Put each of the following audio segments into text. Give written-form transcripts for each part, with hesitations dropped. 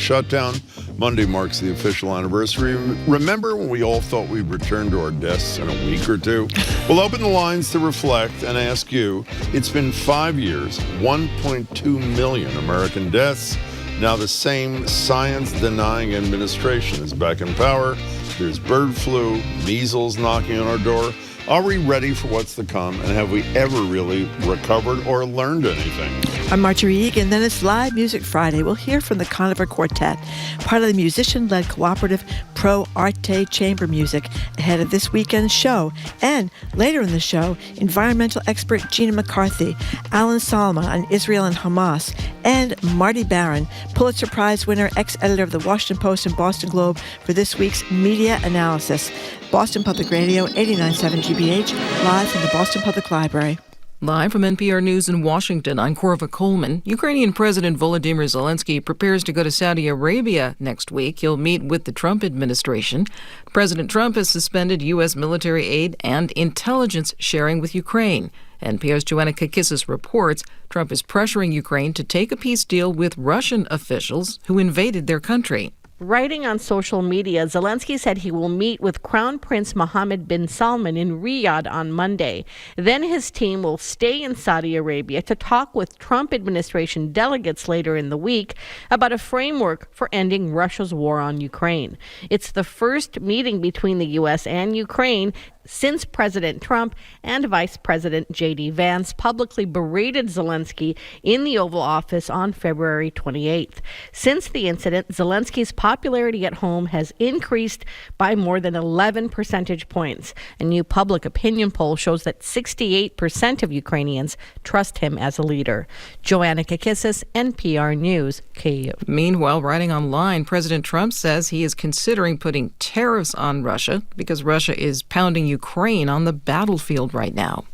shutdown. Monday marks the official anniversary. Remember when we all thought we'd return to our desks in a week or two? We'll open the lines to reflect and ask you. It's been 5 years, 1.2 million American deaths. Now the same science-denying administration is back in power. There's bird flu, measles knocking on our door. Are we ready for what's to come, and have we ever really recovered or learned anything? I'm Marjorie Egan, then it's Live Music Friday. We'll hear from the Conifer Quartet, part of the musician-led cooperative Pro Arte Chamber Music, ahead of this weekend's show. And later in the show, environmental expert Gina McCarthy, Alan Solomont on Israel and Hamas, and Marty Baron, Pulitzer Prize winner, ex-editor of the Washington Post and Boston Globe, for this week's media analysis. Boston Public Radio, 89.7 GBH, live from the Boston Public Library. Live from NPR News in Washington, I'm Corva Coleman. Ukrainian President Volodymyr Zelensky prepares to go to Saudi Arabia next week. He'll meet with the Trump administration. President Trump has suspended U.S. military aid and intelligence sharing with Ukraine. NPR's Joanna Kakissis reports Trump is pressuring Ukraine to take a peace deal with Russian officials who invaded their country. Writing on social media, Zelensky said he will meet with Crown Prince Mohammed bin Salman in Riyadh on Monday. Then his team will stay in Saudi Arabia to talk with Trump administration delegates later in the week about a framework for ending Russia's war on Ukraine. It's the first meeting between the U.S. and Ukraine since President Trump and Vice President J.D. Vance publicly berated Zelensky in the Oval Office on February 28th. Since the incident, Zelensky's popularity at home has increased by more than 11 percentage points. A new public opinion poll shows that 68% of Ukrainians trust him as a leader. Joanna Kakissis, NPR News, Kyiv. Meanwhile, writing online, President Trump says he is considering putting tariffs on Russia because Russia is pounding Ukraine on the battlefield right now.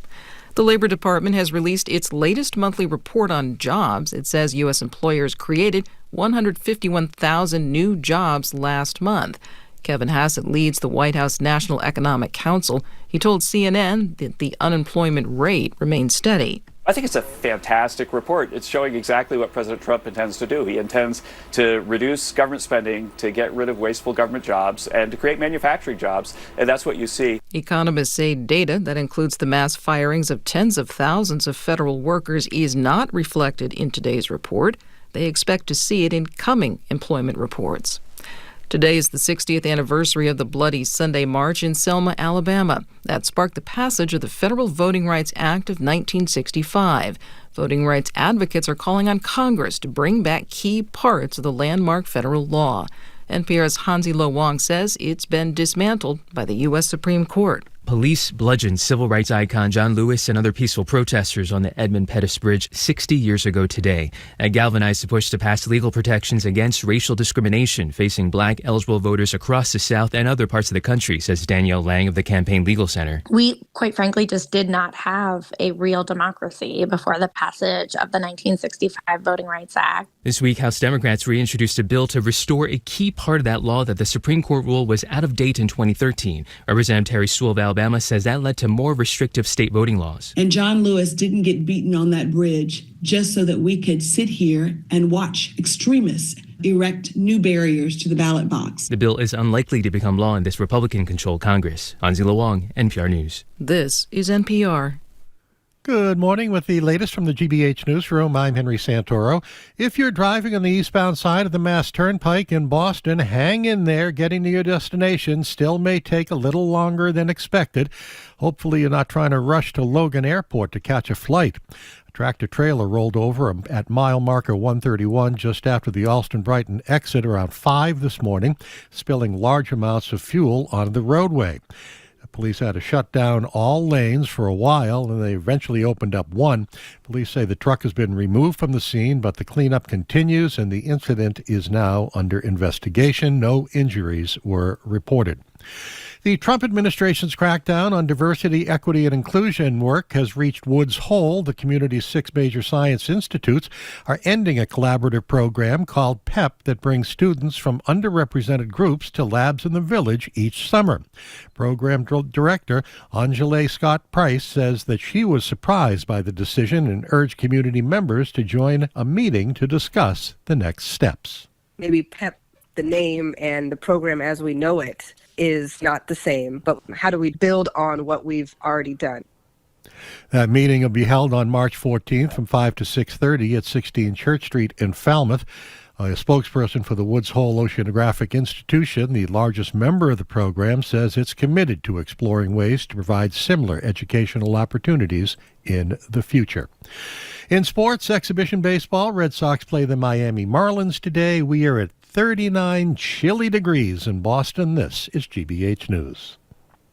The Labor Department has released its latest monthly report on jobs. It says U.S. employers created 151,000 new jobs last month. Kevin Hassett leads the White House National Economic Council. He told CNN that the unemployment rate remains steady. I think it's a fantastic report. It's showing exactly what President Trump intends to do. He intends to reduce government spending, to get rid of wasteful government jobs, and to create manufacturing jobs. And that's what you see. Economists say data that includes the mass firings of tens of thousands of federal workers is not reflected in today's report. They expect to see it in coming employment reports. Today is the 60th anniversary of the Bloody Sunday March in Selma, Alabama. That sparked the passage of the Federal Voting Rights Act of 1965. Voting rights advocates are calling on Congress to bring back key parts of the landmark federal law. NPR's Hansi Lo Wang says it's been dismantled by the U.S. Supreme Court. Police bludgeoned civil rights icon John Lewis and other peaceful protesters on the Edmund Pettus Bridge 60 years ago today. It galvanized the push to pass legal protections against racial discrimination facing black eligible voters across the South and other parts of the country, says Danielle Lang of the Campaign Legal Center. We, quite frankly, just did not have a real democracy before the passage of the 1965 Voting Rights Act. This week, House Democrats reintroduced a bill to restore a key part of that law that the Supreme Court ruled was out of date in 2013. Representative Terry Sewell of Alabama says that led to more restrictive state voting laws. And John Lewis didn't get beaten on that bridge just so that we could sit here and watch extremists erect new barriers to the ballot box. The bill is unlikely to become law in this Republican-controlled Congress. Hansi Lo Wang, NPR News. This is NPR. Good morning with the latest from the GBH Newsroom. I'm Henry Santoro. If you're driving on the eastbound side of the Mass Turnpike in Boston, hang in there. Getting to your destination still may take a little longer than expected. Hopefully you're not trying to rush to Logan Airport to catch a flight. A tractor-trailer rolled over at mile marker 131 just after the Alston-Brighton exit around 5 this morning, spilling large amounts of fuel onto the roadway. Police had to shut down all lanes for a while, and they eventually opened up one. Police say the truck has been removed from the scene, but the cleanup continues, and the incident is now under investigation. No injuries were reported. The Trump administration's crackdown on diversity, equity, and inclusion work has reached Woods Hole. The community's 6 major science institutes are ending a collaborative program called PEP that brings students from underrepresented groups to labs in the village each summer. Program director Angela Scott Price says that she was surprised by the decision and urged community members to join a meeting to discuss the next steps. maybe PEP, the name and the program as we know it, is not the same, but how do we build on what we've already done? That meeting will be held on March 14th from 5 to 6:30 at 16 Church Street in Falmouth. A spokesperson for the Woods Hole Oceanographic Institution, the largest member of the program, says it's committed to exploring ways to provide similar educational opportunities in the future. In sports, exhibition baseball, Red Sox play the Miami Marlins today. We are at 39 chilly degrees in Boston. This is GBH News.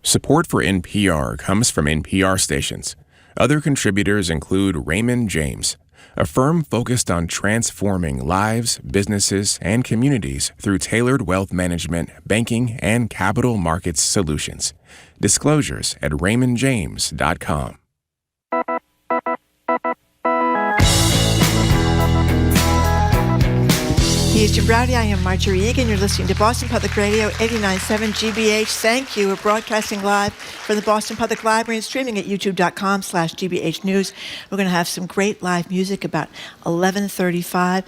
Support for NPR comes from NPR stations. Other contributors include Raymond James, a firm focused on transforming lives, businesses, and communities through tailored wealth management, banking, and capital markets solutions. Disclosures at raymondjames.com. He is Jim Browdy. I am Marjorie Egan. You're listening to Boston Public Radio, 89.7 GBH. Thank you. We're broadcasting live from the Boston Public Library and streaming at youtube.com/GBH News. We're going to have some great live music about 11:35.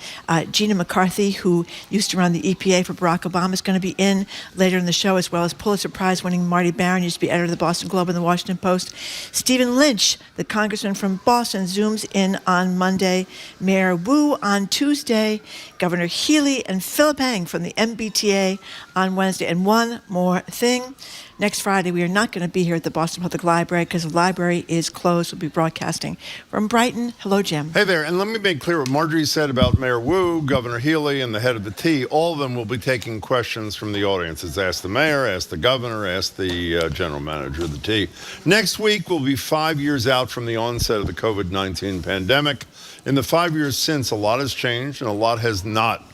Gina McCarthy, who used to run the EPA for Barack Obama, is going to be in later in the show, as well as Pulitzer Prize-winning Marty Baron, used to be editor of the Boston Globe and the Washington Post. Stephen Lynch, the congressman from Boston, zooms in on Monday. Mayor Wu on Tuesday. Governor Healy and Philip Heng from the MBTA on Wednesday. And one more thing. Next Friday, we are not going to be here at the Boston Public Library because the library is closed. We'll be broadcasting from Brighton. Hello, Jim. Hey there. And let me make clear what Marjorie said about Mayor Wu, Governor Healy, and the head of the T. All of them will be taking questions from the audience. It's Ask the Mayor, Ask the Governor, Ask the General Manager of the T. Next week, we'll be 5 years out from the onset of the COVID-19 pandemic. In the 5 years since, a lot has changed and a lot has not.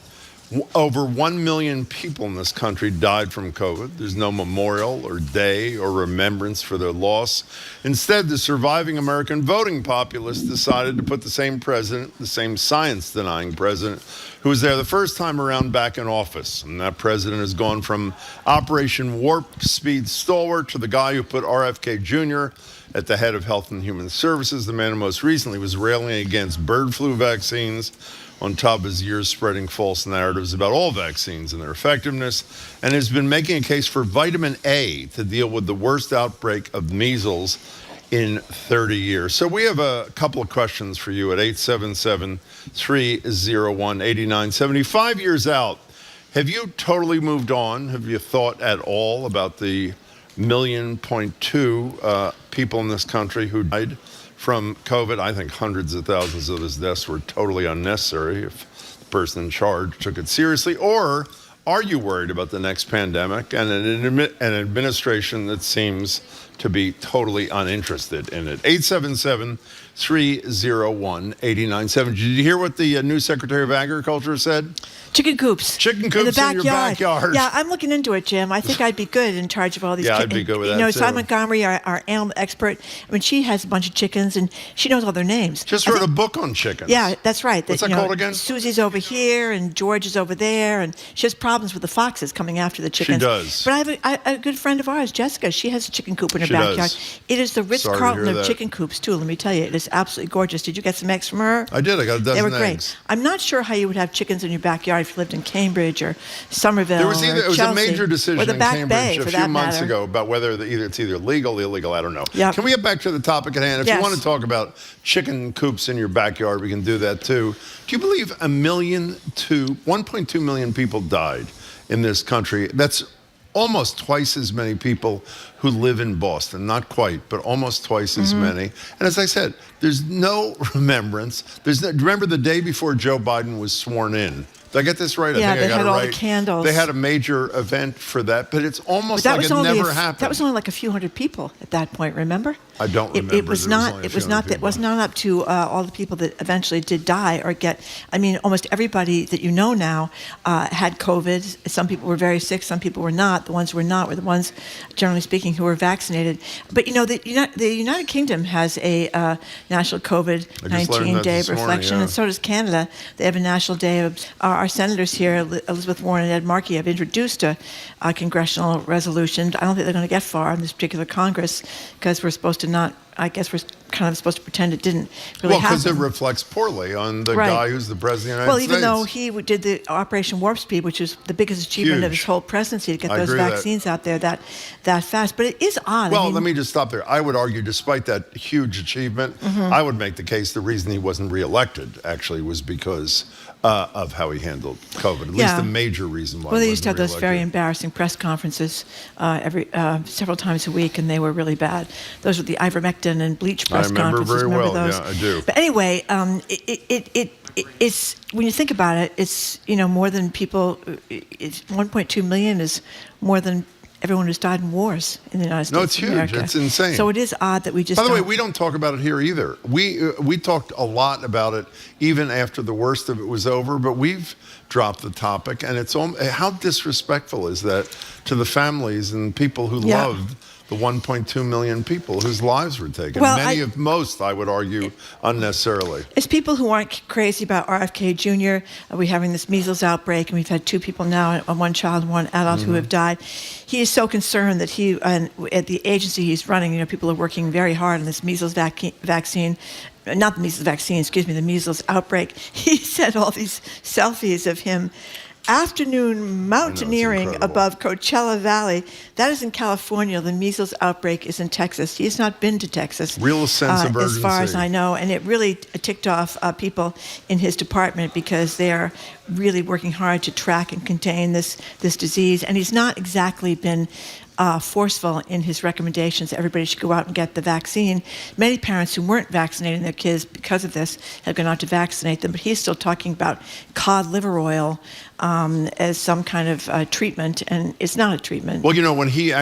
Over 1 million people in this country died from COVID. There's no memorial or day or remembrance for their loss. Instead, the surviving American voting populace decided to put the same president, the same science-denying president, who was there the first time around, back in office. And that president has gone from Operation Warp Speed stalwart to the guy who put RFK Jr. at the head of Health and Human Services, the man who most recently was railing against bird flu vaccines, on top of his years spreading false narratives about all vaccines and their effectiveness, and has been making a case for vitamin A to deal with the worst outbreak of measles in 30 years. So we have a couple of questions for you at 877-301-8970. 5 years out, have you totally moved on? Have you thought at all about the 1.2 million people in this country who died from COVID? I think hundreds of thousands of those deaths were totally unnecessary if the person in charge took it seriously. Or are you worried about the next pandemic and an administration that seems to be totally uninterested in it? 877-301-8970. Did you hear what the new Secretary of Agriculture said? Chicken coops. Chicken coops in your backyard. Yeah, I'm looking into it, Jim. I think I'd be good in charge of all these chickens. Yeah, I'd be good with that, too. Cy Montgomery, our animal expert, I mean, she has a bunch of chickens, and she knows all their names. Just wrote a book on chickens. Yeah, that's right. What's that called again? Susie's over here, and George is over there, and she has problems with the foxes coming after the chickens. She does. But I have a good friend of ours, Jessica. She has a chicken coop in her backyard. Does. It is the Ritz-Carlton of chicken coops, too, let me tell you. It is absolutely gorgeous. Did you get some eggs from her? I did. I got a dozen eggs. They were great. I'm not sure how you would have chickens in your backyard if you lived in Cambridge or Somerville or Chelsea. It was a major decision in Cambridge a few months ago about whether it's either legal or illegal. I don't know. Yep. Can we get back to the topic at hand? If you want to talk about chicken coops in your backyard, we can do that too. Do you believe 1.2 million people died in this country? That's almost twice as many people who live in Boston. Not quite, but almost twice as many. And as I said, there's no remembrance. Remember the day before Joe Biden was sworn in? Did I get this right? Yeah, I think they I got had it all right. the candles. They had a major event for that, but it's almost like it never happened. That was only like a few hundred people at that point, remember? I don't remember. It was not up to all the people that eventually did die or get. I mean, almost everybody that you know now had COVID. Some people were very sick. Some people were not. The ones who were not were the ones, generally speaking, who were vaccinated. But the United Kingdom has a national COVID-19 day of reflection, and so does Canada. They have a national day of. Our senators here, Elizabeth Warren and Ed Markey, have introduced a congressional resolution. I don't think they're going to get far in this particular Congress because we're supposed to not I guess we're kind of supposed to pretend it didn't really happen. Well, because it reflects poorly on the guy who's the president of the United States. Well, even though he did the Operation Warp Speed, which was the biggest achievement of his whole presidency, to get those vaccines out there that fast. But it is odd. Well, let me just stop there. I would argue, despite that huge achievement, I would make the case the reason he wasn't reelected actually was because of how he handled COVID. At least the major reason why. Well, they used to have those very embarrassing press conferences several times a week, and they were really bad. Those were the ivermectin and bleach press conferences. I remember very well. Those? Yeah, I do. But anyway, it's when you think about it, it's more than people. It's 1.2 million is more than everyone who's died in wars in the United States. No, it's huge. America. It's insane. So it is odd that we just. By the way, we don't talk about it here either. We talked a lot about it even after the worst of it was over, but we've dropped the topic, and it's how disrespectful is that to the families and people who loved the 1.2 million people whose lives were taken. Well, most, I would argue, unnecessarily. It's people who aren't crazy about RFK Jr. We're having this measles outbreak, and we've had 2 people now, one child and one adult, who have died. He is so concerned that at the agency he's running, people are working very hard on this measles vaccine. Not the measles vaccine, the measles outbreak. He sent all these selfies of him afternoon mountaineering above Coachella Valley. That is in California. The measles outbreak is in Texas. He has not been to Texas. Real sense of urgency. As far as I know. And it really ticked off people in his department because they are really working hard to track and contain this disease. And he's not exactly been forceful in his recommendations that everybody should go out and get the vaccine. Many parents who weren't vaccinating their kids because of this have gone out to vaccinate them, but he's still talking about cod liver oil as some kind of treatment, and it's not a treatment. Well, when he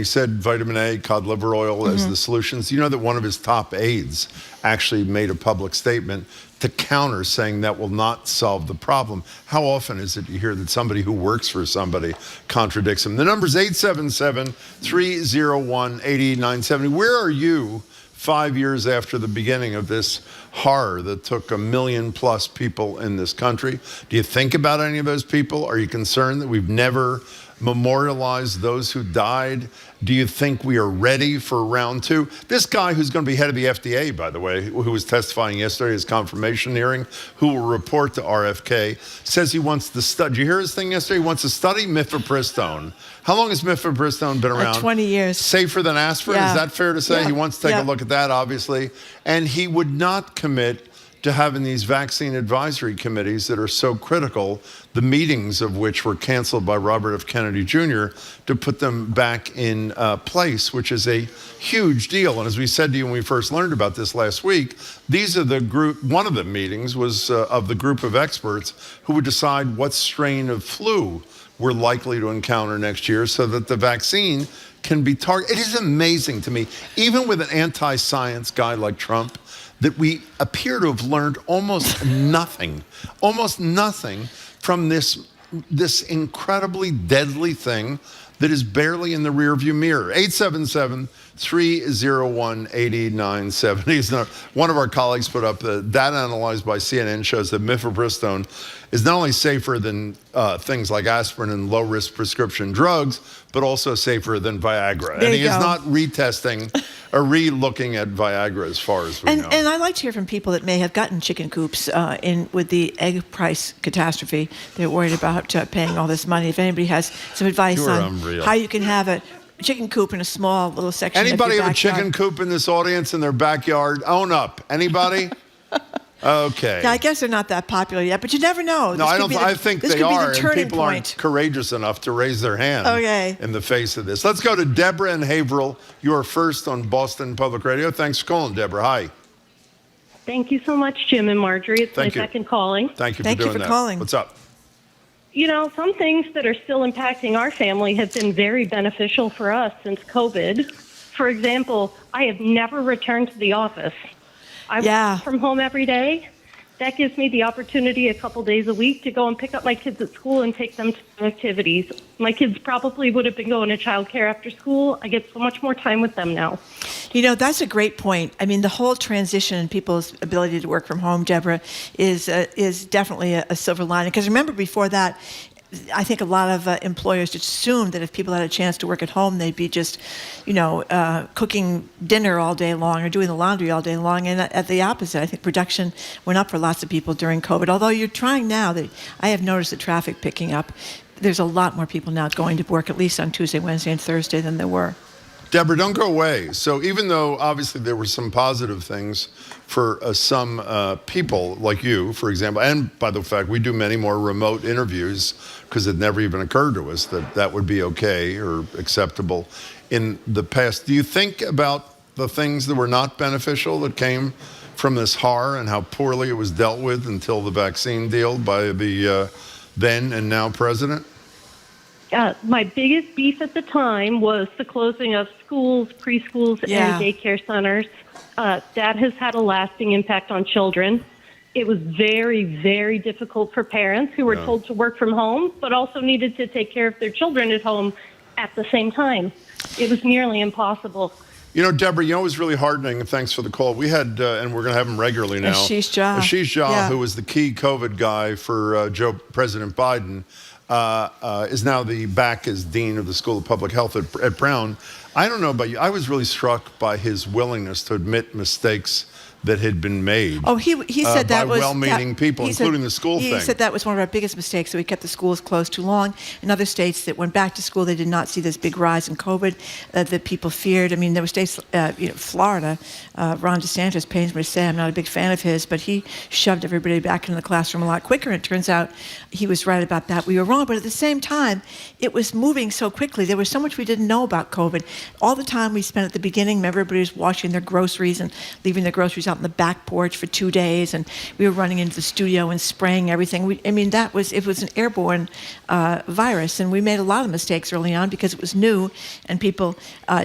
said vitamin A, cod liver oil as the solutions, that one of his top aides actually made a public statement to counter, saying that will not solve the problem. How often is it you hear that somebody who works for somebody contradicts them? The number's 877-301-8870. Where are you 5 years after the beginning of this horror that took 1 million plus people in this country? Do you think about any of those people? Are you concerned that we've never memorialized those who died? Do you think we are ready for round 2? This guy who's going to be head of the FDA, by the way, who was testifying yesterday at his confirmation hearing, who will report to RFK, says he wants to study. Did you hear his thing yesterday? He wants to study mifepristone. How long has mifepristone been around? 20 years. Safer than aspirin? Yeah. Is that fair to say? Yeah. He wants to take a look at that, obviously. And he would not commit to having these vaccine advisory committees that are so critical, the meetings of which were canceled by Robert F. Kennedy Jr., to put them back in place, which is a huge deal. And as we said to you when we first learned about this last week, these are the group, one of the meetings was of the group of experts who would decide what strain of flu we're likely to encounter next year so that the vaccine can be targeted. It is amazing to me, even with an anti-science guy like Trump, that we appear to have learned almost nothing from this incredibly deadly thing that is barely in the rearview mirror. 877-301-8970. One of our colleagues put up the data analyzed by CNN shows that mifepristone is not only safer than things like aspirin and low-risk prescription drugs, but also safer than Viagra. And he is not retesting or re-looking at Viagra as far as we know. And I like to hear from people that may have gotten chicken coops with the egg price catastrophe. They're worried about paying all this money. If anybody has some advice on how you can have a chicken coop in a small little section Anybody of your have a chicken coop in this audience in their backyard? Own up. Anybody? Okay. Yeah, I guess they're not that popular yet, but you never know. No, I think they are, and people aren't courageous enough to raise their hand in the face of this. Let's go to Deborah in Haverhill. You are first on Boston Public Radio. Thanks for calling, Deborah. Hi. Thank you so much, Jim and Marjorie. It's my second calling. Thank you for doing that. Calling. What's up? Some things that are still impacting our family have been very beneficial for us since COVID. For example, I have never returned to the office. I work from home every day. That gives me the opportunity a couple days a week to go and pick up my kids at school and take them to activities. My kids probably would have been going to childcare after school. I get so much more time with them now. That's a great point. I mean, the whole transition in people's ability to work from home, Deborah, is definitely a silver lining. Because remember, before that, I think a lot of employers just assumed that if people had a chance to work at home, they'd be just, cooking dinner all day long or doing the laundry all day long. And at the opposite, I think production went up for lots of people during COVID. Although you're trying now, I have noticed the traffic picking up. There's a lot more people now going to work, at least on Tuesday, Wednesday, and Thursday than there were. Deborah, don't go away. So even though obviously there were some positive things for some people like you, for example, and by the fact we do many more remote interviews because it never even occurred to us that that would be okay or acceptable in the past. Do you think about the things that were not beneficial that came from this horror and how poorly it was dealt with until the vaccine deal by the then and now president? My biggest beef at the time was the closing of schools, preschools, and daycare centers. That has had a lasting impact on children. It was very, very difficult for parents who were told to work from home, but also needed to take care of their children at home at the same time. It was nearly impossible. Deborah, it was really heartening, and thanks for the call. We had, and we're going to have him regularly now, Ashish Jha, who was the key COVID guy for President Biden, is now back as Dean of the School of Public Health at Brown. I don't know about you. I was really struck by his willingness to admit mistakes that had been made. Oh, he said that by was well-meaning people, including the school thing. He said that was one of our biggest mistakes, that we kept the schools closed too long. In other states that went back to school, they did not see this big rise in COVID that people feared. I mean, there were states, Florida, Ron DeSantis pains me to say I'm not a big fan of his, but he shoved everybody back into the classroom a lot quicker. And it turns out he was right about that. We were wrong, but at the same time, it was moving so quickly. There was so much we didn't know about COVID. All the time we spent at the beginning, everybody was washing their groceries and leaving their groceries out on the back porch for 2 days, and we were running into the studio and spraying everything. It was an airborne virus, and we made a lot of mistakes early on because it was new and people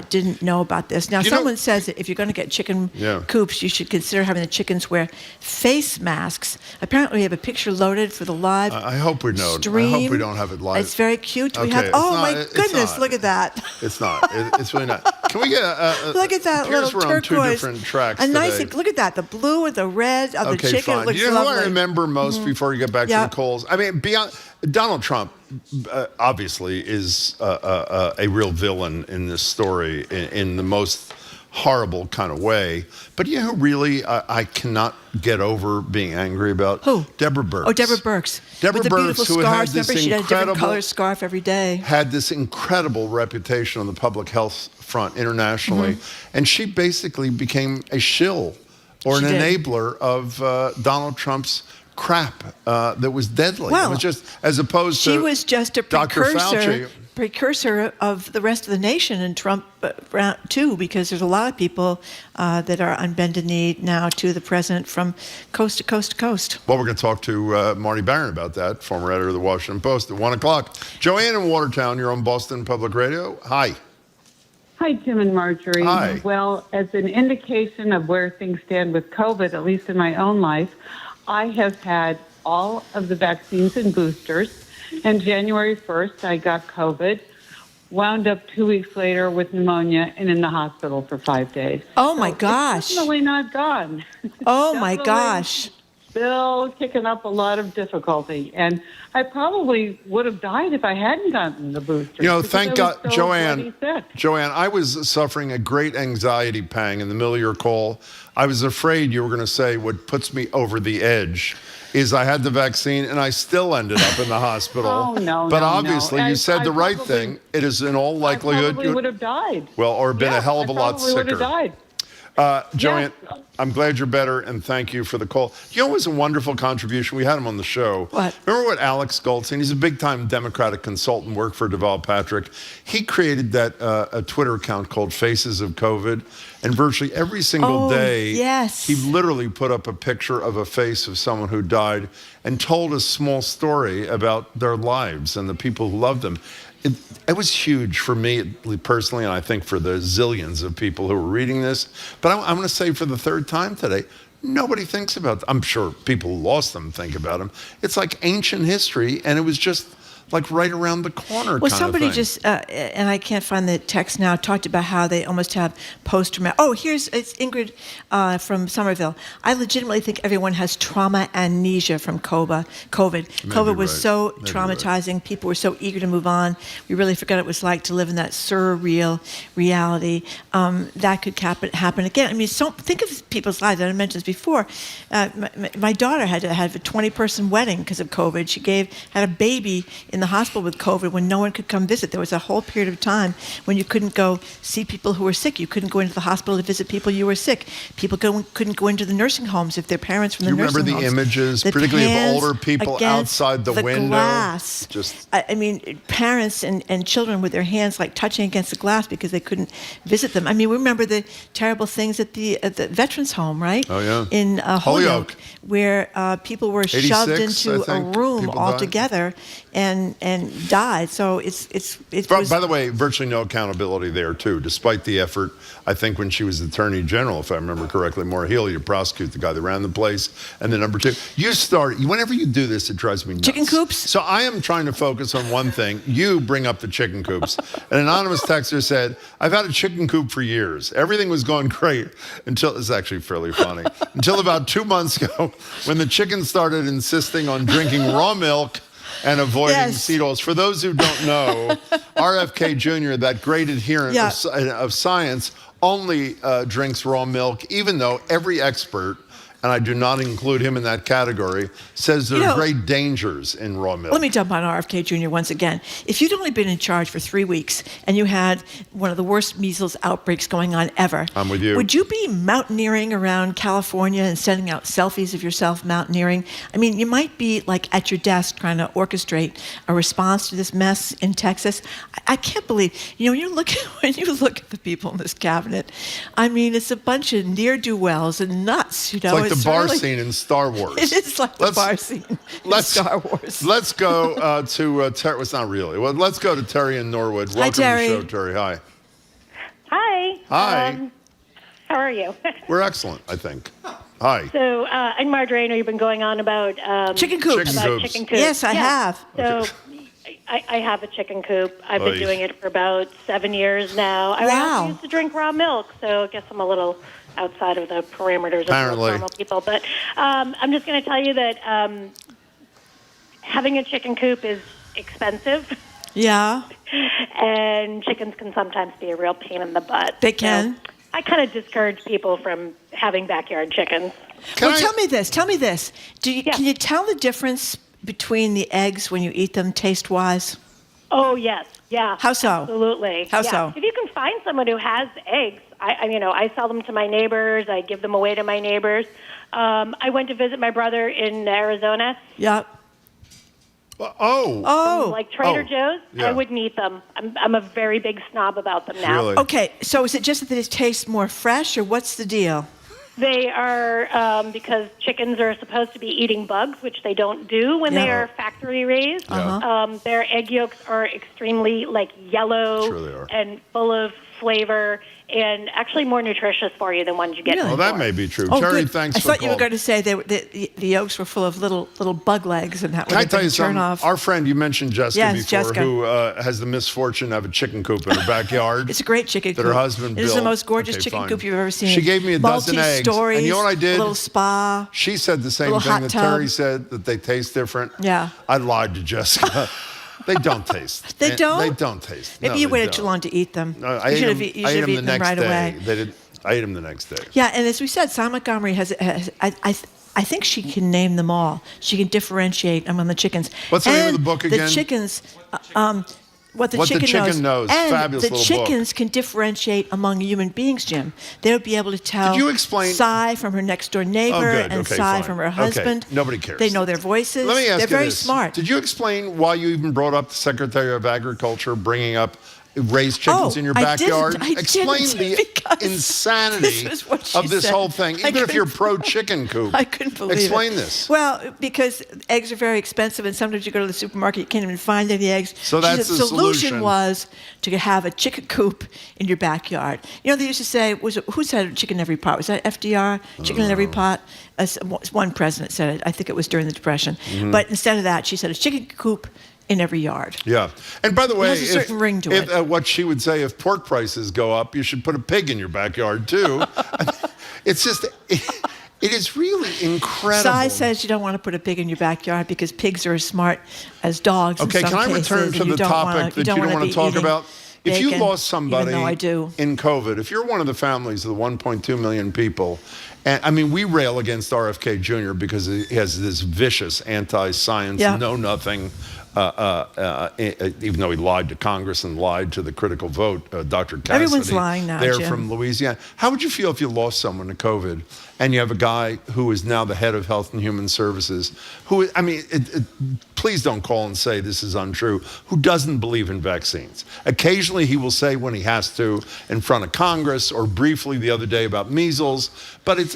didn't know about this. Now, someone says that if you're going to get chicken coops, you should consider having the chickens wear face masks. Apparently, we have a picture loaded for the live I hope we don't. stream. I hope we don't have it live. It's very cute. Okay, We have. Oh my goodness! Look at that. It's not. It's really not. Can we get look at that little we're on two turquoise. different tracks A nice. today. Look at that. The blue and the red of the chicken. Fine. Looks You know who lovely. I remember most before you get back to the calls? I mean, beyond Donald Trump, obviously is a real villain in this story in the most horrible kind of way. But you know who really I cannot get over being angry about? Who? Deborah Birx. Oh, Deborah Birx. Deborah With the Birx, beautiful who had scarves. this Remember, she had a different incredible color scarf every day. Had this incredible reputation on the public health front internationally, and she basically became a shill or an enabler of Donald Trump's crap that was deadly. Well, it was just as opposed to she was just a Dr. Fauci. precursor of the rest of the nation, and Trump too, because there's a lot of people that are on bended knee now to the president from coast to coast to coast. Well, we're going to talk to Marty Baron about that, former editor of the Washington Post, at 1 o'clock. Joanne in Watertown, you're on Boston Public Radio. Hi. Hi, Jim and Marjorie. Hi. Well, as an indication of where things stand with COVID, at least in my own life, I have had all of the vaccines and boosters. And January 1st, I got COVID, wound up 2 weeks later with pneumonia and in the hospital for 5 days. Oh, my gosh. It's definitely not gone. Oh, my gosh. Still kicking up a lot of difficulty. And I probably would have died if I hadn't gotten the booster. Thank God, Joanne, I was suffering a great anxiety pang in the middle of your call. I was afraid you were going to say what puts me over the edge is I had the vaccine and I still ended up in the hospital. Oh, no, But no, obviously no. you said the right probably- thing. It is in all likelihood. I probably would have died. Well, or been a hell of a lot sicker. I probably would have died. Joanne, Yes. I'm glad you're better, and thank you for the call. You know, it was a wonderful contribution. We had him on the show. What? Remember what Alex Goldstein, he's a big-time Democratic consultant, worked for Deval Patrick. He created that a Twitter account called Faces of COVID, and virtually every single day, he literally put up a picture of a face of someone who died and told a small story about their lives and the people who loved them. It was huge for me personally, and I think for the zillions of people who were reading this. But I'm going to say for the third time today, nobody thinks about them. I'm sure people who lost them think about them. It's like ancient history, and it was just like right around the corner. Well, kind somebody of thing. just, and I can't find the text now, talked about how they almost have post-traumatic. Oh, it's Ingrid from Somerville. I legitimately think everyone has trauma amnesia from COVID. COVID was so traumatizing. People were so eager to move on. We really forgot what it was like to live in that surreal reality. That could happen again. I mean, think of people's lives. I mentioned this before. My daughter had to have a 20-person wedding because of COVID. She had a baby in the hospital with COVID when no one could come visit. There was a whole period of time when you couldn't go see people who were sick. You couldn't go into the hospital to visit people you were sick. People couldn't go into the nursing homes if their parents from the nursing homes. You remember the images, particularly of older people outside the window? Glass. I mean, parents and children with their hands like touching against the glass because they couldn't visit them. I mean, we remember the terrible things at the Veterans Home, right? Oh, yeah. In Holyoke, where people were shoved into a room altogether and died. So by the way, virtually no accountability there too, despite the effort. I think when she was Attorney General, if I remember correctly, Maura Healey, to prosecute the guy that ran the place. And then number two, whenever you do this, it drives me nuts. Chicken coops? So I am trying to focus on one thing. You bring up the chicken coops. An anonymous texter said, I've had a chicken coop for years. Everything was going great until, it's actually fairly funny, until about 2 months ago when the chickens started insisting on drinking raw milk and avoiding seed oils. For those who don't know, RFK Jr., that great adherent of science, only drinks raw milk, even though every expert, and I do not include him in that category, says there are great dangers in raw milk. Let me jump on RFK Jr. once again. If you'd only been in charge for 3 weeks and you had one of the worst measles outbreaks going on ever, I'm with you. Would you be mountaineering around California and sending out selfies of yourself mountaineering? I mean, you might be like at your desk trying to orchestrate a response to this mess in Texas. I can't believe, when you look at the people in this cabinet, I mean, it's a bunch of ne'er-do-wells and nuts, It's like the bar scene in Star Wars. It is like the bar scene in Star Wars. Let's go to Terry. Well, it's not really. Well, let's go to Terry in Norwood. Welcome to the show, Terry. Hi. Hi. Hi. How are you? We're excellent, I think. Hi. So, I'm Marjorie. I know you've been going on about chicken coops. Chicken coops. Yes, I have. So, I have a chicken coop. I've been doing it for about 7 years now. I also used to drink raw milk, so I guess I'm a little outside of the parameters of normal people. But I'm just going to tell you that having a chicken coop is expensive. Yeah. And chickens can sometimes be a real pain in the butt. They can. So I kind of discourage people from having backyard chickens. Tell me this. Can you tell the difference between the eggs when you eat them taste-wise? Oh, yes. Yeah. How so? Absolutely. How so? If you can find someone who has eggs, I sell them to my neighbors. I give them away to my neighbors. I went to visit my brother in Arizona. Yep. Like Trader Joe's, I wouldn't eat them. I'm a very big snob about them now. Really? Okay, so is it just that it tastes more fresh, or what's the deal? They are, because chickens are supposed to be eating bugs, which they don't do when they are factory raised. Their egg yolks are extremely yellow and full of flavor and actually more nutritious for you than ones you get. Well, that may be true. Oh, Terry, good. thanks I for thought calling. You were going to say the yolks were full of little bug legs, and that would Can I have tell been you a turn something? off. Our friend, you mentioned Jessica before, Jessica. who has the misfortune to have a chicken coop in her backyard. It's a great chicken coop. That her husband built. It is the most gorgeous chicken coop you've ever seen. She gave me a dozen eggs. Multi-stories, and you know what I did? A little spa. She said the same little thing that hot tub. Terry said, that they taste different. Yeah. I lied to Jessica. They don't taste. They don't? They don't taste. Maybe you waited too long to eat them. I you ate should them, have eaten them right away. I ate them the next day. Yeah, and as we said, Sam Montgomery has I think she can name them all. She can differentiate among the chickens. What's the name of the book again? The chickens. What the Chicken Knows. And Fabulous the little chickens can differentiate among human beings, Jim. They'll be able to tell Did you explain? Cy from her next door neighbor and Cy from her husband. Okay. Nobody cares. They know their voices. Let me ask They're you very this. smart. Did you explain why you even brought up the Secretary of Agriculture bringing up raised chickens in your backyard? I Explain didn't, the insanity of this whole thing, even if you're pro-chicken coop. I couldn't believe Explain it. this. Well, because eggs are very expensive, and sometimes you go to the supermarket, you can't even find any eggs. So that's the solution was to have a chicken coop in your backyard. You know, they used to say, who said chicken in every pot? Was that FDR? Chicken in every pot? One president said it. I think it was during the Depression. Mm-hmm. But instead of that, she said a chicken coop in every yard. Yeah. And by the way, it has a certain ring to it. What she would say, if pork prices go up, you should put a pig in your backyard too. It's just, it is really incredible. Sai says you don't want to put a pig in your backyard because pigs are as smart as dogs. Okay, in some can I cases, return to the topic that you don't want to talk about? If you lost somebody in COVID, if you're one of the families of the 1.2 million people, and I mean, we rail against RFK Jr. because he has this vicious anti-science, know-nothing, even though he lied to Congress and lied to the critical vote, Dr. Cassidy. Everyone's lying now, They're Jim. from Louisiana. How would you feel if you lost someone to COVID and you have a guy who is now the head of Health and Human Services, who, I mean, please don't call and say this is untrue, who doesn't believe in vaccines. Occasionally he will say when he has to in front of Congress or briefly the other day about measles, but it's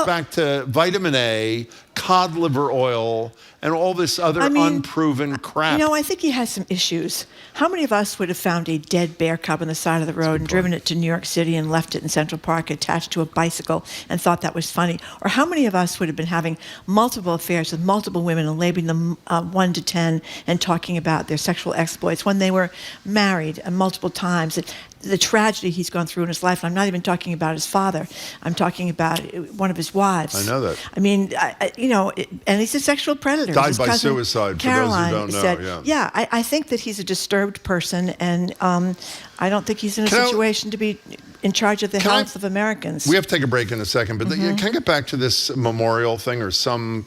back to vitamin A, cod liver oil, and all this other unproven crap. I think he has some issues. How many of us would have found a dead bear cub on the side of the road and driven it to New York City and left it in Central Park attached to a bicycle and thought that was funny? Or how many of us would have been having multiple affairs with multiple women and labeling them 1 to 10 and talking about their sexual exploits when they were married multiple times? The tragedy he's gone through in his life. And I'm not even talking about his father. I'm talking about one of his wives. I know that. I mean, and he's a sexual predator. Died by suicide, Caroline for those who don't know. Yeah, I think that he's a disturbed person, and I don't think he's in a situation to be in charge of the health of Americans. We have to take a break in a second, but can I get back to this memorial thing or some...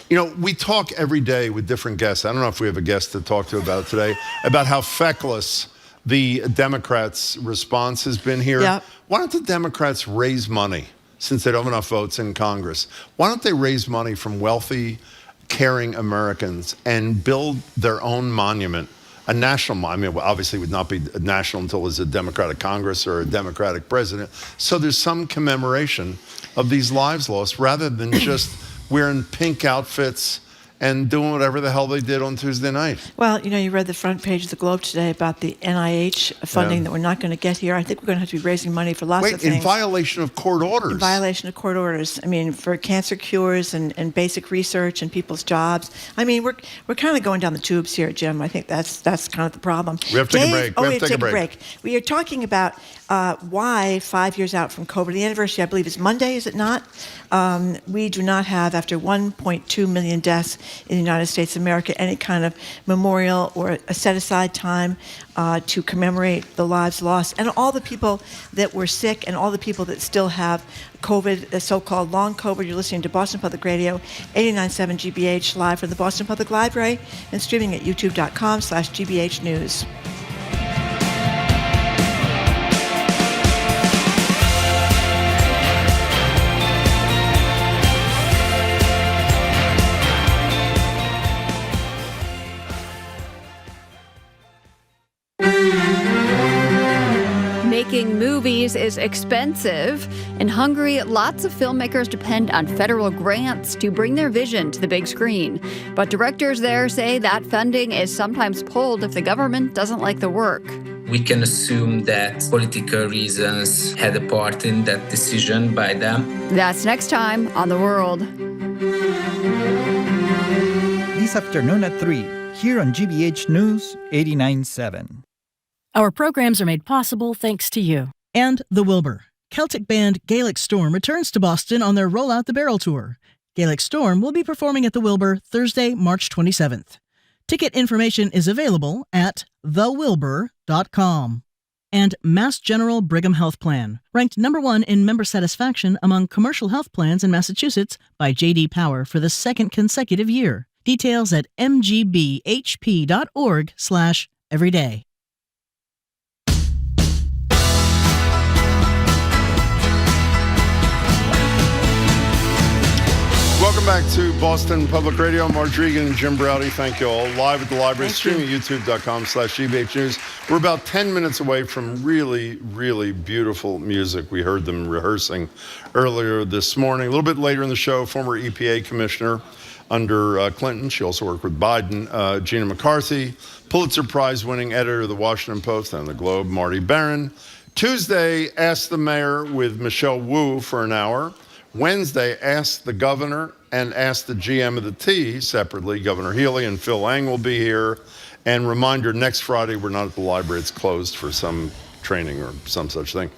we talk every day with different guests. I don't know if we have a guest to talk to about it today, about how feckless the Democrats' response has been here. Yep. Why don't the Democrats raise money, since they don't have enough votes in Congress? Why don't they raise money from wealthy, caring Americans and build their own monument, a national monument? Well, obviously would not be national until there's a Democratic Congress or a Democratic president. So there's some commemoration of these lives lost rather than just wearing pink outfits and doing whatever the hell they did on Tuesday night. Well, you read the front page of the Globe today about the NIH funding that we're not going to get here. I think we're going to have to be raising money for lots of things. In violation of court orders. In violation of court orders. I mean, for cancer cures and basic research and people's jobs. I mean, we're kind of going down the tubes here, Jim. I think that's kind of the problem. We have to take a break. We have to take a break. We are talking about why 5 years out from COVID, the anniversary, I believe, is Monday, is it not? We do not have, after 1.2 million deaths in the United States of America, any kind of memorial or a set-aside time to commemorate the lives lost and all the people that were sick and all the people that still have COVID, the so-called long COVID. You're listening to Boston Public Radio, 89.7 GBH, live from the Boston Public Library and streaming at youtube.com/GBH News. Making movies is expensive. In Hungary, lots of filmmakers depend on federal grants to bring their vision to the big screen. But directors there say that funding is sometimes pulled if the government doesn't like the work. We can assume that political reasons had a part in that decision by them. That's next time on The World. This afternoon at 3, here on GBH News 89.7. Our programs are made possible thanks to you. And The Wilbur. Celtic band Gaelic Storm returns to Boston on their Roll Out the Barrel tour. Gaelic Storm will be performing at the Wilbur Thursday, March 27th. Ticket information is available at thewilbur.com. And Mass General Brigham Health Plan, ranked number 1 in member satisfaction among commercial health plans in Massachusetts by J.D. Power for the second consecutive year. Details at mgbhp.org/everyday. Welcome back to Boston Public Radio. Marge Regan and Jim Browdy, thank you all. Live at the library, streaming at youtube.com/GBH News. We're about 10 minutes away from really, really beautiful music. We heard them rehearsing earlier this morning. A little bit later in the show, former EPA commissioner under Clinton. She also worked with Biden. Gina McCarthy, Pulitzer Prize-winning editor of the Washington Post and the Globe, Marty Baron. Tuesday, Ask the Mayor with Michelle Wu for an hour. Wednesday, ask the governor and ask the GM of the T separately. Governor Healy and Phil Lang will be here. And reminder, next Friday, we're not at the library. It's closed for some training or some such thing.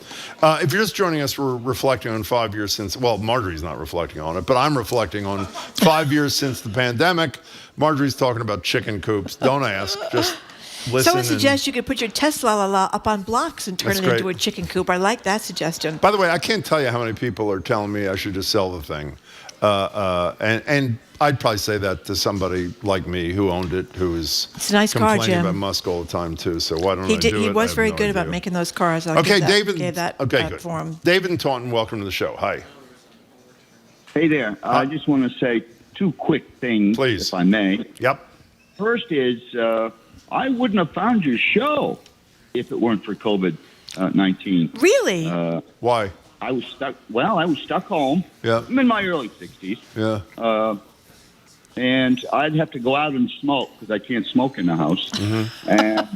If you're just joining us, we're reflecting on 5 years since, well, Marjorie's not reflecting on it, but I'm reflecting on 5 years since the pandemic. Marjorie's talking about chicken coops. Don't ask, just listen. Someone suggests you could put your Tesla up on blocks and turn That's it into a chicken coop. I like that suggestion. By the way, I can't tell you how many people are telling me I should just sell the thing. And I'd probably say that to somebody like me who owned it, who is complaining about Musk all the time too. So why don't I do it? He was very good about making those cars. David. Gave that good. for him. David and Taunton, welcome to the show. Hi. Hey there. I just want to say two quick things, please, if I may. Yep. First is I wouldn't have found your show if it weren't for COVID-19. Really? Why? I was stuck. Well, I was stuck home. Yeah. I'm in my early 60s. Yeah. And I'd have to go out and smoke because I can't smoke in the house. Mm-hmm. And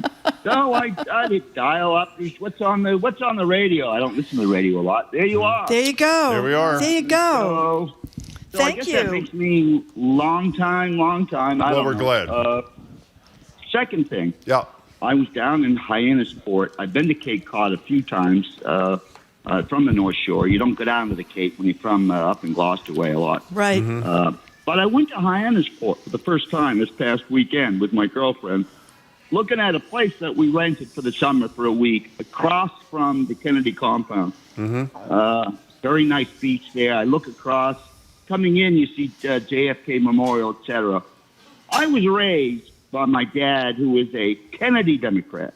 so I'd dial up. What's on the radio? I don't listen to the radio a lot. There you are. There you go. There we are. There you go. So Thank I guess you. That makes me long time. Well, we're glad. Second thing. Yeah. I was down in Hyannisport. I've been to Cape Cod a few times from the North Shore. You don't go down to the Cape when you're from up in Gloucester way a lot. Right. Mm-hmm. But I went to Hyannisport for the first time this past weekend with my girlfriend, looking at a place that we rented for the summer for a week across from the Kennedy compound. Mm-hmm. Very nice beach there. I look across. Coming in, you see JFK Memorial, etc. I was raised by my dad, who was a Kennedy Democrat.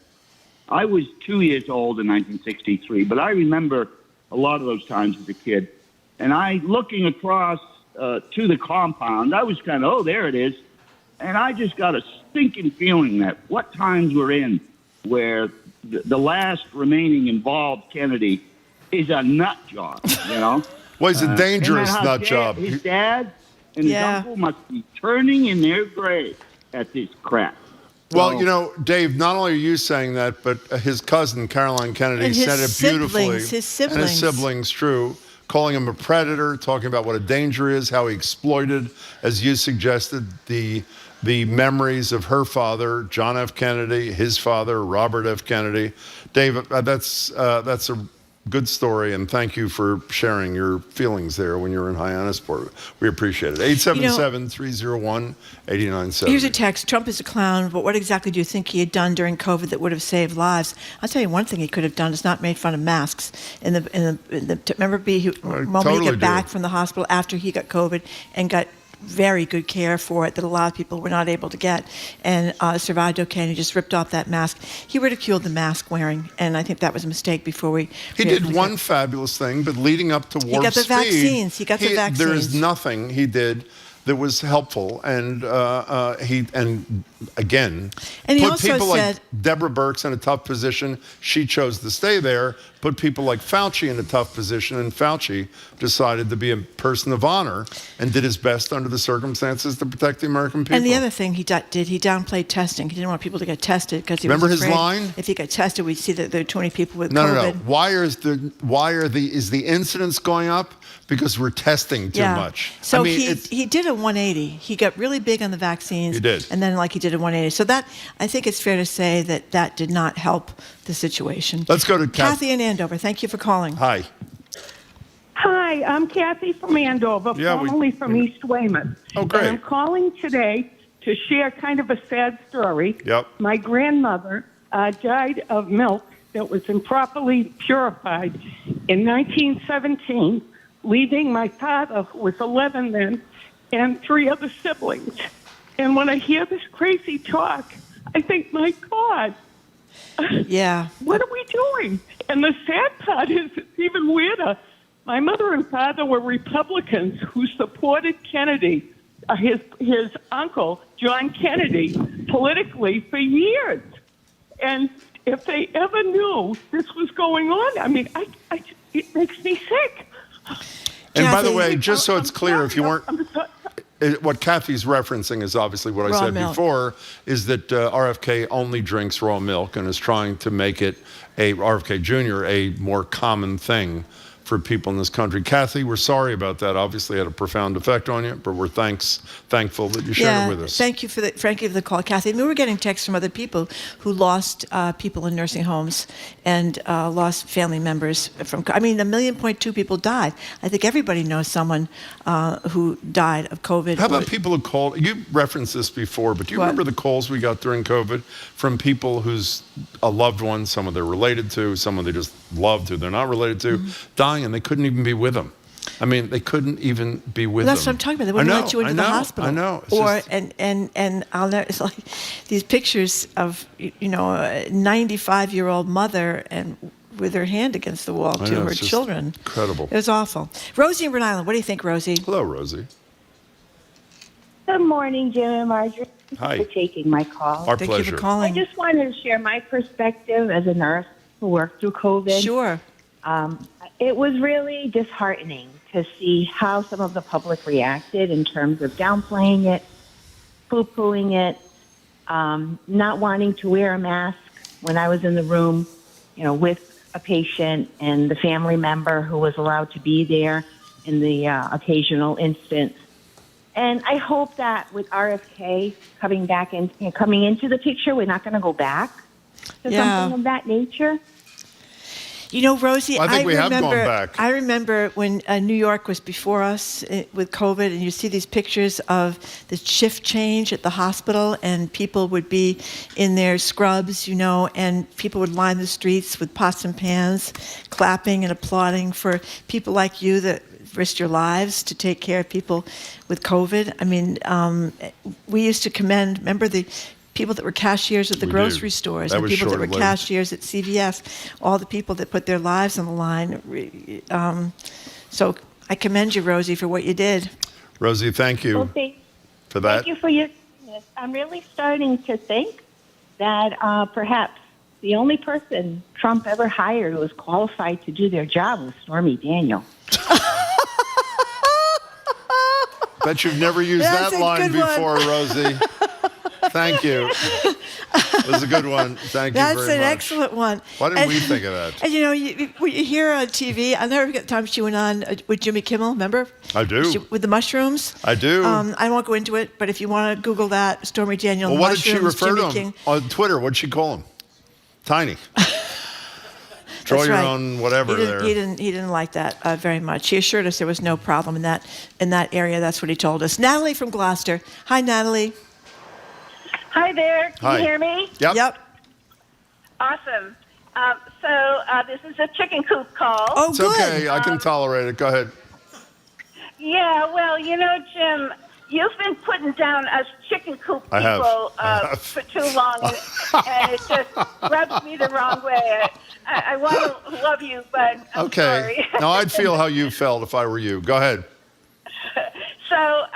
I was 2 years old in 1963, but I remember a lot of those times as a kid. And looking across to the compound, I was kind of, there it is. And I just got a stinking feeling that what times we're in where the last remaining involved Kennedy is a nut job, you know? Well, he's a dangerous nut job. His dad and his uncle must be turning in their grave at this crap. Well, you know, Dave, not only are you saying that, but his cousin, Caroline Kennedy, And said it beautifully. His siblings. And his siblings, true. Calling him a predator, talking about what a danger is, how he exploited, as you suggested, the memories of her father, John F. Kennedy, his father, Robert F. Kennedy. Dave, that's a good story, and thank you for sharing your feelings there when you were in Hyannisport. We appreciate it. 877-301-8970. Here's a text. Trump is a clown, but what exactly do you think he had done during COVID that would have saved lives? I'll tell you one thing he could have done is not made fun of masks. Remember, he got back from the hospital after he got COVID and got very good care for it that a lot of people were not able to get, and survived okay, and he just ripped off that mask. He ridiculed the mask wearing, and I think that was a mistake before we... He did one fabulous thing, but leading up to warp speed... He got the vaccines. There is nothing he did that was helpful, and he put people like Deborah Birx in a tough position. She chose to stay there. Put people like Fauci in a tough position, and Fauci decided to be a person of honor and did his best under the circumstances to protect the American people. And the other thing he downplayed testing. He didn't want people to get tested because he Remember was his afraid line? if he got tested, we'd see that there are too many people with COVID. COVID. No. Is the incidence going up? Because we're testing too much. So he did a 180. He got really big on the vaccines. He did. And then he did a 180. So that, I think it's fair to say that did not help the situation. Let's go to Kathy in Andover. Thank you for calling. Hi. Hi, I'm Kathy from Andover, formerly from East Weymouth. Oh, great. And I'm calling today to share kind of a sad story. Yep. My grandmother died of milk that was improperly purified in 1917, leaving my father, who was 11 then, and 3 other siblings. And when I hear this crazy talk, I think, my God, yeah, what are we doing? And the sad part is, it's even weirder. My mother and father were Republicans who supported Kennedy, his uncle, John Kennedy, politically for years. And if they ever knew this was going on, I mean, it makes me sick. And by the way, just so it's clear, if you weren't... What Kathy's referencing is obviously what I said before, is that RFK only drinks raw milk and is trying to make it, RFK Jr., a more common thing for people in this country. Kathy, we're sorry about that. Obviously had a profound effect on you, but we're thankful that you shared it with us. Thank you for the call, Kathy. We were getting texts from other people who lost people in nursing homes and lost family members from. 1.2 million people died. I think everybody knows someone who died of COVID. How about people who called? You referenced this before, but do you remember the calls we got during COVID from people whose a loved one, someone they're related to, someone they just loved who they're not related to, dying, and they couldn't even be with them. They couldn't even be with them. That's what I'm talking about. They wouldn't let you into the hospital. I know. And I'll never. It's like these pictures of a 95-year-old mother and with her hand against the wall to her children. Incredible. It was awful. Rosie in Rhode Island. What do you think, Rosie? Hello, Rosie. Good morning, Jim and Marjorie. Hi. Thank you for taking my call. Our pleasure. Thank you for calling. I just wanted to share my perspective as a nurse who worked through COVID. Sure. It was really disheartening to see how some of the public reacted in terms of downplaying it, poo-pooing it, not wanting to wear a mask when I was in the room, with a patient and the family member who was allowed to be there in the occasional instance. And I hope that with RFK coming into the picture, we're not going to go back to something of that nature. Rosie, I think we have gone back. I remember when New York was before us with COVID, and you see these pictures of the shift change at the hospital, and people would be in their scrubs, and people would line the streets with pots and pans, clapping and applauding for people like you that risked your lives to take care of people with COVID. We used to commend, remember the people that were cashiers at the grocery stores and people that were cashiers at CVS, all the people that put their lives on the line. So I commend you, Rosie, for what you did. Rosie, thank you for that. Thank you for your kindness. I'm really starting to think that perhaps the only person Trump ever hired who was qualified to do their job was Stormy Daniels. Bet you've never used that line before, Rosie. Thank you. It was a good one. Thank you very much. That's an excellent one. Why didn't we think of that? And you hear on TV, I'll never forget the time she went on with Jimmy Kimmel, remember? I do. With the mushrooms. I do. I won't go into it, but if you want to Google that, Stormy Daniels, what did she mushrooms, refer Jimmy to him? King. On Twitter, what'd she call him? Tiny. Draw your own whatever there. He didn't like that very much. He assured us there was no problem in that area. That's what he told us. Natalie from Gloucester. Hi, Natalie. Hi there. Can you hear me? Yep. Awesome. So this is a chicken coop call. Oh, it's good. Okay. I can tolerate it. Go ahead. Yeah. Well, Jim, you've been putting down us chicken coop people for too long, and it just rubs me the wrong way. I want to love you, but I'm sorry. No, I'd feel how you felt if I were you. Go ahead. So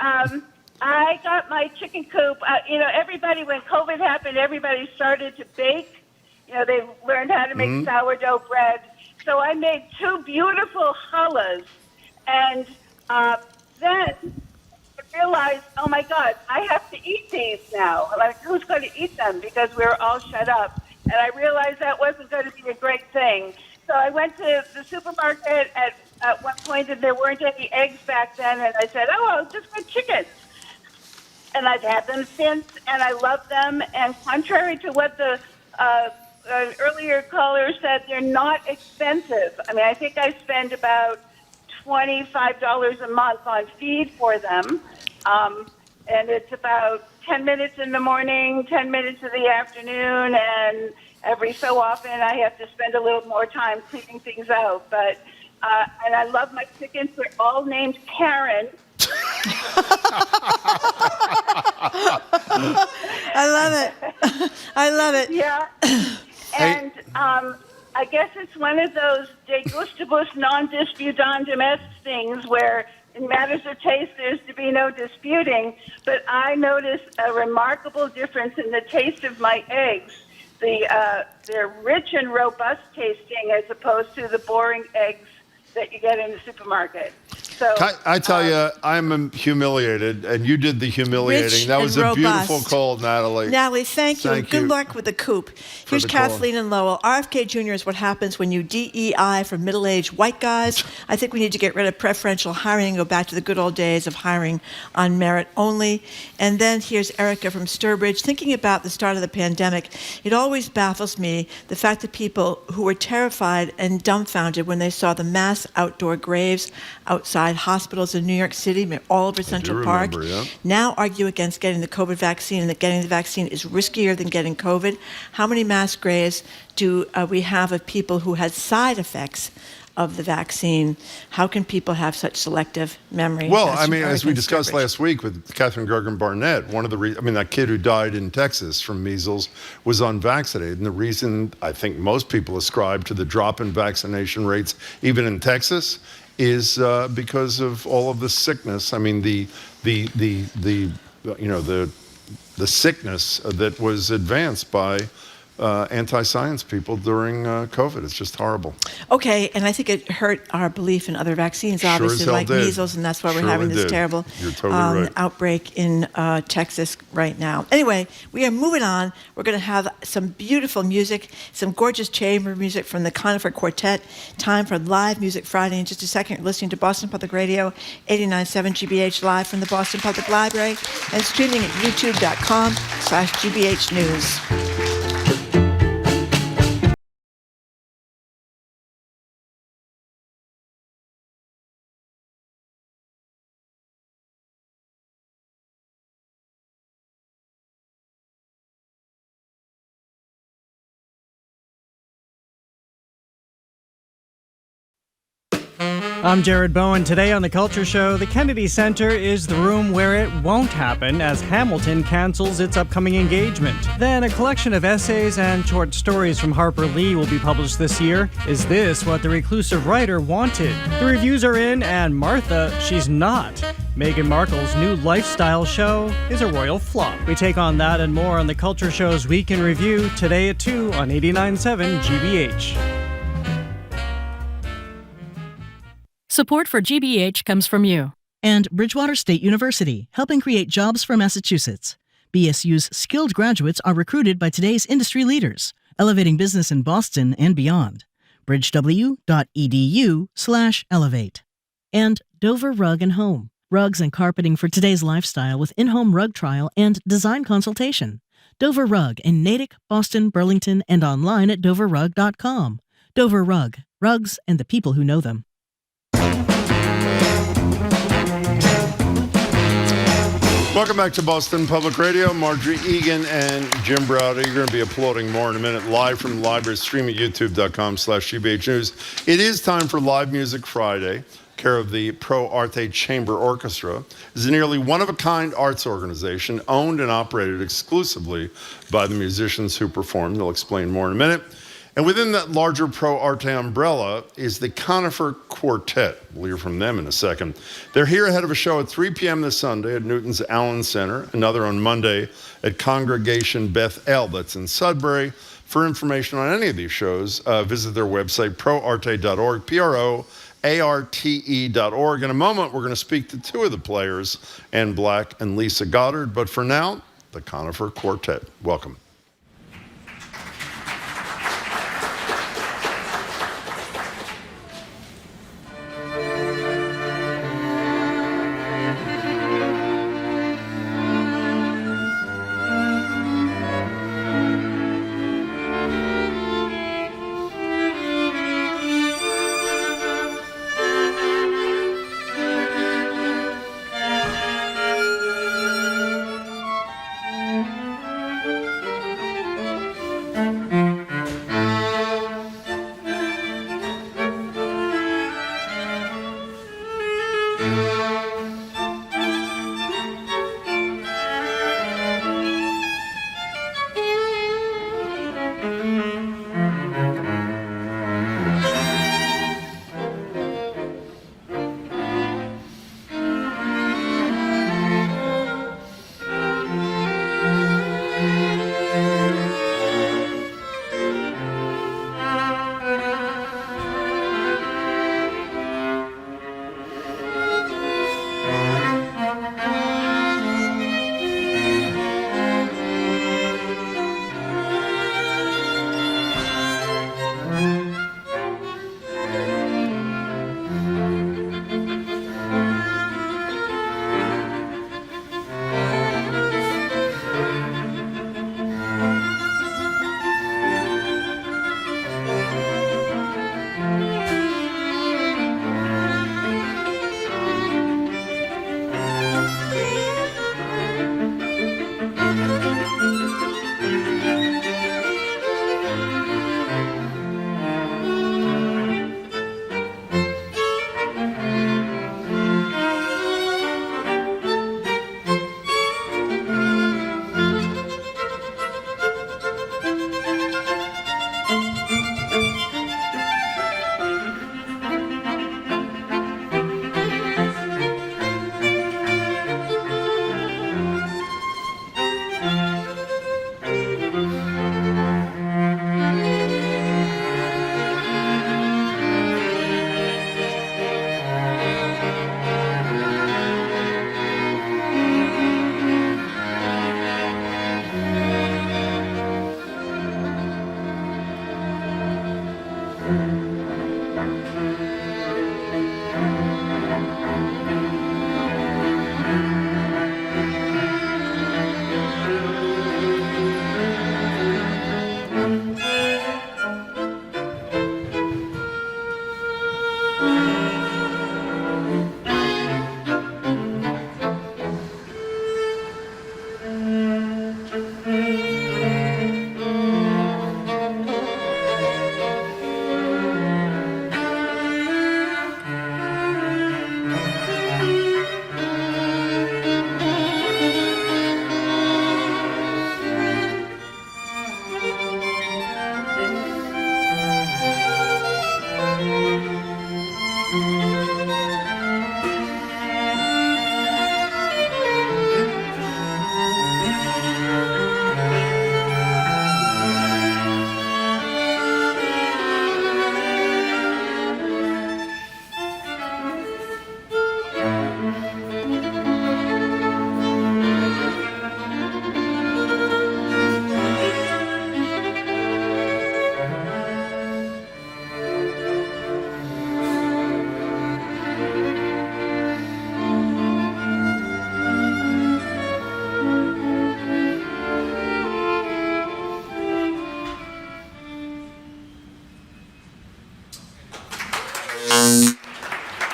I got my chicken coop. Everybody, when COVID happened, everybody started to bake. They learned how to make sourdough bread. So I made 2 beautiful challahs, and then I realized, oh my God, I have to eat these now. Like, who's going to eat them? Because we were all shut up. And I realized that wasn't going to be a great thing. So I went to the supermarket at one point, and there weren't any eggs back then. And I said, I'll just get chickens. And I've had them since, and I love them. And contrary to what the earlier caller said, they're not expensive. I think I spend about $25 a month on feed for them. And it's about 10 minutes in the morning, 10 minutes in the afternoon, and every so often I have to spend a little more time cleaning things out. But and I love my chickens. They're all named Karen. I love it. I love it. Yeah. And I guess it's one of those de gustibus non disputandum est things where in matters of taste there's to be no disputing, but I noticed a remarkable difference in the taste of my eggs. They're rich and robust tasting as opposed to the boring eggs that you get in the supermarket. So I tell you, I'm humiliated, and you did the humiliating. Rich That was and a robust. beautiful call, Natalie. Natalie, thank you. Thank Good you luck with the coop. Here's the call. Kathleen and Lowell. RFK Jr. is what happens when you DEI for middle-aged white guys. I think we need to get rid of preferential hiring and go back to the good old days of hiring on merit only. And then here's Erica from Sturbridge. Thinking about the start of the pandemic, it always baffles me the fact that people who were terrified and dumbfounded when they saw the mass outdoor graves outside hospitals in New York City, all over Central Park, now argue against getting the COVID vaccine, and that getting the vaccine is riskier than getting COVID. How many mass graves do we have of people who had side effects of the vaccine? How can people have such selective memory? Well, I mean, as we discussed last week with Catherine Gergen Barnett, one of the that kid who died in Texas from measles was unvaccinated. And the reason I think most people ascribe to the drop in vaccination rates, even in Texas, is because of all of the sickness. I mean, the sickness that was advanced by anti-science people during COVID. It's just horrible. Okay, and I think it hurt our belief in other vaccines, obviously, like measles, and that's why we're having this terrible outbreak in Texas right now. Anyway, we are moving on. We're going to have some beautiful music, some gorgeous chamber music from the Conifer Quartet. Time for Live Music Friday. In just a second, you're listening to Boston Public Radio, 89.7 GBH, live from the Boston Public Library, and streaming at youtube.com/GBH News. I'm Jared Bowen. Today on The Culture Show, the Kennedy Center is the room where it won't happen as Hamilton cancels its upcoming engagement. Then a collection of essays and short stories from Harper Lee will be published this year. Is this what the reclusive writer wanted? The reviews are in, and Martha, she's not. Meghan Markle's new lifestyle show is a royal flop. We take on that and more on The Culture Show's Week in Review today at 2 on 89.7 GBH. Support for GBH comes from you. And Bridgewater State University, helping create jobs for Massachusetts. BSU's skilled graduates are recruited by today's industry leaders, elevating business in Boston and beyond. bridgew.edu/elevate. And Dover Rug and Home, rugs and carpeting for today's lifestyle with in-home rug trial and design consultation. Dover Rug in Natick, Boston, Burlington, and online at doverrug.com. Dover Rug, rugs and the people who know them. Welcome back to Boston Public Radio. Marjorie Egan and Jim Browder. You're going to be applauding more in a minute, live from the library, stream at youtube.com/GBH News. It is time for Live Music Friday, care of the Pro Arte Chamber Orchestra. It's a nearly one-of-a-kind arts organization owned and operated exclusively by the musicians who perform. They'll explain more in a minute. And within that larger Pro Arte umbrella is the Conifer Quartet. We'll hear from them in a second. They're here ahead of a show at 3 p.m. this Sunday at Newton's Allen Center, another on Monday at Congregation Beth El, that's in Sudbury. For information on any of these shows, visit their website, proarte.org, proarte.org. In a moment, we're going to speak to two of the players, Ann Black and Lisa Goddard. But for now, the Conifer Quartet. Welcome.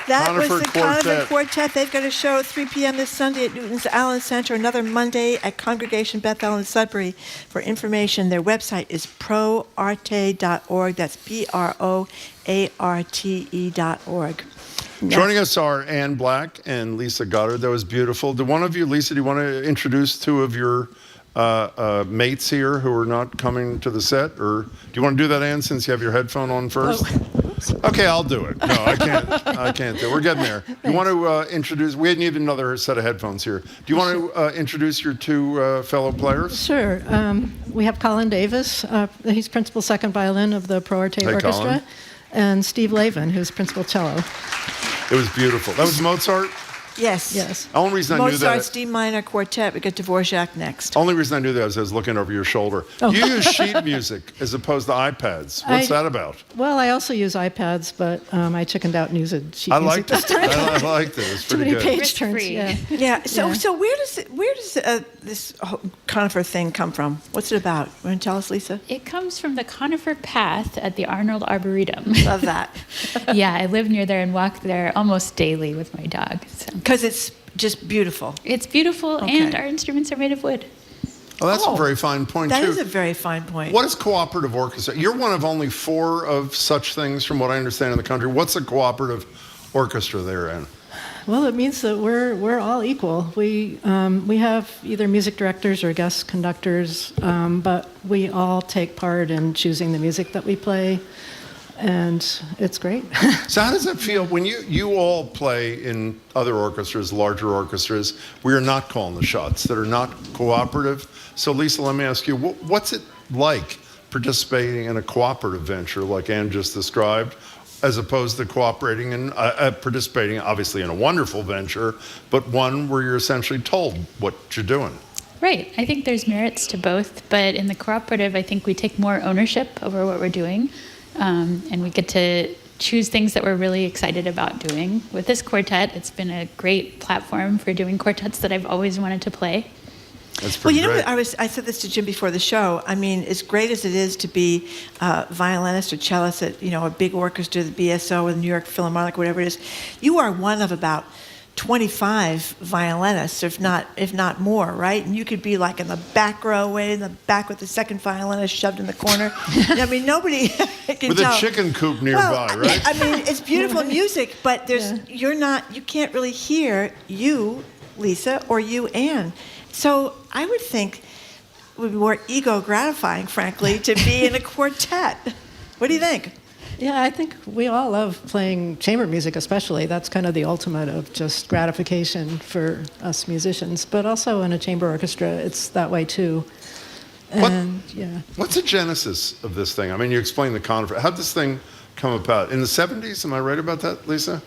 That was the Conifer Quartet. They've got a show at 3 p.m. this Sunday at Newton's Allen Center, another Monday at Congregation Bethel in Sudbury. For information, their website is proarte.org. That's proarte.org. Joining us are Ann Black and Lisa Goddard. That was beautiful. Do one of you, Lisa, do you want to introduce two of your mates here who are not coming to the set? Or do you want to do that, Ann, since you have your headphone on first? Oh. Okay, I'll do it. No, I can't do it. We're getting there. Do you want to introduce, we need another set of headphones here. Do you want to introduce your two fellow players? Sure. We have Colin Davis. He's principal second violin of the Pro Arte Orchestra. Colin. And Steve Lavin, who's principal cello. It was beautiful. That was Mozart? Yes. Yes. The only reason I knew that. Mozart's D minor quartet. We get Dvorak next. Only reason I knew that was I was looking over your shoulder. Oh. You use sheet music as opposed to iPads. What's that about? Well, I also use iPads, but I chickened out and used sheet I music liked this it. time. I liked it. It's Too pretty many good. page turns. Yeah. Yeah. So where does this whole Conifer thing come from? What's it about? Want to tell us, Lisa? It comes from the Conifer Path at the Arnold Arboretum. Love that. Yeah, I live near there and walk there almost daily with my dog. Because it's just beautiful. It's beautiful, Okay. and our instruments are made of wood. Oh, that's a very fine point, That too. is a very fine point. What is cooperative orchestra? You're one of only 4 of such things, from what I understand, in the country. What's a cooperative orchestra there, Ann? Well, it means that we're all equal. We have either music directors or guest conductors, but we all take part in choosing the music that we play, and it's great. So how does it feel when you all play in other orchestras, larger orchestras, where you're not calling the shots, that are not cooperative? So Lisa, let me ask you, what's it like participating in a cooperative venture like Ann just described, as opposed to cooperating and participating, obviously, in a wonderful venture, but one where you're essentially told what you're doing? Right. I think there's merits to both, but in the cooperative, I think we take more ownership over what we're doing, and we get to choose things that we're really excited about doing. With this quartet, it's been a great platform for doing quartets that I've always wanted to play. That's pretty Well, you know great. what, I said this to Jim before the show. I mean, as great as it is to be a violinist or cellist at, a big orchestra, the BSO or the New York Philharmonic, whatever it is, you are one of about 25 violinists, if not more, right? And you could be like in the back row, way in the back with the second violinist shoved in the corner. I mean, nobody can With tell. a chicken coop nearby, right? I mean, it's beautiful music, but you can't really hear you, Lisa, or you, Ann. So I would think it would be more ego gratifying, frankly, to be in a quartet. What do you think? Yeah, I think we all love playing chamber music, especially. That's kind of the ultimate of just gratification for us musicians. But also in a chamber orchestra, it's that way too. And What's the genesis of this thing? I mean, you explained the Conifer. How'd this thing come about? In the 70s? Am I right about that, Lisa?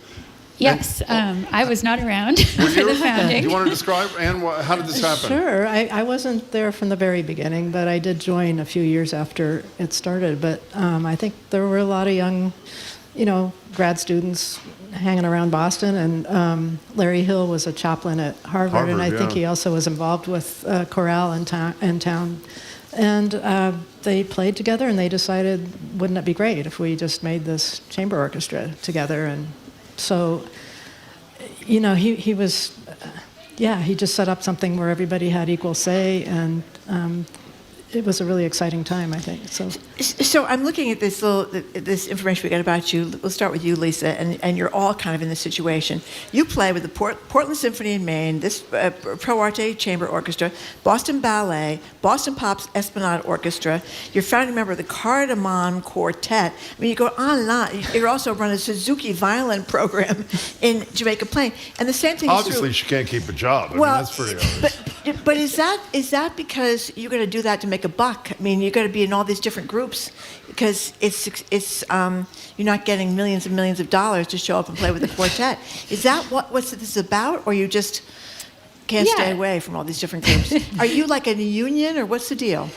Yes, I was not around for the founding. Do you want to describe, Anne, how did this happen? Sure. I wasn't there from the very beginning, but I did join a few years after it started. But I think there were a lot of young, grad students hanging around Boston, and Larry Hill was a chaplain at Harvard, and I think he also was involved with chorale in town. And they played together, and they decided, wouldn't it be great if we just made this chamber orchestra together? And so, he was, he just set up something where everybody had equal say, and it was a really exciting time, I think. So I'm looking at this information we got about you. We'll start with you, Lisa, and you're all kind of in this situation. You play with the Portland Symphony in Maine, this Pro Arte Chamber Orchestra, Boston Ballet, Boston Pop's Esplanade Orchestra. You're founding member of the Cardamom Quartet. I mean, you go on and on. You're also running a Suzuki violin program in Jamaica Plain, and the same thing. Obviously, she can't keep a job. I mean, that's pretty obvious. But is that because you're going to do that to make a buck? I mean, you're going to be in all these different groups because it's you're not getting millions and millions of dollars to show up and play with the quartet. Is that what's this about, or you just can't stay away from all these different groups? Are you like in a union, or what's the deal?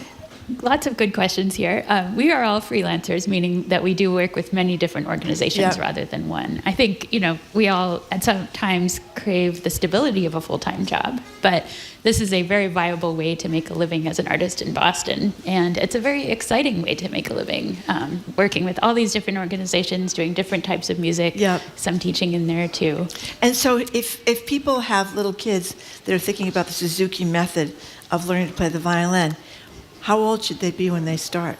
Lots of good questions here. We are all freelancers, meaning that we do work with many different organizations rather than one. I think, we all at some times crave the stability of a full-time job, but this is a very viable way to make a living as an artist in Boston. And it's a very exciting way to make a living, working with all these different organizations, doing different types of music, some teaching in there too. And so if people have little kids that are thinking about the Suzuki method of learning to play the violin, how old should they be when they start?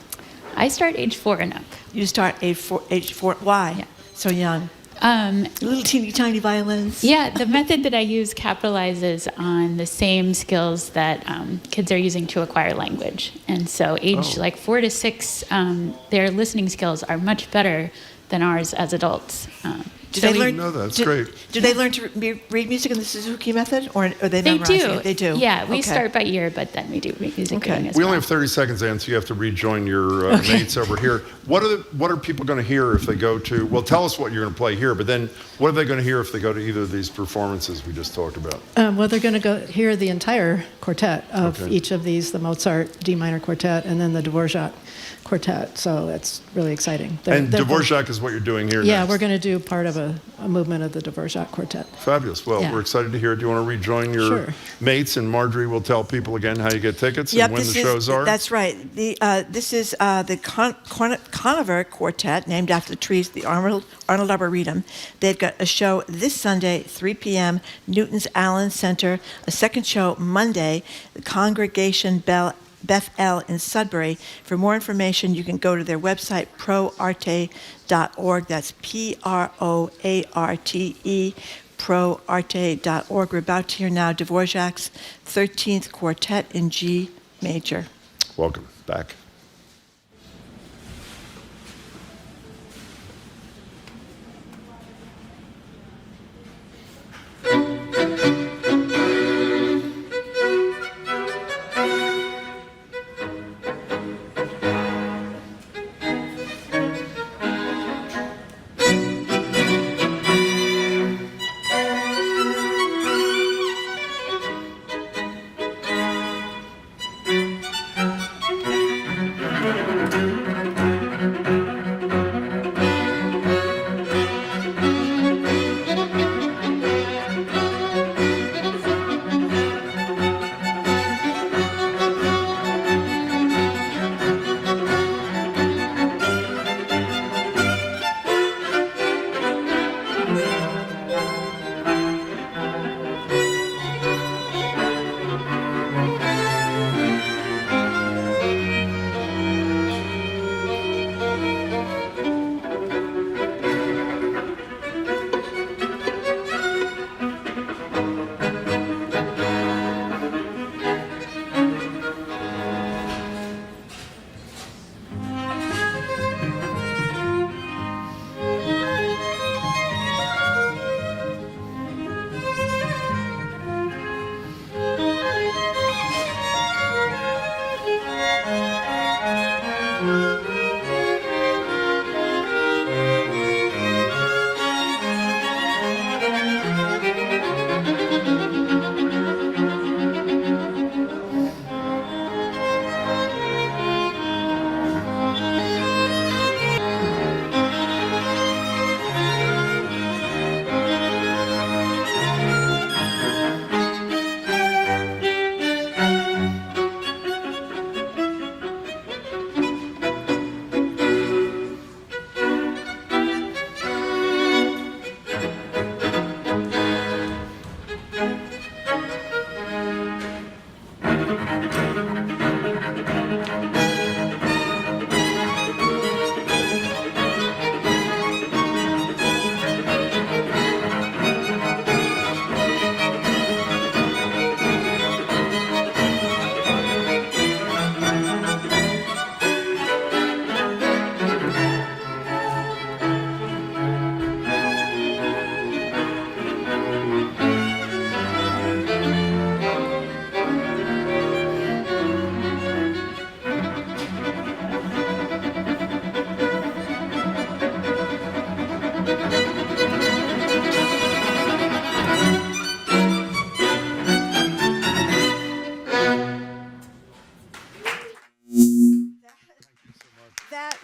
I start age 4 and up. You start age 4. Why? Yeah. So young. Little teeny tiny violins. Yeah, the method that I use capitalizes on the same skills that kids are using to acquire language. And so age 4 to 6, their listening skills are much better than ours as adults. Do they learn? No, that's great. Do they learn to read music in the Suzuki method, or they memorize it? They do. Yeah, we start by ear, but then we do read music reading as We well. only have 30 seconds, Ann, so you have to rejoin your mates over here. What are people going to hear if they go to? Well, tell us what you're going to play here, but then what are they going to hear if they go to either of these performances we just talked about? Well, they're going to go hear the entire quartet of each of these: the Mozart D minor quartet, and then the Dvorak quartet. So it's really exciting. And Dvorak is what you're doing here. Yeah, next. we're going to do part of a movement of the Dvorak quartet. Fabulous. Well, we're excited to hear it. Do you want to rejoin your mates? And Marjorie will tell people again how you get tickets and when the shows are. That's right. This is the Conifer Quartet, named after the trees, the Arnold Arboretum. They've got a show this Sunday, 3 p.m., Newton's Allen Center. A second show Monday, the Congregation Bethel in Sudbury. For more information, you can go to their website, proarte.org. That's PROARTE, proarte.org. We're about to hear now Dvorak's 13th Quartet in G major. Welcome back.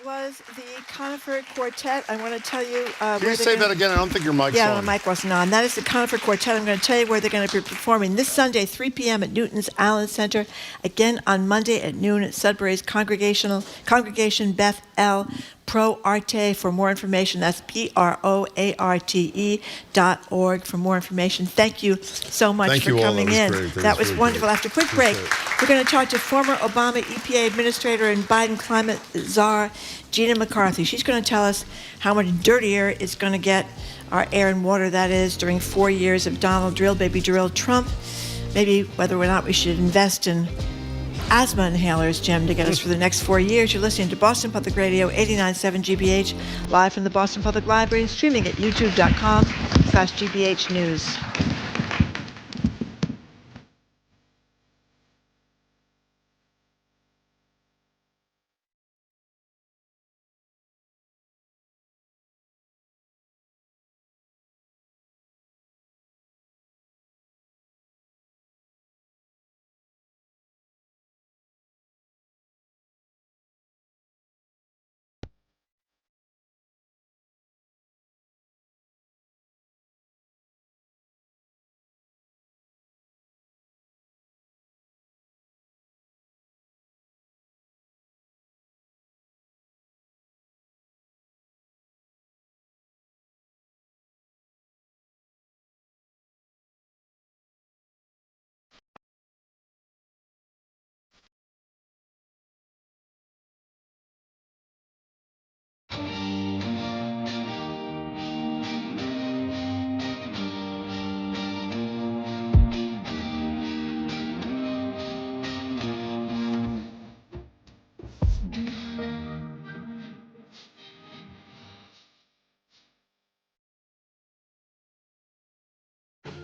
was the Conifer Quartet. I want to tell you... Can you say that again? I don't think your mic's on. Yeah, my mic wasn't on. That is the Conifer Quartet. I'm going to tell you where they're going to be performing this Sunday, 3 p.m. at Newton's Allen Center. Again on Monday at noon at Sudbury's Congregation Beth L. Pro Arte. For more information, that's PROARTE.org for more information. Thank you so much for coming in. That was wonderful. After a quick break, we're going to talk to former Obama EPA Administrator and Biden Climate Czar, Gina McCarthy. She's going to tell us how much dirtier it's going to get, our air and water, that is, during 4 years of Donald Drill, Baby Drill Trump. Maybe whether or not we should invest in asthma inhalers, Jim, to get us for the next 4 years. You're listening to Boston Public Radio 89.7 GBH, live from the Boston Public Library, streaming at youtube.com/GBH News.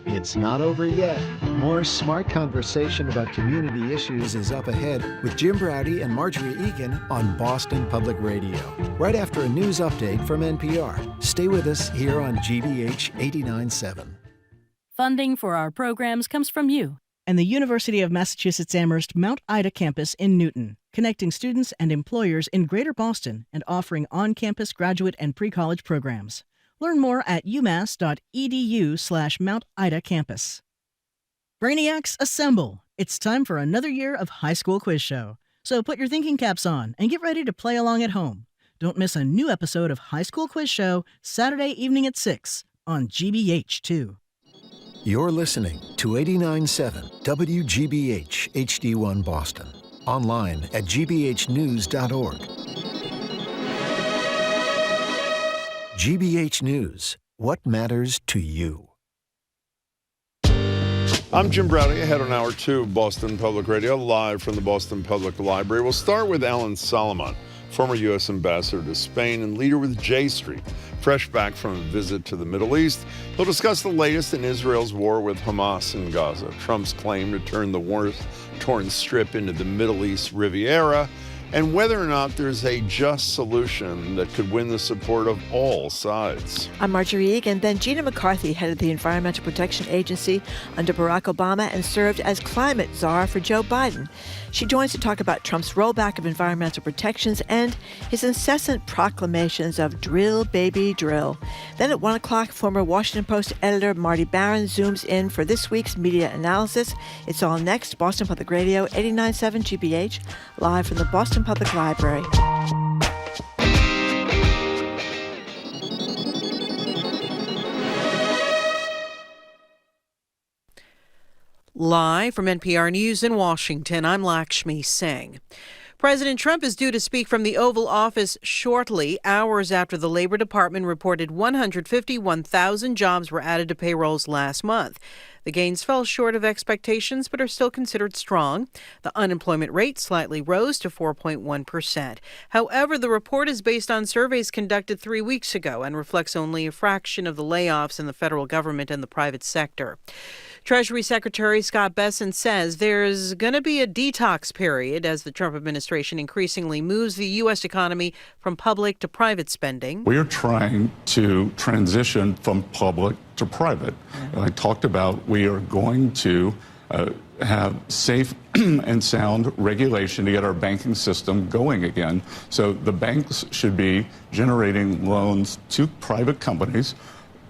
It's not over yet. More smart conversation about community issues is up ahead with Jim Braude and Marjorie Egan on Boston Public Radio. Right after a news update from NPR. Stay with us here on GBH 89.7. Funding for our programs comes from you and the University of Massachusetts Amherst Mount Ida campus in Newton, connecting students and employers in Greater Boston and offering on-campus graduate and pre-college programs. Learn more at umass.edu/Mount Ida campus. Brainiacs, assemble! It's time for another year of High School Quiz Show. So put your thinking caps on and get ready to play along at home. Don't miss a new episode of High School Quiz Show Saturday evening at 6 on GBH2. You're listening to 89.7 WGBH HD1 Boston. Online at gbhnews.org. GBH News, what matters to you? I'm Jim Braude, ahead on Hour 2 of Boston Public Radio, live from the Boston Public Library. We'll start with Alan Solomont, former U.S. ambassador to Spain and leader with J Street, fresh back from a visit to the Middle East. He'll discuss the latest in Israel's war with Hamas in Gaza, Trump's claim to turn the war-torn strip into the Middle East Riviera, and whether or not there's a just solution that could win the support of all sides. I'm Marjorie Egan. Then Gina McCarthy headed the Environmental Protection Agency under Barack Obama and served as climate czar for Joe Biden. She joins to talk about Trump's rollback of environmental protections and his incessant proclamations of drill, baby, drill. Then at 1 o'clock, former Washington Post editor Marty Baron zooms in for this week's media analysis. It's all next. Boston Public Radio, 89.7 GBH, live from the Boston Public Library. Live from NPR News in Washington, I'm Lakshmi Singh. President Trump is due to speak from the Oval Office shortly, hours after the Labor Department reported 151,000 jobs were added to payrolls last month. The gains fell short of expectations but are still considered strong. The unemployment rate slightly rose to 4.1%. However, the report is based on surveys conducted 3 weeks ago and reflects only a fraction of the layoffs in the federal government and the private sector. Treasury Secretary Scott Bessent says there's going to be a detox period as the Trump administration increasingly moves the U.S. economy from public to private spending. We are trying to transition from public to private. And I talked about we are going to have safe and sound regulation to get our banking system going again. So the banks should be generating loans to private companies.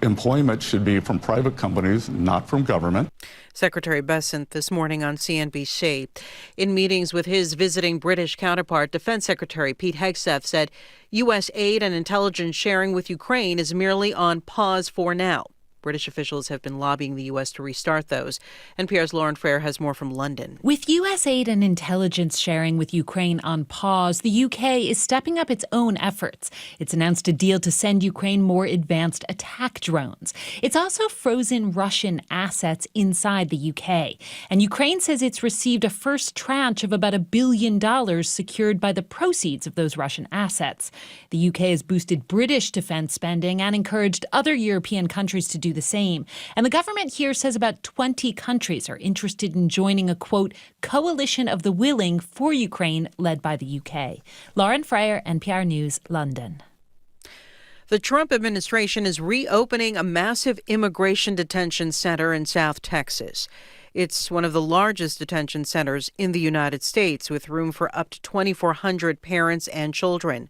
Employment should be from private companies, not from government. Secretary Bessent this morning on CNBC. In meetings with his visiting British counterpart, Defense Secretary Pete Hegseth said U.S. aid and intelligence sharing with Ukraine is merely on pause for now. British officials have been lobbying the U.S. to restart those. NPR's Lauren Frere has more from London. With U.S. aid and intelligence sharing with Ukraine on pause, the U.K. is stepping up its own efforts. It's announced a deal to send Ukraine more advanced attack drones. It's also frozen Russian assets inside the U.K. And Ukraine says it's received a first tranche of about $1 billion secured by the proceeds of those Russian assets. The U.K. has boosted British defense spending and encouraged other European countries to do the same. And the government here says about 20 countries are interested in joining a, quote, coalition of the willing for Ukraine led by the UK. Lauren Fryer, NPR News, London. The Trump administration is reopening a massive immigration detention center in South Texas. It's one of the largest detention centers in the United States, with room for up to 2,400 parents and children.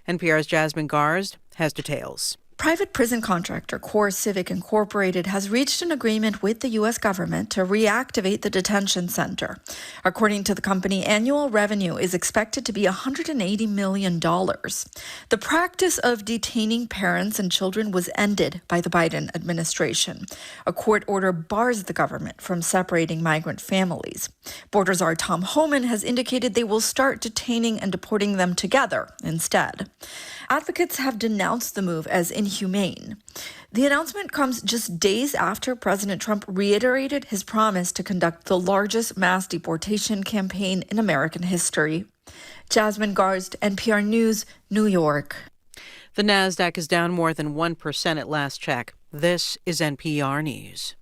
NPR's Jasmine Garsd has details. Private prison contractor Core Civic Incorporated has reached an agreement with the U.S. government to reactivate the detention center. According to the company, annual revenue is expected to be $180 million. The practice of detaining parents and children was ended by the Biden administration. A court order bars the government from separating migrant families. Border Czar Tom Homan has indicated they will start detaining and deporting them together instead. Advocates have denounced the move as inhumane. The announcement comes just days after President Trump reiterated his promise to conduct the largest mass deportation campaign in American history. Jasmine Garsd, NPR News, New York. The Nasdaq is down more than 1% at last check. This is NPR News.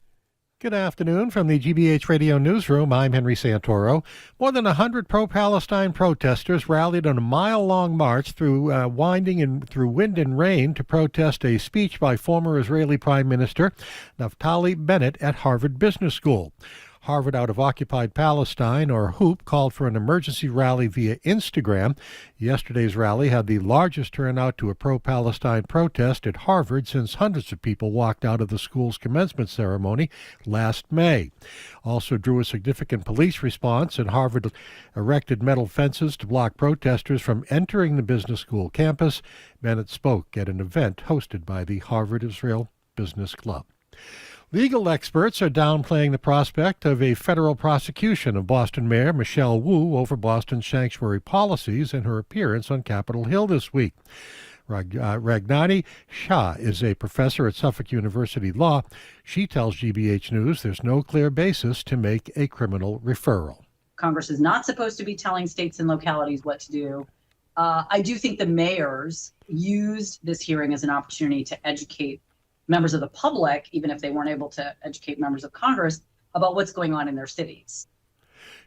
Good afternoon from the GBH Radio Newsroom. I'm Henry Santoro. More than 100 pro-Palestine protesters rallied on a mile-long march through wind and rain to protest a speech by former Israeli Prime Minister Naftali Bennett at Harvard Business School. Harvard Out of Occupied Palestine, or HOOP, called for an emergency rally via Instagram. Yesterday's rally had the largest turnout to a pro-Palestine protest at Harvard since hundreds of people walked out of the school's commencement ceremony last May. Also drew a significant police response, and Harvard erected metal fences to block protesters from entering the business school campus. Bennett spoke at an event hosted by the Harvard Israel Business Club. Legal experts are downplaying the prospect of a federal prosecution of Boston Mayor Michelle Wu over Boston's sanctuary policies and her appearance on Capitol Hill this week. Ragnani Shah is a professor at Suffolk University Law. She tells GBH News there's no clear basis to make a criminal referral. Congress is not supposed to be telling states and localities what to do. I do think the mayors used this hearing as an opportunity to educate members of the public, even if they weren't able to educate members of Congress, about what's going on in their cities.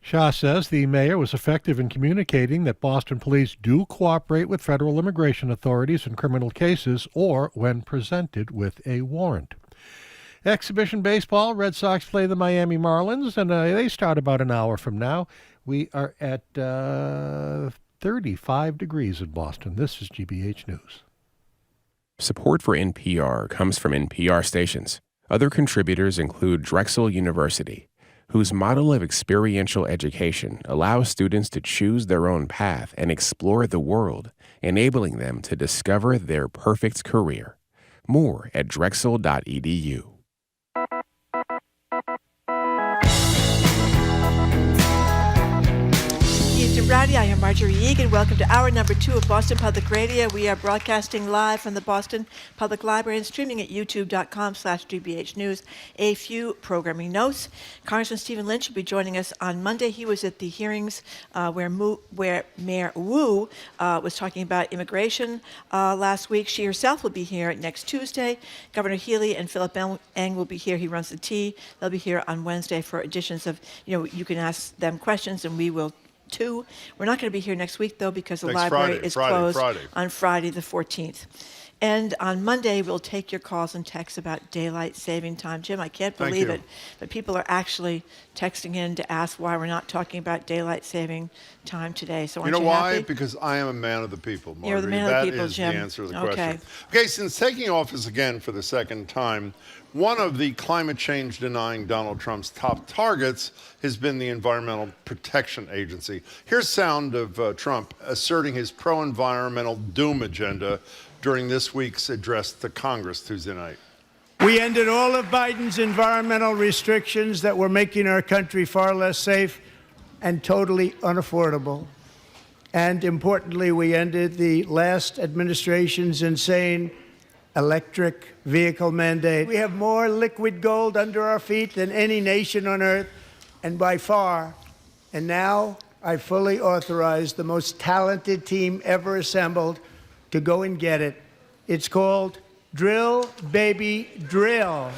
Shah says the mayor was effective in communicating that Boston police do cooperate with federal immigration authorities in criminal cases or when presented with a warrant. Exhibition baseball, Red Sox play the Miami Marlins, and they start about an hour from now. We are at 35 degrees in Boston. This is GBH News. Support for NPR comes from NPR stations. Other contributors include Drexel University, whose model of experiential education allows students to choose their own path and explore the world, enabling them to discover their perfect career. More at drexel.edu. Rowdy. I am Marjorie Egan. Welcome to hour number 2 of Boston Public Radio. We are broadcasting live from the Boston Public Library and streaming at youtube.com/GBH News. A few programming notes. Congressman Stephen Lynch will be joining us on Monday. He was at the hearings where Mayor Wu was talking about immigration last week. She herself will be here next Tuesday. Governor Healy and Philip Eng will be here. He runs the T. They'll be here on Wednesday for editions of, you can ask them questions and we will too. We're not going to be here next week, though, because the library is closed on Friday the 14th. And on Monday, we'll take your calls and texts about daylight saving time. Jim, I can't Thank believe you. it, but people are actually texting in to ask why we're not talking about daylight saving time today. So You aren't know you why? happy? Because I am a man of the people, Marty. You're the man of the people, That is Jim. the answer to the Okay. question. Okay, since taking office again for the second time, one of the climate change denying Donald Trump's top targets has been the Environmental Protection Agency. Here's sound of Trump asserting his pro-environmental doom agenda during this week's address to Congress Tuesday night. We ended all of Biden's environmental restrictions that were making our country far less safe and totally unaffordable. And importantly, we ended the last administration's insane electric vehicle mandate. We have more liquid gold under our feet than any nation on earth, and by far. And now I fully authorize the most talented team ever assembled to go and get it. It's called Drill, Baby, Drill.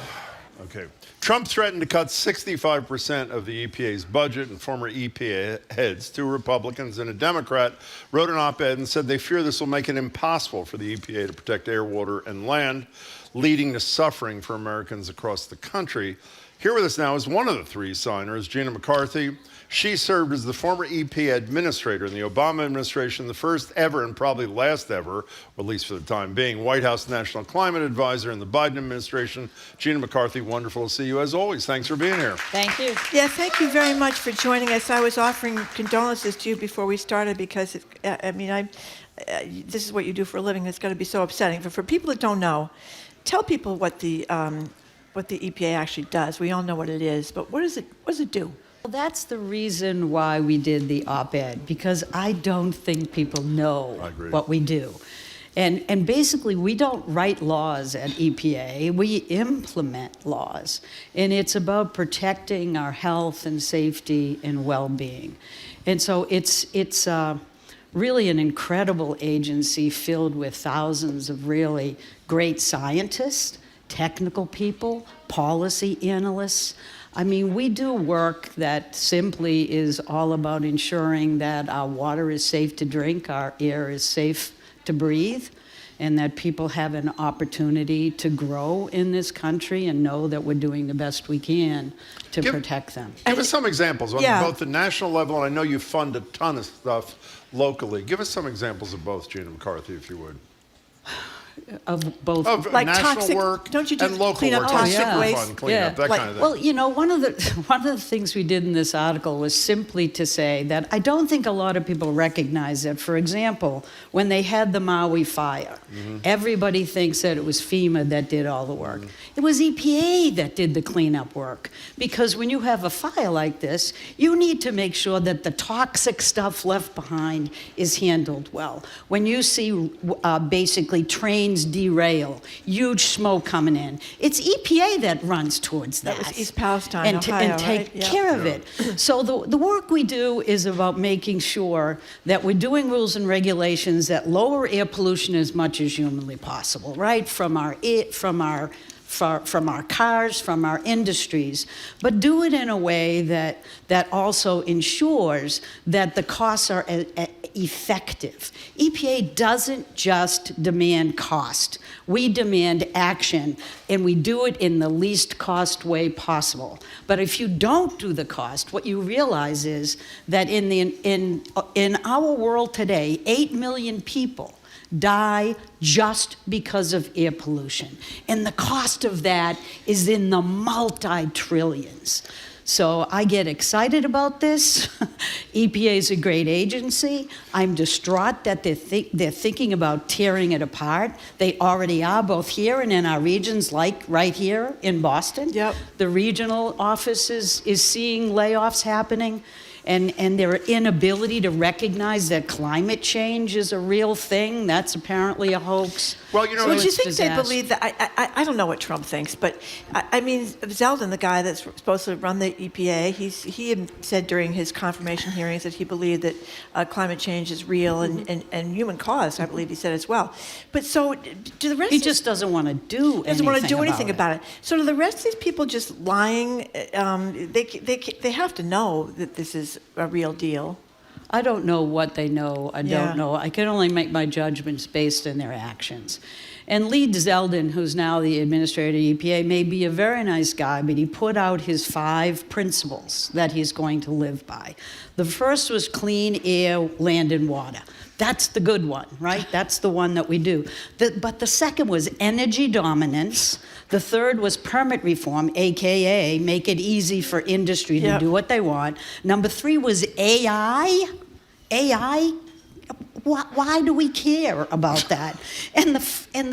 Okay. Trump threatened to cut 65% of the EPA's budget, and former EPA heads, 2 Republicans and a Democrat, wrote an op-ed and said they fear this will make it impossible for the EPA to protect air, water, and land, leading to suffering for Americans across the country. Here with us now is one of the 3 signers, Gina McCarthy. She served as the former EPA administrator in the Obama administration, the first ever and probably last ever, or at least for the time being, White House National Climate Advisor in the Biden administration. Gina McCarthy, wonderful to see you as always. Thanks for being here. Thank you. Yeah, thank you very much for joining us. I was offering condolences to you before we started because, this is what you do for a living. It's got to be so upsetting. But for people that don't know, tell people what the EPA actually does. We all know what it is, but what does it do? Well, that's the reason why we did the op-ed, because I don't think people know what we do. And basically, we don't write laws at EPA. We implement laws. And it's about protecting our health and safety and well-being. And so it's really an incredible agency filled with thousands of really great scientists, technical people, policy analysts. I mean, we do work that simply is all about ensuring that our water is safe to drink, our air is safe to breathe, and that people have an opportunity to grow in this country and know that we're doing the best we can to protect them. Give us some examples on both the national level, and I know you fund a ton of stuff locally. Give us some examples of both, Gina McCarthy, if you would. Of both, of like national toxic work, don't you do and local clean up work, toxic waste, clean up, that kind of thing. Well, you know, one of the things we did in this article was simply to say that I don't think a lot of people recognize that. For example, when they had the Maui fire, everybody thinks that it was FEMA that did all the work. It was EPA that did the cleanup work, because when you have a fire like this, you need to make sure that the toxic stuff left behind is handled well. When you see basically trains derail, huge smoke coming in, it's EPA that runs towards that. That was East Palestine, Ohio, and take right? care of it. So the work we do is about making sure that we're doing rules and regulations that lower air pollution as much as humanly possible, right? From our cars, from our industries, but do it in a way that also ensures that the costs are effective. EPA doesn't just demand cost. We demand action, and we do it in the least cost way possible. But if you don't do the cost, what you realize is that in our world today, 8 million people die just because of air pollution. And the cost of that is in the multi-trillions. So I get excited about this. EPA is a great agency. I'm distraught that they're thinking about tearing it apart. They already are, both here and in our regions, like right here in Boston. Yep. The regional office is seeing layoffs happening. And their inability to recognize that climate change is a real thing, that's apparently a hoax. Well, you know, so do you think they believe that? I don't know what Trump thinks, but I mean, Zeldin, the guy that's supposed to run the EPA, he had said during his confirmation hearings that he believed that climate change is real and human caused. I believe he said as well. But so do the rest? He just doesn't want to do. Doesn't want to do anything about it. So do the rest of these people just lying? They have to know that this is a real deal. I don't know what they know. I Yeah. don't know. I can only make my judgments based on their actions. And Lee Zeldin, who's now the administrator of EPA, may be a very nice guy, but he put out his 5 principles that he's going to live by. The first was clean air, land, and water. That's the good one, right? That's the one that we do. But the second was energy dominance. The third was permit reform, AKA make it easy for industry to do what they want. Number 3 was AI. AI? Why do we care about that? And the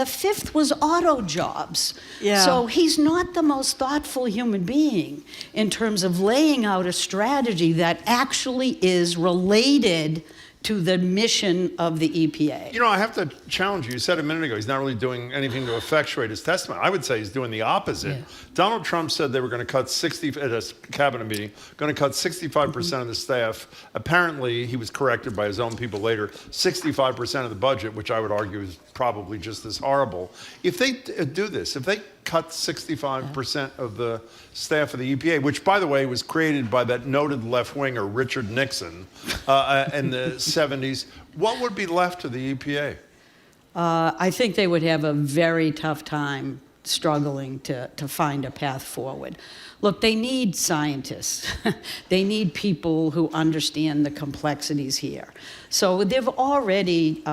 5th was auto jobs. Yeah. So he's not the most thoughtful human being in terms of laying out a strategy that actually is related to the mission of the EPA. You know, I have to challenge you. You said a minute ago he's not really doing anything to effectuate his testimony. I would say he's doing the opposite. Donald Trump said they were going to cut at a cabinet meeting, going to cut 65% of the staff. Apparently, he was corrected by his own people later, 65% of the budget, which I would argue is probably just as horrible. If they do this, if they cut 65% of the staff of the EPA, which, by the way, was created by that noted left-winger Richard Nixon in the 70s, what would be left to the EPA? I think they would have a very tough time struggling to find a path forward. Look, they need scientists. They need people who understand the complexities here. So they've already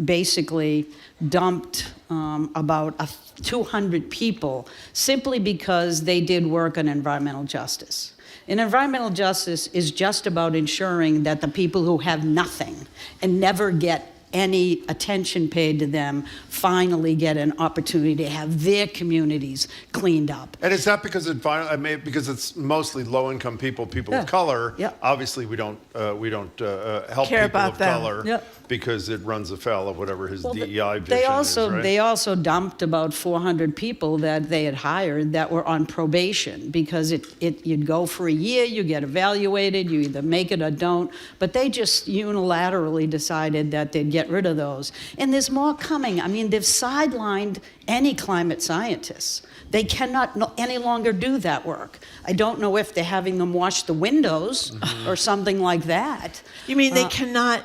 basically dumped about 200 people simply because they did work on environmental justice. And environmental justice is just about ensuring that the people who have nothing and never get any attention paid to them finally get an opportunity to have their communities cleaned up. And is that because because it's mostly low-income people of color? Obviously, we don't help Care people about of them. color because it runs afoul of whatever his DEI vision is, right? They also dumped about 400 people that they had hired that were on probation because you'd go for a year, you get evaluated, you either make it or don't. But they just unilaterally decided that they'd get rid of those. And there's more coming. I mean, they've sidelined any climate scientists. They cannot any longer do that work. I don't know if they're having them wash the windows or something like that. You mean they cannot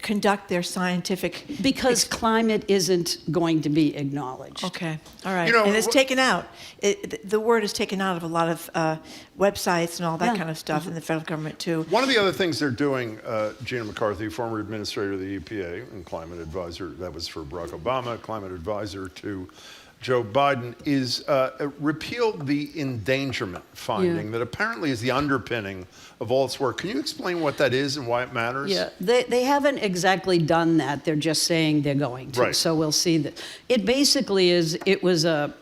conduct their scientific... Because climate isn't going to be acknowledged. Okay, all right. You know, and it's taken out. The word is taken out of a lot of websites and all that kind of stuff in the federal government, too. One of the other things they're doing, Gina McCarthy, former administrator of the EPA and climate advisor, that was for Barack Obama, climate advisor to Joe Biden, is repeal the endangerment finding that apparently is the underpinning of all its work. Can you explain what that is and why it matters? Yeah, they haven't exactly done that. They're just saying they're going to. Right. So we'll see that. It basically is. It was a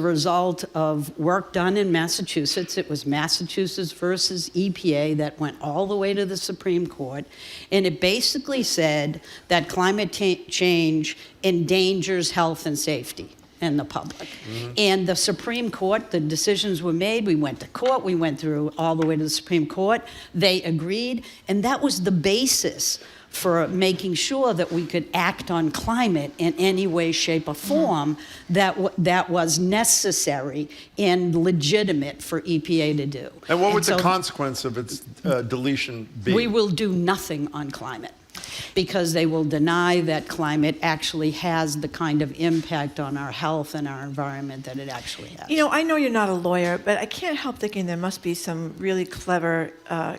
result of work done in Massachusetts. It was Massachusetts versus EPA that went all the way to the Supreme Court, and it basically said that climate change endangers health and safety and the public. And the Supreme Court, the decisions were made. We went to court. We went through all the way to the Supreme Court. They agreed. And that was the basis for making sure that we could act on climate in any way, shape, or form that was necessary and legitimate for EPA to do. And what would the consequence of its deletion be? We will do nothing on climate, because they will deny that climate actually has the kind of impact on our health and our environment that it actually has. You know, I know you're not a lawyer, but I can't help thinking there must be some really clever,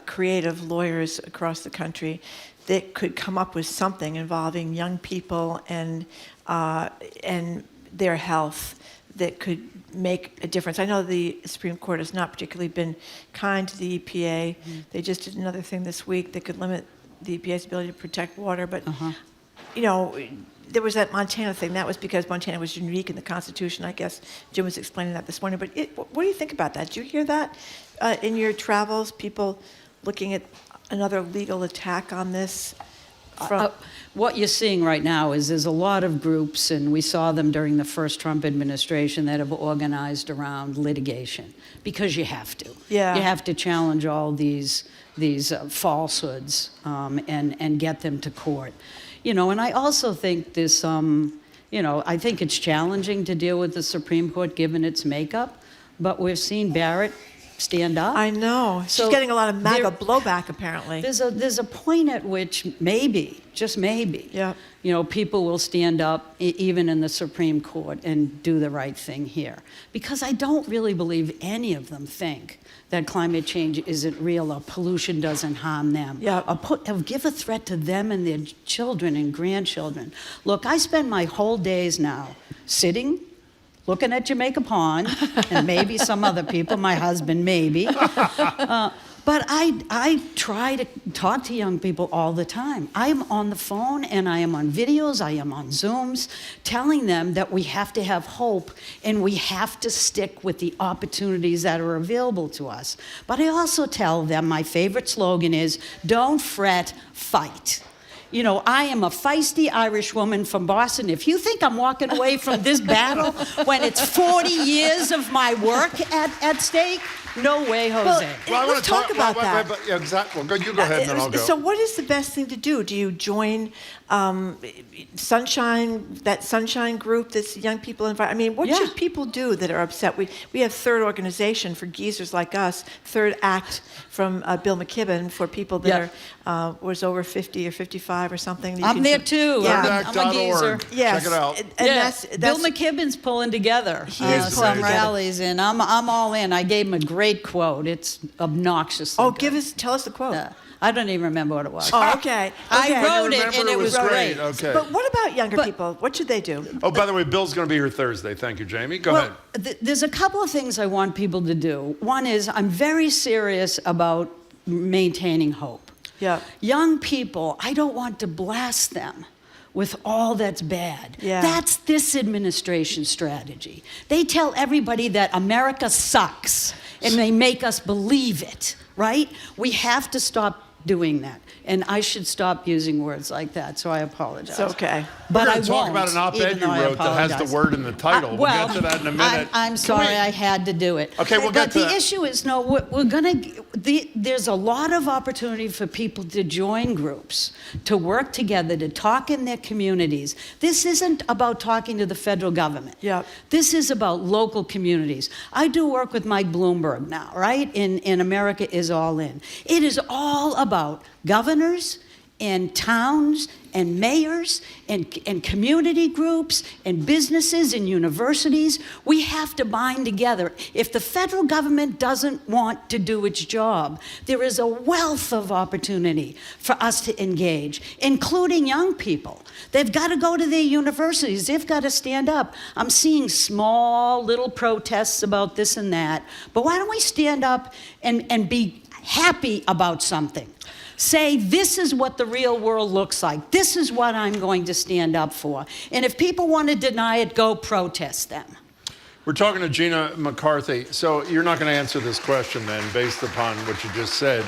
creative lawyers across the country that could come up with something involving young people and their health that could make a difference. I know the Supreme Court has not particularly been kind to the EPA. They just did another thing this week that could limit the EPA's ability to protect water, but you know, there was that Montana thing. That was because Montana was unique in the Constitution, I guess. Jim was explaining that this morning. But what do you think about that? Did you hear that in your travels? People looking at another legal attack on this? What you're seeing right now is there's a lot of groups, and we saw them during the first Trump administration, that have organized around litigation because you have to. Yeah. You have to challenge all these falsehoods and get them to court. You know, and I also think there's some, I think it's challenging to deal with the Supreme Court given its makeup, but we've seen Barrett stand up. I know. So She's getting a lot of MAGA blowback, apparently. There's a point at which maybe, just maybe, people will stand up, even in the Supreme Court, and do the right thing here. Because I don't really believe any of them think that climate change isn't real or pollution doesn't harm them. Or give a threat to them and their children and grandchildren. Look, I spend my whole days now sitting, looking at Jamaica Pond, and maybe some other people, my husband maybe. But I try to talk to young people all the time. I am on the phone and I am on videos, I am on Zooms, telling them that we have to have hope and we have to stick with the opportunities that are available to us. But I also tell them my favorite slogan is, don't fret, fight. You know, I am a feisty Irish woman from Boston. If you think I'm walking away from this battle when it's 40 years of my work at stake, no way, Jose. Well, let's talk about that. Exactly. Well, you go ahead and then I'll go. So what is the best thing to do? Do you join that Sunshine group, this young people invite? I mean, what should people do that are upset? We have Third Organization for geezers like us, Third Act from Bill McKibben for people that are was over 50 or 55 or something. I'm there too. Yeah. I'm a geezer. Check it out. And that's Bill McKibben's pulling together some rallies, and I'm all in. I gave him a great quote. It's obnoxious. Oh, tell us the quote. I don't even remember what it was. Oh, okay. I wrote it, and it was great. Okay. But what about younger people? What should they do? Oh, by the way, Bill's going to be here Thursday. Thank you, Jamie. Go ahead. There's a couple of things I want people to do. One is I'm very serious about maintaining hope. Yeah. Young people, I don't want to blast them with all that's bad. Yeah. That's this administration's strategy. They tell everybody that America sucks, and they make us believe it, right? We have to stop doing that. And I should stop using words like that, so I apologize. It's okay. But We're I going to talk about an op-ed you wrote that has the word in the title. We'll get to that in a minute. I'm sorry, I had to do it. Okay, we'll get to that. But the issue is, we're going to, there's a lot of opportunity for people to join groups, to work together, to talk in their communities. This isn't about talking to the federal government. Yeah. This is about local communities. I do work with Mike Bloomberg now, right? In America is All In. It is all about governors and towns and mayors and community groups and businesses and universities. We have to bind together. If the federal government doesn't want to do its job, there is a wealth of opportunity for us to engage, including young people. They've got to go to their universities. They've got to stand up. I'm seeing small little protests about this and that, but why don't we stand up and be happy about something? Say, this is what the real world looks like. This is what I'm going to stand up for. And if people want to deny it, go protest them. We're talking to Gina McCarthy. So you're not going to answer this question then, based upon what you just said.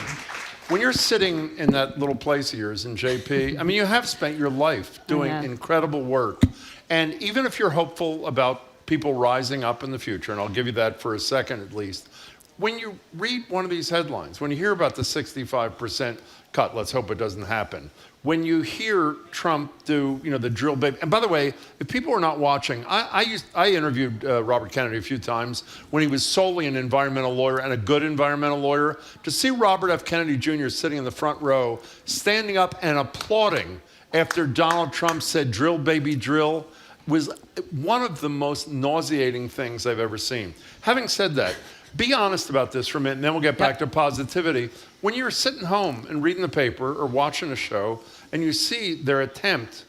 When you're sitting in that little place of yours in JP, I mean, you have spent your life doing incredible work. And even if you're hopeful about people rising up in the future, and I'll give you that for a second at least, when you read one of these headlines, when you hear about the 65% cut, let's hope it doesn't happen. When you hear Trump do, the drill baby, and by the way, if people are not watching, I interviewed Robert Kennedy a few times when he was solely an environmental lawyer and a good environmental lawyer. To see Robert F. Kennedy Jr. sitting in the front row, standing up and applauding after Donald Trump said drill baby drill was one of the most nauseating things I've ever seen. Having said that, be honest about this for a minute, and then we'll get back to positivity. When you're sitting home and reading the paper or watching a show, and you see their attempt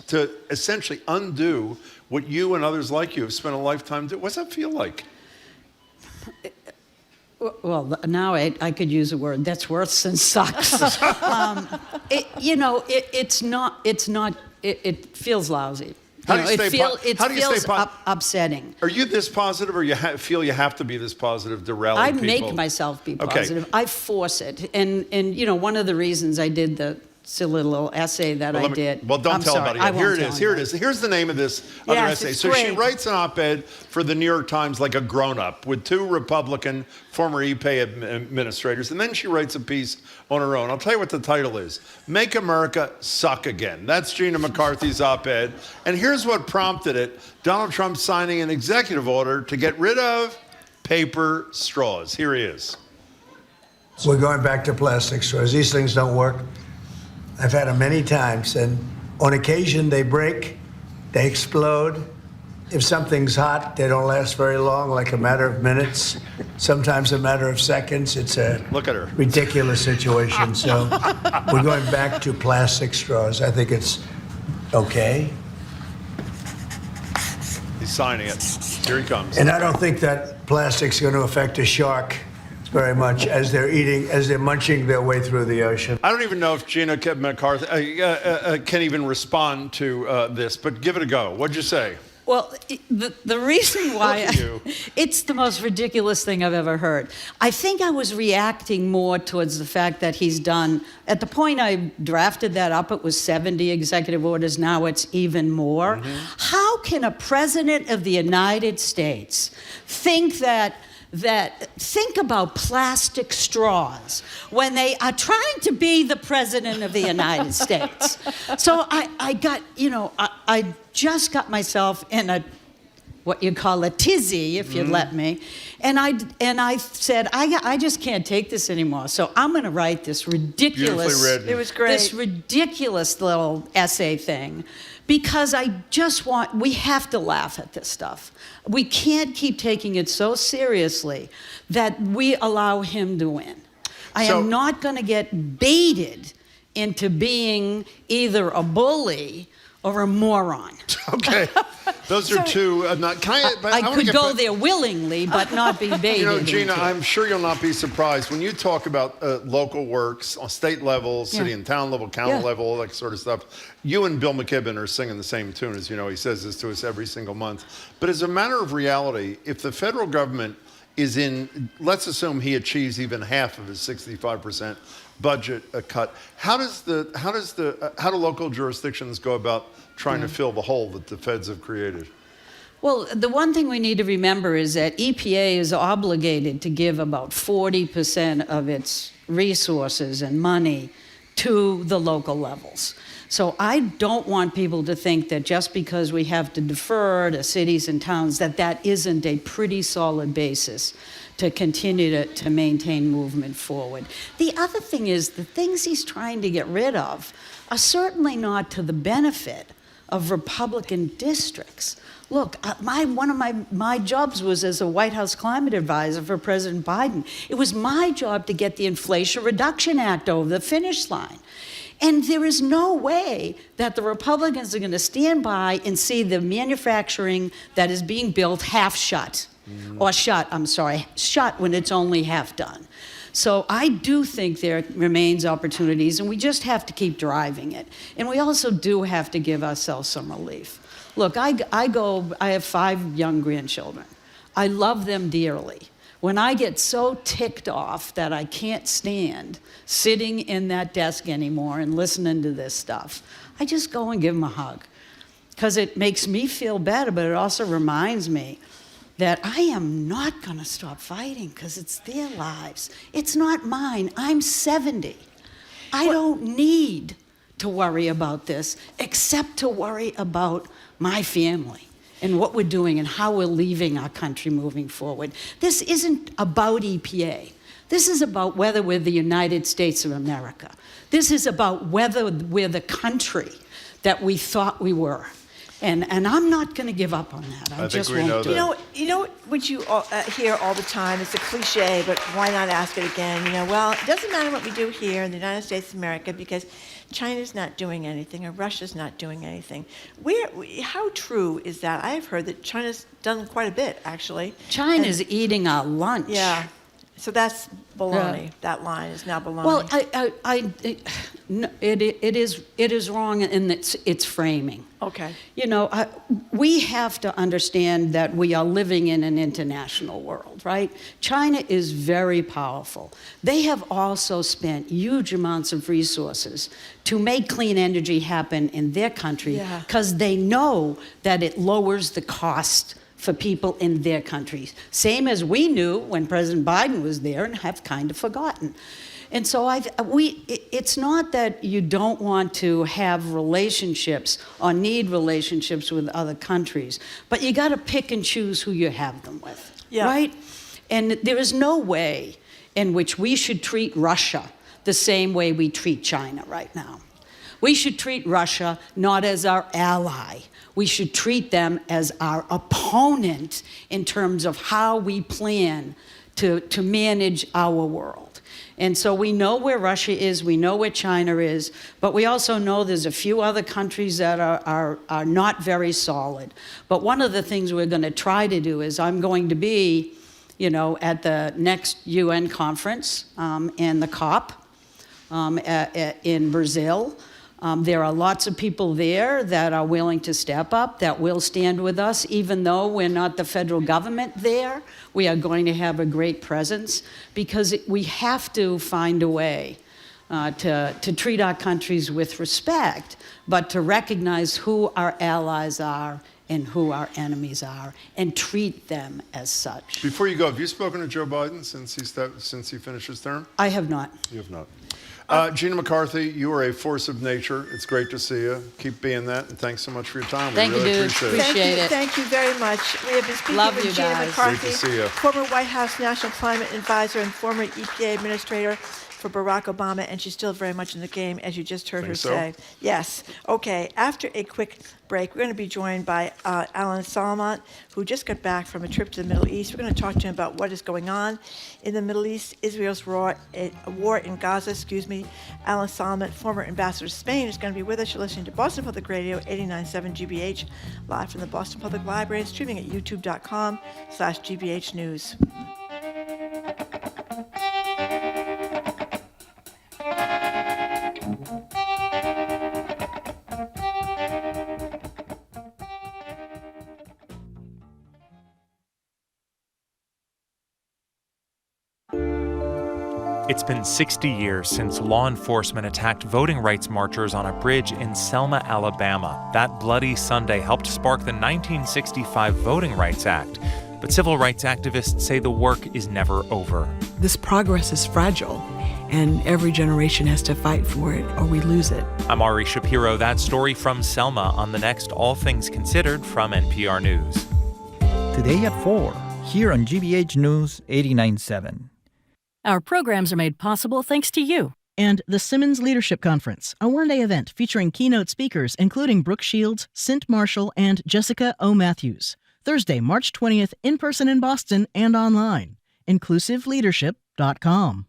to essentially undo what you and others like you have spent a lifetime doing, what's that feel like? Well, now I could use a word that's worse than sucks. It feels lousy. It feels upsetting. Are you this positive, or you feel you have to be this positive to rally I people? make myself be positive. I force it. And one of the reasons I did the silly little essay that I did. Well, don't tell about it yet. Here it is. Here it is. Here's the name of this other essay. So she writes an op-ed for the New York Times like a grown-up with 2 Republican former EPA administrators, and then she writes a piece on her own. I'll tell you what the title is. Make America Suck Again. That's Gina McCarthy's op-ed. And here's what prompted it. Donald Trump signing an executive order to get rid of paper straws. Here he is. We're going back to plastic straws. These things don't work. I've had them many times, and on occasion they break, they explode. If something's hot, they don't last very long, like a matter of minutes, sometimes a matter of seconds. It's a Look at her. ridiculous situation. So we're going back to plastic straws. I think it's okay. He's signing it. Here he comes. And I don't think that plastic's going to affect a shark very much as they're munching their way through the ocean. I don't even know if Gina McCarthy can even respond to this, but give it a go. What'd you say? Well, the reason why it's the most ridiculous thing I've ever heard. I think I was reacting more towards the fact that he's done, at the point I drafted that up, it was 70 executive orders. Now it's even more. Mm-hmm. How can a president of the United States think think about plastic straws when they are trying to be the president of the United States? So I got, I just got myself in what you call a tizzy, if you'd let me. And I said, I just can't take this anymore. So I'm going to write this ridiculous, it was great, this ridiculous little essay thing. Because we have to laugh at this stuff. We can't keep taking it so seriously that we allow him to win. I am not going to get baited into being either a bully or a moron. Okay. Those are two. I could go there willingly, but not be baited. Gina, I'm sure you'll not be surprised when you talk about local works on state level, city and town level, county level, all that sort of stuff. You and Bill McKibben are singing the same tune, as you know. He says this to us every single month. But as a matter of reality, if the federal government is in, let's assume he achieves even half of his 65% budget cut, how do local jurisdictions go about trying to fill the hole that the feds have created? Well, the one thing we need to remember is that EPA is obligated to give about 40% of its resources and money to the local levels. So I don't want people to think that just because we have to defer to cities and towns, that isn't a pretty solid basis to continue to maintain movement forward. The other thing is the things he's trying to get rid of are certainly not to the benefit of Republican districts. Look, one of my jobs was as a White House climate advisor for President Biden. It was my job to get the Inflation Reduction Act over the finish line. And there is no way that the Republicans are going to stand by and see the manufacturing that is being built half shut. Or shut when it's only half done. So I do think there remains opportunities, and we just have to keep driving it. And we also do have to give ourselves some relief. Look, I have 5 young grandchildren. I love them dearly. When I get so ticked off that I can't stand sitting in that desk anymore and listening to this stuff, I just go and give them a hug. Because it makes me feel better, but it also reminds me that I am not going to stop fighting because it's their lives. It's not mine. I'm 70. I don't need to worry about this except to worry about my family and what we're doing and how we're leaving our country moving forward. This isn't about EPA. This is about whether we're the United States of America. This is about whether we're the country that we thought we were. And I'm not going to give up on that. I just won't do it. You know what you hear all the time? It's a cliche, but why not ask it again? Well, it doesn't matter what we do here in the United States of America because China's not doing anything or Russia's not doing anything. How true is that? I've heard that China's done quite a bit, actually. China's eating our lunch. Yeah. So that's baloney. That line is now baloney. Well, it is wrong in its framing. Okay. We have to understand that we are living in an international world, right? China is very powerful. They have also spent huge amounts of resources to make clean energy happen in their country because they know that it lowers the cost for people in their countries. Same as we knew when President Biden was there and have kind of forgotten. And so it's not that you don't want to have relationships or need relationships with other countries, but you got to pick and choose who you have them with, right? And there is no way in which we should treat Russia the same way we treat China right now. We should treat Russia not as our ally. We should treat them as our opponent in terms of how we plan to manage our world. And so we know where Russia is, we know where China is, but we also know there's a few other countries that are not very solid. But one of the things we're going to try to do is I'm going to be, at the next UN conference and the COP in Brazil. There are lots of people there that are willing to step up, that will stand with us. Even though we're not the federal government there, we are going to have a great presence because we have to find a way to treat our countries with respect, but to recognize who our allies are and who our enemies are and treat them as such. Before you go, have you spoken to Joe Biden since he finished his term? I have not. You have not. Gina McCarthy, you are a force of nature. It's great to see you. Keep being that, and thanks so much for your time. Thank we really you, appreciate it. Thank you very much. We have been speaking Love with you Gina guys. McCarthy, Great to see you. former White House National Climate Advisor and former EPA Administrator for Barack Obama, and she's still very much in the game, as you just heard her say. Yes. Okay, after a quick break, we're going to be joined by Alan Solomont, who just got back from a trip to the Middle East. We're going to talk to him about what is going on in the Middle East, Israel's war in Gaza, Alan Solomont, former ambassador to Spain, is going to be with us. You're listening to Boston Public Radio, 89.7 GBH, live from the Boston Public Library, and streaming at youtube.com/GBH News. It's been 60 years since law enforcement attacked voting rights marchers on a bridge in Selma, Alabama. That bloody Sunday helped spark the 1965 Voting Rights Act. But civil rights activists say the work is never over. This progress is fragile, and every generation has to fight for it or we lose it. I'm Ari Shapiro. That story from Selma on the next All Things Considered from NPR News. Today at 4, here on GBH News 89.7. Our programs are made possible thanks to you. And the Simmons Leadership Conference, a one-day event featuring keynote speakers including Brooke Shields, Cint Marshall, and Jessica O. Matthews. Thursday, March 20th, in person in Boston and online. InclusiveLeadership.com.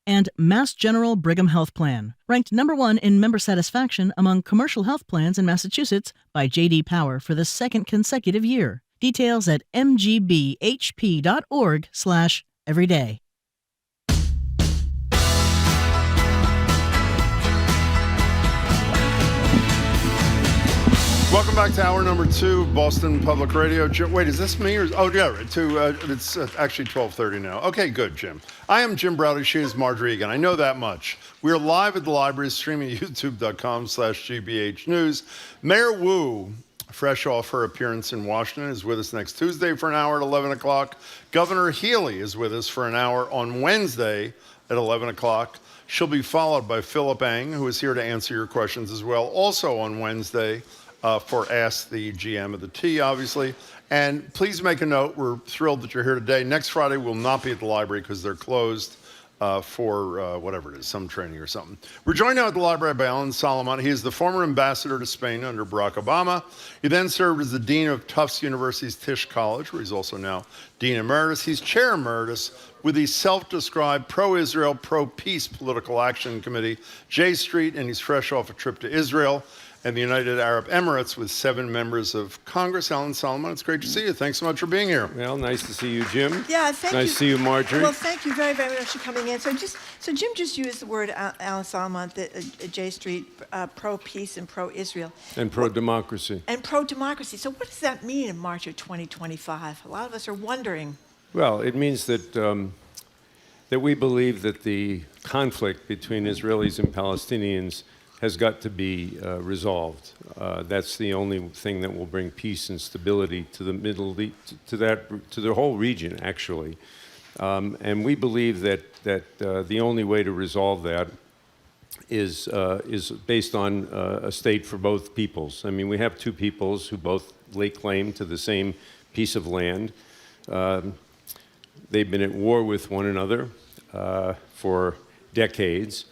And Mass General Brigham Health Plan, ranked /1 in member satisfaction among commercial health plans in Massachusetts by J.D. Power for the second consecutive year. Details at mgbhp.org/everyday. Welcome back to hour number 2, Boston Public Radio. Wait, is this me? It's actually 12:30 now. Okay, good, Jim. I am Jim Browdy. She is Marjorie Egan. I know that much. We are live at the library, streaming at youtube.com/GBH News. Mayor Wu, fresh off her appearance in Washington, is with us next Tuesday for an hour at 11 o'clock. Governor Healy is with us for an hour on Wednesday at 11 o'clock. She'll be followed by Philip Ang, who is here to answer your questions as well, also on Wednesday. For Ask the GM of the T, obviously. And please make a note, we're thrilled that you're here today. Next Friday we'll not be at the library because they're closed for whatever it is, some training or something. We're joined now at the library by Alan Solomont. He is the former ambassador to Spain under Barack Obama. He then served as the dean of Tufts University's Tisch College, where he's also now dean emeritus. He's chair emeritus with the self-described pro-Israel, pro-peace political action committee, J Street, and he's fresh off a trip to Israel and the United Arab Emirates with 7 members of Congress. Alan Solomont, it's great to see you. Thanks so much for being here. Well, nice to see you, Jim. Yeah, thank you. Nice to see you, Marjorie. Well, thank you very, very much for coming in. So Jim just used the word, Alan Solomont, J Street, pro-peace and pro-Israel. And pro-democracy. And pro-democracy. So what does that mean in March of 2025? A lot of us are wondering. Well, it means that that we believe that the conflict between Israelis and Palestinians has got to be resolved. That's the only thing that will bring peace and stability to the Middle East, to the whole region, actually. And we believe that the only way to resolve that is based on a state for both peoples. I mean, we have 2 peoples who both lay claim to the same piece of land. They've been at war with one another for decades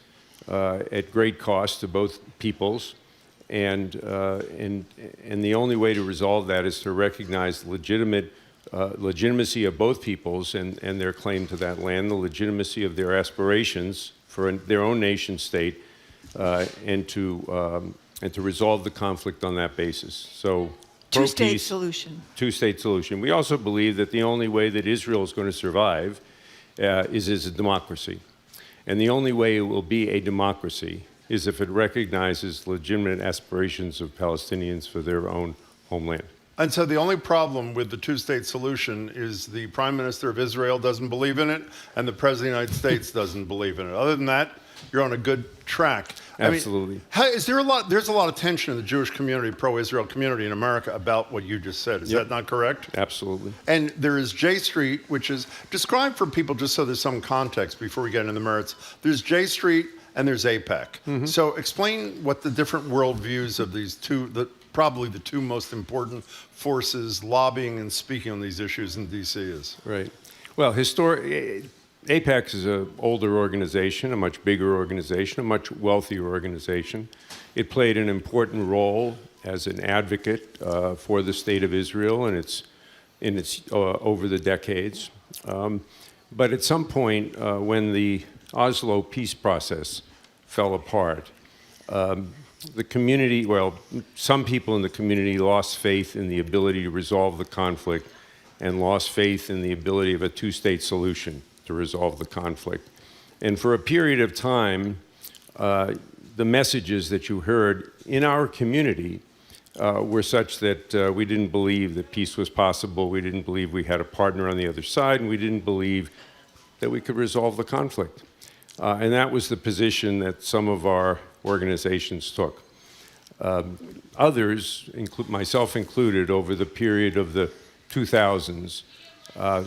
at great cost to both peoples. And the only way to resolve that is to recognize legitimacy of both peoples and their claim to that land, the legitimacy of their aspirations for their own nation state, and to resolve the conflict on that basis. So, two-state solution. Two-state solution. We also believe that the only way that Israel is going to survive is as a democracy. And the only way it will be a democracy is if it recognizes legitimate aspirations of Palestinians for their own homeland. And so the only problem with the two-state solution is the Prime Minister of Israel doesn't believe in it, and the President of the United States doesn't believe in it. Other than that, you're on a good track. Absolutely. There's a lot of tension in the Jewish community, pro-Israel community in America about what you just said. Is that not correct? Absolutely. And there is J Street, which is described for people just so there's some context before we get into the merits. There's J Street and there's APEC. Mm-hmm. So explain what the different worldviews of these two, probably the two most important forces lobbying and speaking on these issues in D.C. is. Right. Well, APEC is an older organization, a much bigger organization, a much wealthier organization. It played an important role as an advocate for the state of Israel and its over the decades. But at some point, when the Oslo peace process fell apart, the community, some people in the community lost faith in the ability to resolve the conflict and lost faith in the ability of a two-state solution to resolve the conflict. And for a period of time, the messages that you heard in our community were such that we didn't believe that peace was possible, we didn't believe we had a partner on the other side, and we didn't believe that we could resolve the conflict. And that was the position that some of our organizations took. Others, myself included, over the period of the 2000s,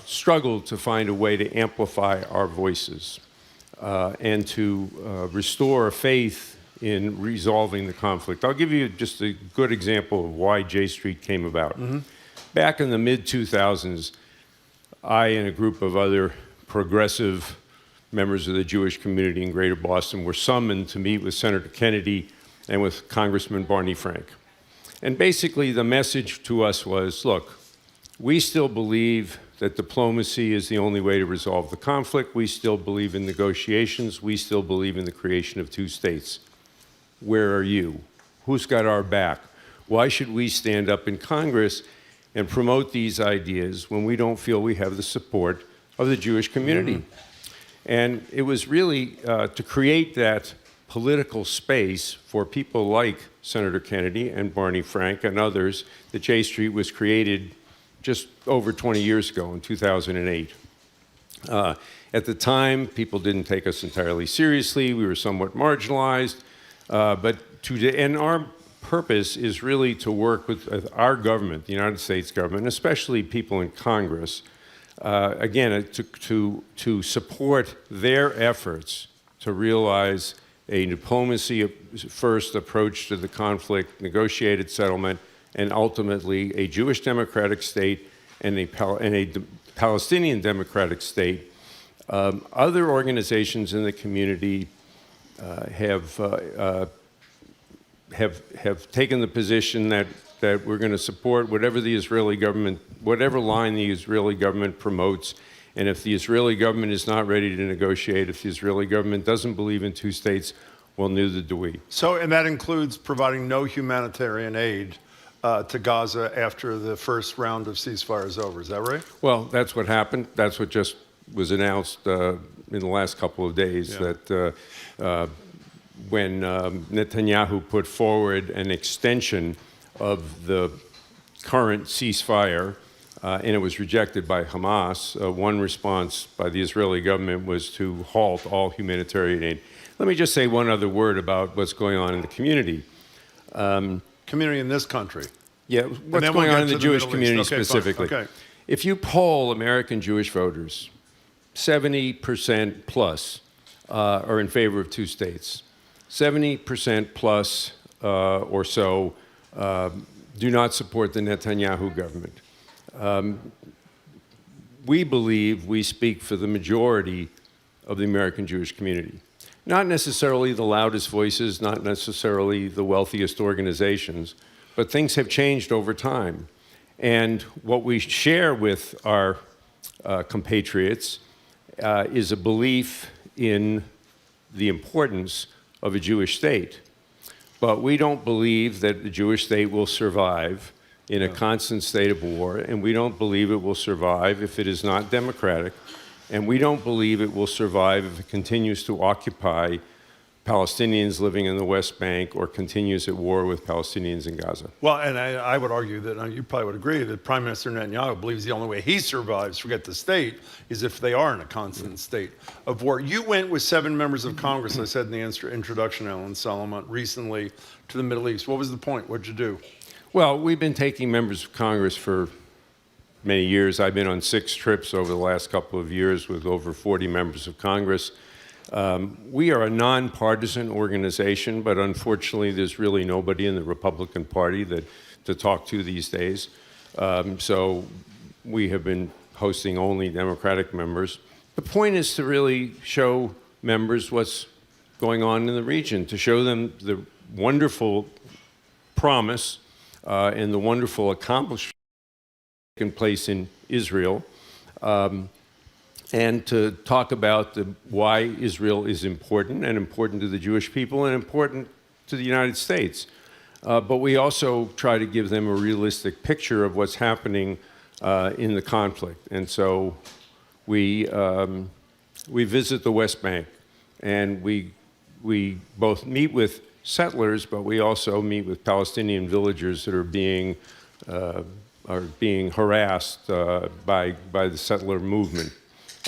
struggled to find a way to amplify our voices and to restore faith in resolving the conflict. I'll give you just a good example of why J Street came about. Mm-hmm. Back in the mid-2000s, I and a group of other progressive members of the Jewish community in Greater Boston were summoned to meet with Senator Kennedy and with Congressman Barney Frank. And basically the message to us was, look, we still believe that diplomacy is the only way to resolve the conflict. We still believe in negotiations. We still believe in the creation of two states. Where are you? Who's got our back? Why should we stand up in Congress and promote these ideas when we don't feel we have the support of the Jewish community? Mm-hmm. And it was really to create that political space for people like Senator Kennedy and Barney Frank and others that J Street was created just over 20 years ago in 2008. At the time, people didn't take us entirely seriously. We were somewhat marginalized. And our purpose is really to work with our government, the United States government, especially people in Congress, again, to support their efforts to realize a diplomacy-first approach to the conflict, negotiated settlement, and ultimately a Jewish democratic state and a Palestinian democratic state. Other organizations in the community have taken the position that we're going to support whatever line the Israeli government promotes. And if the Israeli government is not ready to negotiate, if the Israeli government doesn't believe in two states, well, neither do we. So, and that includes providing no humanitarian aid to Gaza after the first round of ceasefire is over. Is that right? Well, that's what happened. That's what just was announced in the last couple of days, that when Netanyahu put forward an extension of the current ceasefire, and it was rejected by Hamas, one response by the Israeli government was to halt all humanitarian aid. Let me just say one other word about what's going on in the community. Community in this country? Yeah, what's going on in the Jewish community specifically. Okay. If you poll American Jewish voters, 70% plus are in favor of two states. 70% plus or so do not support the Netanyahu government. we believe we speak for the majority of the American Jewish community. Not necessarily the loudest voices, not necessarily the wealthiest organizations, but things have changed over time. And what we share with our compatriots is a belief in the importance of a Jewish state. But we don't believe that the Jewish state will survive in a constant state of war, and we don't believe it will survive if it is not democratic, and we don't believe it will survive if it continues to occupy Palestinians living in the West Bank or continues at war with Palestinians in Gaza. Well, and I would argue that, you probably would agree, that Prime Minister Netanyahu believes the only way he survives, forget the state, is if they are in a constant state of war. You went with 7 members of Congress, I said in the introduction, Alan Solomont, recently to the Middle East. What was the point? What did you do? Well, we've been taking members of Congress for many years. I've been on 6 trips over the last couple of years with over 40 members of Congress. We are a nonpartisan organization, but unfortunately there's really nobody in the Republican Party to talk to these days. So we have been hosting only Democratic members. The point is to really show members what's going on in the region, to show them the wonderful promise and the wonderful accomplishment taking place in Israel, and to talk about why Israel is important, and important to the Jewish people, and important to the United States. But we also try to give them a realistic picture of what's happening in the conflict. And so we visit the West Bank, and we both meet with settlers, but we also meet with Palestinian villagers that are being harassed by the settler movement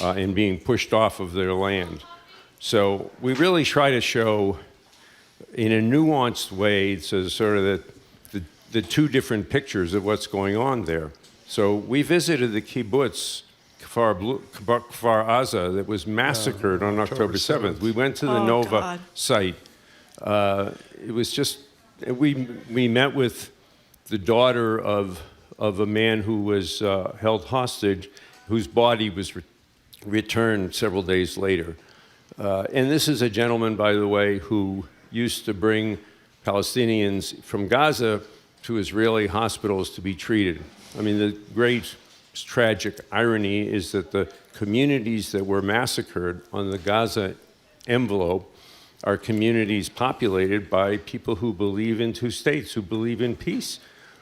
and being pushed off of their land. So we really try to show in a nuanced way, so sort of the 2 different pictures of what's going on there. So we visited the kibbutz Kfar Aza that was massacred on October 7th. We went to the Nova site. It was just, we met with the daughter of a man who was held hostage, whose body was returned several days later. And this is a gentleman, by the way, who used to bring Palestinians from Gaza to Israeli hospitals to be treated. I mean, the great tragic irony is that the communities that were massacred on the Gaza envelope are communities populated by people who believe in 2 states, who believe in peace,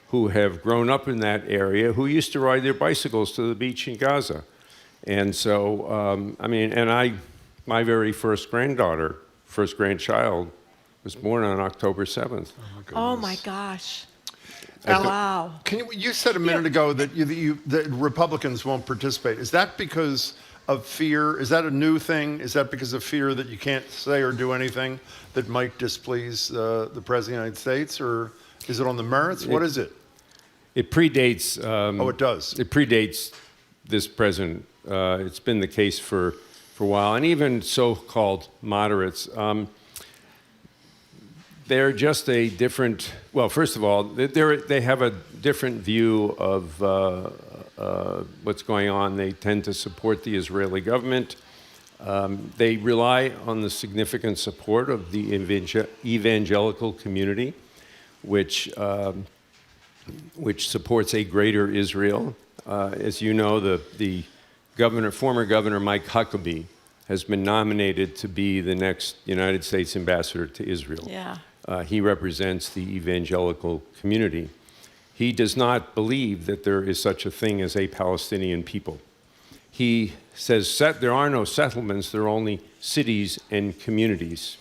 who have grown up in that area, who used to ride their bicycles to the beach in Gaza. And so, my very first grandchild was born on October 7th. Oh my gosh. Alan, Wow. You said a minute ago that that Republicans won't participate. Is that because of fear? Is that a new thing? Is that because of fear that you can't say or do anything that might displease the President of the United States? Or is it on the merits? What is it? It predates... it does. It predates this president. It's been the case for a while. And even so-called moderates, they're just a different... Well, first of all, they have a different view of what's going on. They tend to support the Israeli government. They rely on the significant support of the evangelical community, which supports a greater Israel. As you know, the former governor Mike Huckabee has been nominated to be the next United States ambassador to Israel. Yeah. He represents the evangelical community. He does not believe that there is such a thing as a Palestinian people. He says there are no settlements, there are only cities and communities.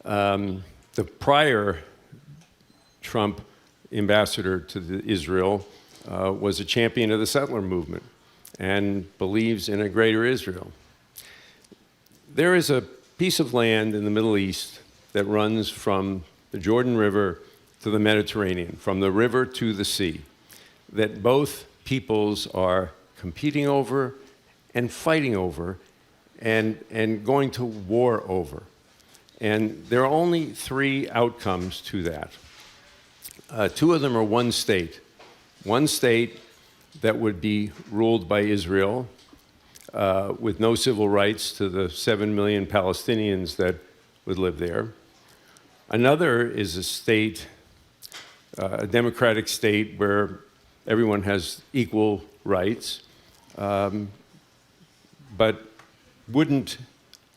The prior Trump ambassador to Israel was a champion of the settler movement and believes in a greater Israel. There is a piece of land in the Middle East that runs from the Jordan River to the Mediterranean, from the river to the sea, that both peoples are competing over and fighting over and going to war over. And there are only 3 outcomes to that. 2 of them are one state that would be ruled by Israel with no civil rights to the 7 million Palestinians that would live there. Another is a state, a democratic state where everyone has equal rights, but wouldn't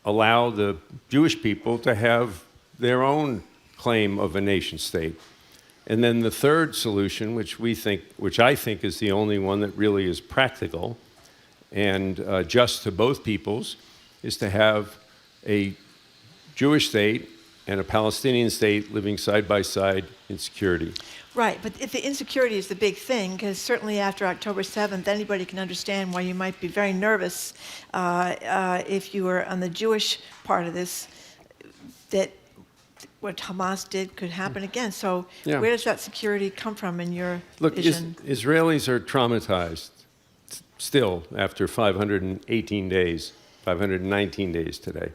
allow the Jewish people to have their own claim of a nation state. And then the third solution, which I think is the only one that really is practical and just to both peoples, is to have a Jewish state and a Palestinian state living side by side in security. Right, but if the insecurity is the big thing, because certainly after October 7th, anybody can understand why you might be very nervous if you were on the Jewish part of this, that what Hamas did could happen again. So Yeah. where does that security come from in your Look, vision? Israelis are traumatized still after 518 days, 519 days today,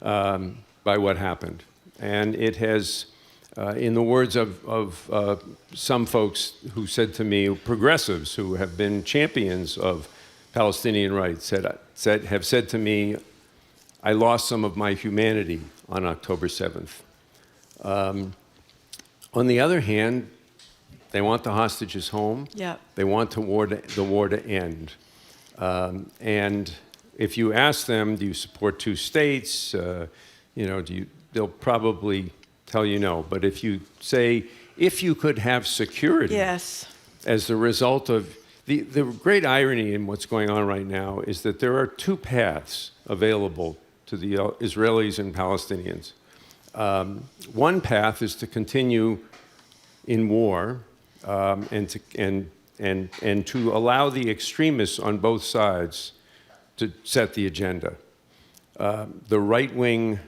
by what happened. And it has, in the words of some folks who said to me, progressives who have been champions of Palestinian rights, have said to me, I lost some of my humanity on October 7th. On the other hand, they want the hostages home. Yeah. They want the war to end. And if you ask them, do you support two states? They'll probably tell you no. But if you say, if you could have security Yes. as the result of the great irony in what's going on right now is that there are two paths available to the Israelis and Palestinians. One path is to continue in war and to allow the extremists on both sides to set the agenda. The right-wing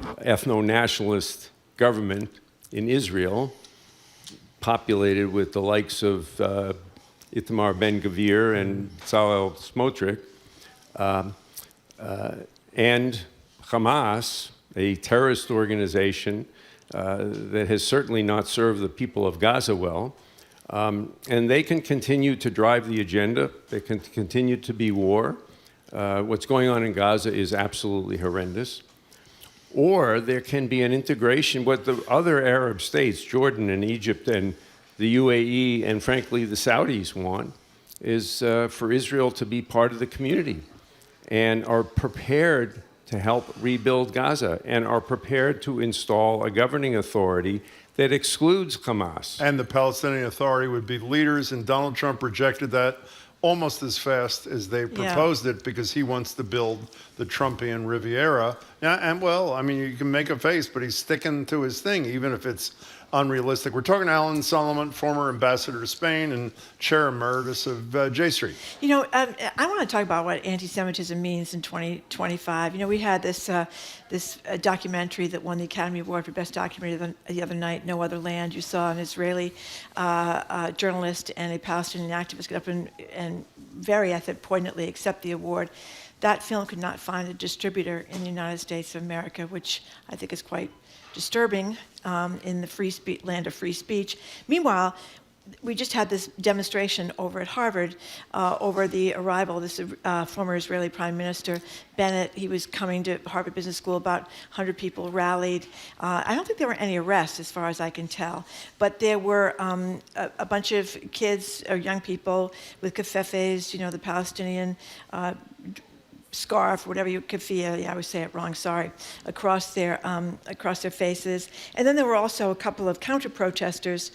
ethno-nationalist government in Israel, populated with the likes of Itamar Ben-Gvir and Bezalel Smotrich, and Hamas, a terrorist organization that has certainly not served the people of Gaza well. And they can continue to drive the agenda. There can continue to be war. What's going on in Gaza is absolutely horrendous. Or there can be an integration. What the other Arab states, Jordan and Egypt and the UAE and frankly the Saudis want is for Israel to be part of the community and are prepared to help rebuild Gaza and are prepared to install a governing authority that excludes Hamas. And the Palestinian Authority would be leaders, and Donald Trump rejected that almost as fast as they proposed it because he wants to build the Trumpian Riviera. And well, I mean, you can make a face, but he's sticking to his thing, even if it's unrealistic. We're talking to Alan Solomont, former ambassador to Spain and chair emeritus of J Street. You know, I want to talk about what anti-Semitism means in 2025. You know, we had this documentary that won the Academy Award for Best Documentary the other night, No Other Land. You saw an Israeli journalist and a Palestinian activist get up and very, I think, poignantly accept the award. That film could not find a distributor in the United States of America, which I think is quite disturbing in the land of free speech. Meanwhile, we just had this demonstration over at Harvard over the arrival of this former Israeli Prime Minister Bennett. He was coming to Harvard Business School. About 100 people rallied. I don't think there were any arrests, as far as I can tell, but there were a bunch of kids or young people with kefefes, you know, the Palestinian scarf, whatever keffiyeh, I always say it wrong, sorry, across their faces. And then there were also a couple of counter-protesters,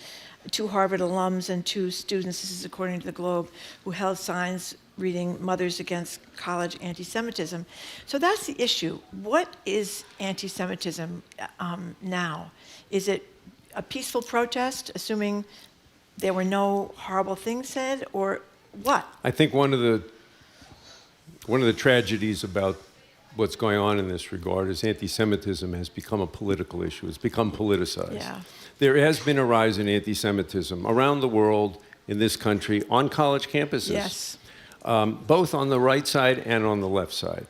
2 Harvard alums and 2 students, this is according to the Globe, who held signs reading Mothers Against College Anti-Semitism. So that's the issue. What is anti-Semitism now? Is it a peaceful protest, assuming there were no horrible things said, or what? I think one of the tragedies about what's going on in this regard is anti-Semitism has become a political issue. It's become politicized. Yeah. There has been a rise in anti-Semitism around the world, in this country, on college campuses. Yes. Both on the right side and on the left side.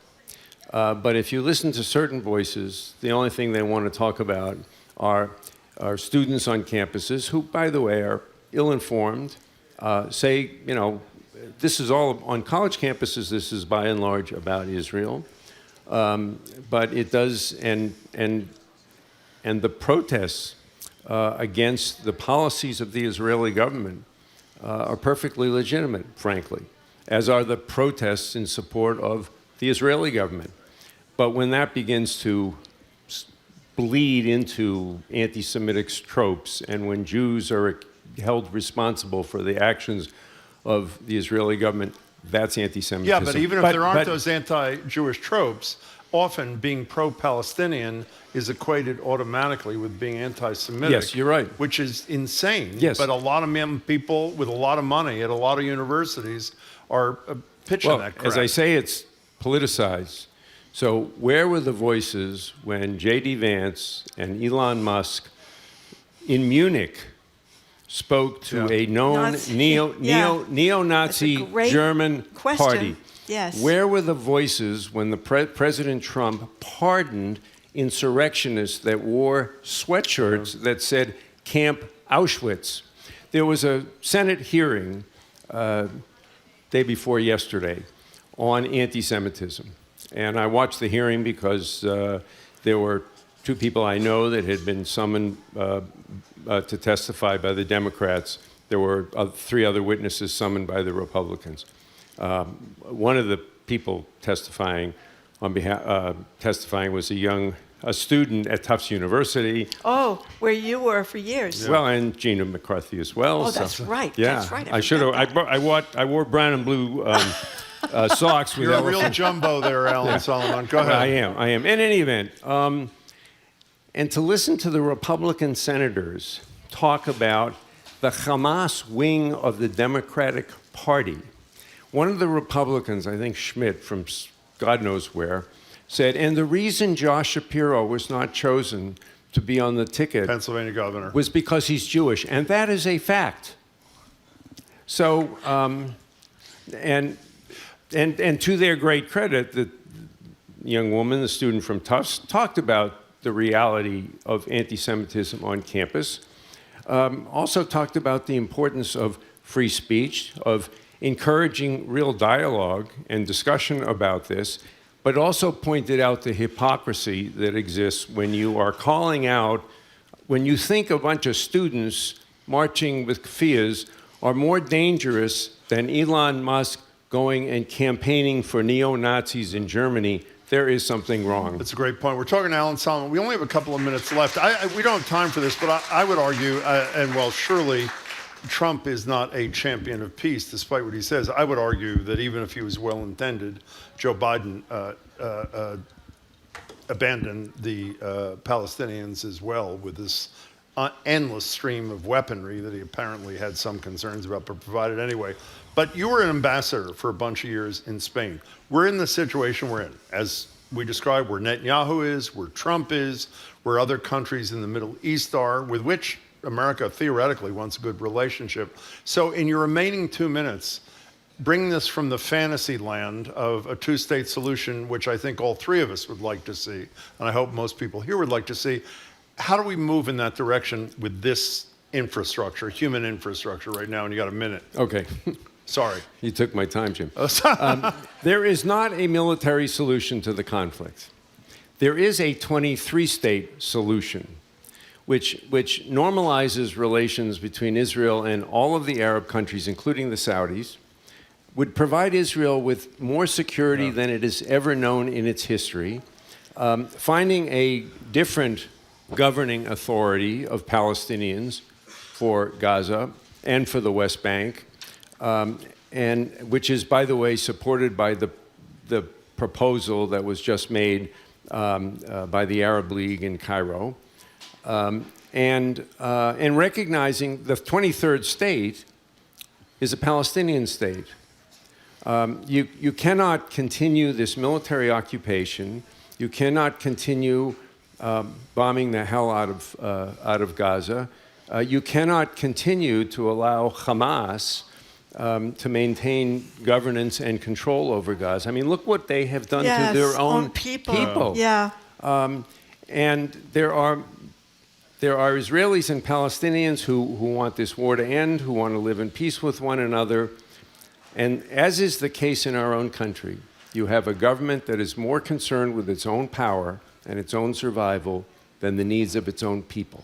But if you listen to certain voices, the only thing they want to talk about are students on campuses who, by the way, are ill-informed say, this is all on college campuses. This is by and large about Israel, but it does, and the protests against the policies of the Israeli government are perfectly legitimate, frankly, as are the protests in support of the Israeli government. But when that begins to bleed into anti-Semitic tropes, and when Jews are held responsible for the actions of the Israeli government, that's anti-Semitism. Yeah, but even if there aren't those anti-Jewish tropes, often being pro-Palestinian is equated automatically with being anti-Semitic. Yes, you're right. Which is insane. Yes. But a lot of people with a lot of money at a lot of universities are pitching that crap. As I say, it's politicized. So where were the voices when J.D. Vance and Elon Musk in Munich spoke to a known neo-Nazi German party? Yes. Where were the voices when the President Trump pardoned insurrectionists that wore sweatshirts that said Camp Auschwitz? There was a Senate hearing day before yesterday on anti-Semitism. And I watched the hearing because there were two people I know that had been summoned to testify by the Democrats. There were three other witnesses summoned by the Republicans. One of the people testifying was a student at Tufts University. Oh, where you were for years. Well, and Gina McCarthy as well. Oh, that's right. Yeah, That's right. I should have. I wore brown and blue socks with. You're a real jumbo there, Alan Solomon. Go ahead. I am. In any event, and to listen to the Republican senators talk about the Hamas wing of the Democratic Party. One of the Republicans, I think Schmidt from God knows where, said, and the reason Josh Shapiro was not chosen to be on the ticket, Pennsylvania governor, was because he's Jewish, and that is a fact. So, and to their great credit, the young woman, the student from Tufts, talked about the reality of anti-Semitism on campus. Also talked about the importance of free speech, of encouraging real dialogue and discussion about this, but also pointed out the hypocrisy that exists when you are calling out, when you think a bunch of students marching with keffiyehs are more dangerous than Elon Musk going and campaigning for neo-Nazis in Germany. There is something wrong. That's a great point. We're talking to Alan Solomon. We only have a couple of minutes left. We don't have time for this, but I would argue, and while surely Trump is not a champion of peace, despite what he says, I would argue that even if he was well-intended, Joe Biden abandoned the Palestinians as well with this endless stream of weaponry that he apparently had some concerns about, but provided anyway. But you were an ambassador for a bunch of years in Spain. We're in the situation we're in, as we described, where Netanyahu is, where Trump is, where other countries in the Middle East are, with which America theoretically wants a good relationship. So in your remaining 2 minutes, bring this from the fantasy land of a two-state solution, which I think all three of us would like to see, and I hope most people here would like to see. How do we move in that direction with this infrastructure, human infrastructure right now? And you got a minute. Okay. Sorry. You took my time, Jim. There is not a military solution to the conflict. There is a 23-state solution, which normalizes relations between Israel and all of the Arab countries, including the Saudis, would provide Israel with more security than it has ever known in its history, finding a different governing authority of Palestinians for Gaza and for the West Bank, and which is, by the way, supported by the proposal that was just made by the Arab League in Cairo, and recognizing the 23rd state is a Palestinian state. You cannot continue this military occupation. You cannot continue bombing the hell out of Gaza. You cannot continue to allow Hamas to maintain governance and control over Gaza. I mean, look what they have done to their own people. Yeah. And there are There are Israelis and Palestinians who want this war to end, who want to live in peace with one another. And as is the case in our own country, you have a government that is more concerned with its own power and its own survival than the needs of its own people.